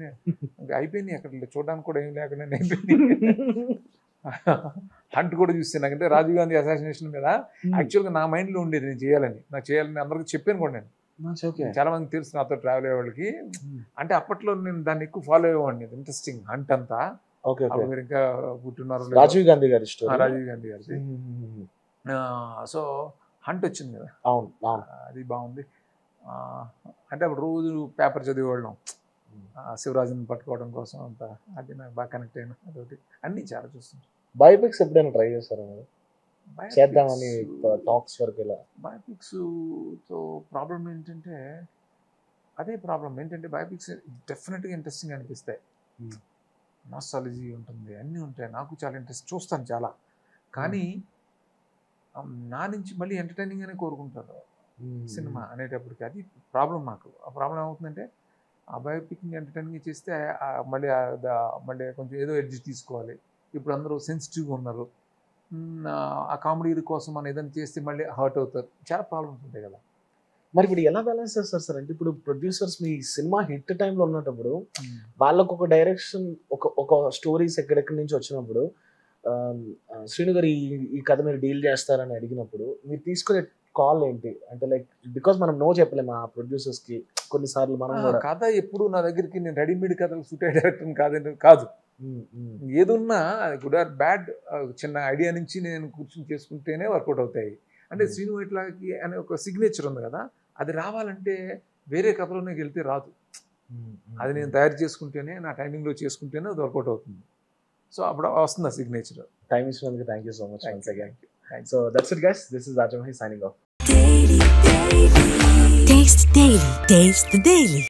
ఇంకా అయిపోయినాయి అక్కడ చూడడానికి కూడా ఏం లేకుండా అయిపోయింది. హంట్ కూడా చూస్తే నాకంటే రాజీవ్ గాంధీ అసాసినేషన్ మీద యాక్చువల్గా నా మైండ్లో ఉండేది నేను చేయాలని, నాకు చేయాలని అందరికీ చెప్పాను కూడా నేను. చాలా మందికి తెలుసు నాతో ట్రావెల్ అయ్యే వాళ్ళకి. అంటే అప్పట్లో నేను దాన్ని ఎక్కువ ఫాలో అయ్యేవాడిని. ఇంట్రెస్టింగ్ హంట్ అంతా. మీరు ఇంకా పుట్టున్నారు రాజీవ్ గాంధీ గారి రాజీవ్ గాంధీ గారిది. సో హంట్ వచ్చింది కదా, అవును అది బాగుంది. అంటే అప్పుడు రోజు పేపర్ చదివేవాళ్ళం శివరాజుని పట్టుకోవడం కోసం అంతా. అది నాకు బాగా కనెక్ట్ అయినా అదొకటి. అన్నీ చాలా చూస్తుంటాను. బయోపిక్స్ ఎప్పుడైనా ట్రై చేస్తారా చేద్దామని టాక్స్ వరకు? ఇలా బయోపిక్స్తో ప్రాబ్లం ఏంటంటే, అదే ప్రాబ్లం ఏంటంటే బయోపిక్స్ డెఫినెట్గా ఇంట్రెస్టింగ్ అనిపిస్తాయి. నాస్టాలజీ ఉంటుంది, అన్నీ ఉంటాయి. నాకు చాలా ఇంట్రెస్ట్, చూస్తాను చాలా. కానీ నా నుంచి మళ్ళీ ఎంటర్టైనింగ్ అనే కోరుకుంటారు సినిమా అనేటప్పటికి. అది ప్రాబ్లం నాకు. ఆ ప్రాబ్లం ఏమవుతుందంటే, ఆ బయోపిక్ని ఎంటర్టైనింగ్ చేస్తే మళ్ళీ మళ్ళీ కొంచెం ఏదో ఎడ్జ్ తీసుకోవాలి. ఇప్పుడు అందరూ సెన్సిటివ్గా ఉన్నారు. ఆ కామెడీ కోసం మనం ఏదైనా చేస్తే మళ్ళీ హర్ట్ అవుతారు. చాలా ప్రాబ్లమ్స్ ఉంటాయి కదా. మరి ఇప్పుడు ఎలా బ్యాలెన్స్ చేస్తారు సార్? అంటే ఇప్పుడు ప్రొడ్యూసర్స్ మీ సినిమా హిట్ టైంలో ఉన్నప్పుడు వాళ్ళకు ఒక డైరెక్షన్, ఒక స్టోరీస్ ఎక్కడెక్కడి నుంచి వచ్చినప్పుడు శ్రీను గారు ఈ కథ మీరు డీల్ చేస్తారని అడిగినప్పుడు మీరు తీసుకునే కాల్ ఏంటి? అంటే లైక్ బికాస్ మనం నో చెప్పలేము ఆ ప్రొడ్యూసర్స్కి కొన్నిసార్లు. మనం కూడా కథ ఎప్పుడు నా దగ్గరికి నేను రెడీమేడ్ కథలు సూట్ అయ్యే డైరెక్టర్ కాదు. ఏదున్నా గుడ్ ఆర్ బ్యాడ్ చిన్న ఐడియా నుంచి నేను కూర్చొని చేసుకుంటేనే వర్కౌట్ అవుతాయి. అంటే శ్రీను ఇట్లాకి అనే ఒక సిగ్నేచర్ ఉంది కదా, అది రావాలంటే వేరే కథలోనే వెళ్తే రాదు. అది నేను తయారు చేసుకుంటేనే, నా టైమింగ్లో చేసుకుంటేనే అది వర్కౌట్ అవుతుంది. సో అప్పుడు వస్తుంది ఆ సిగ్నేచర్. టైం ఇచ్చినందుకు thank you so much once again. So that's it guys, this is Rajamhi signing off. Taste the Daily. Taste the Daily.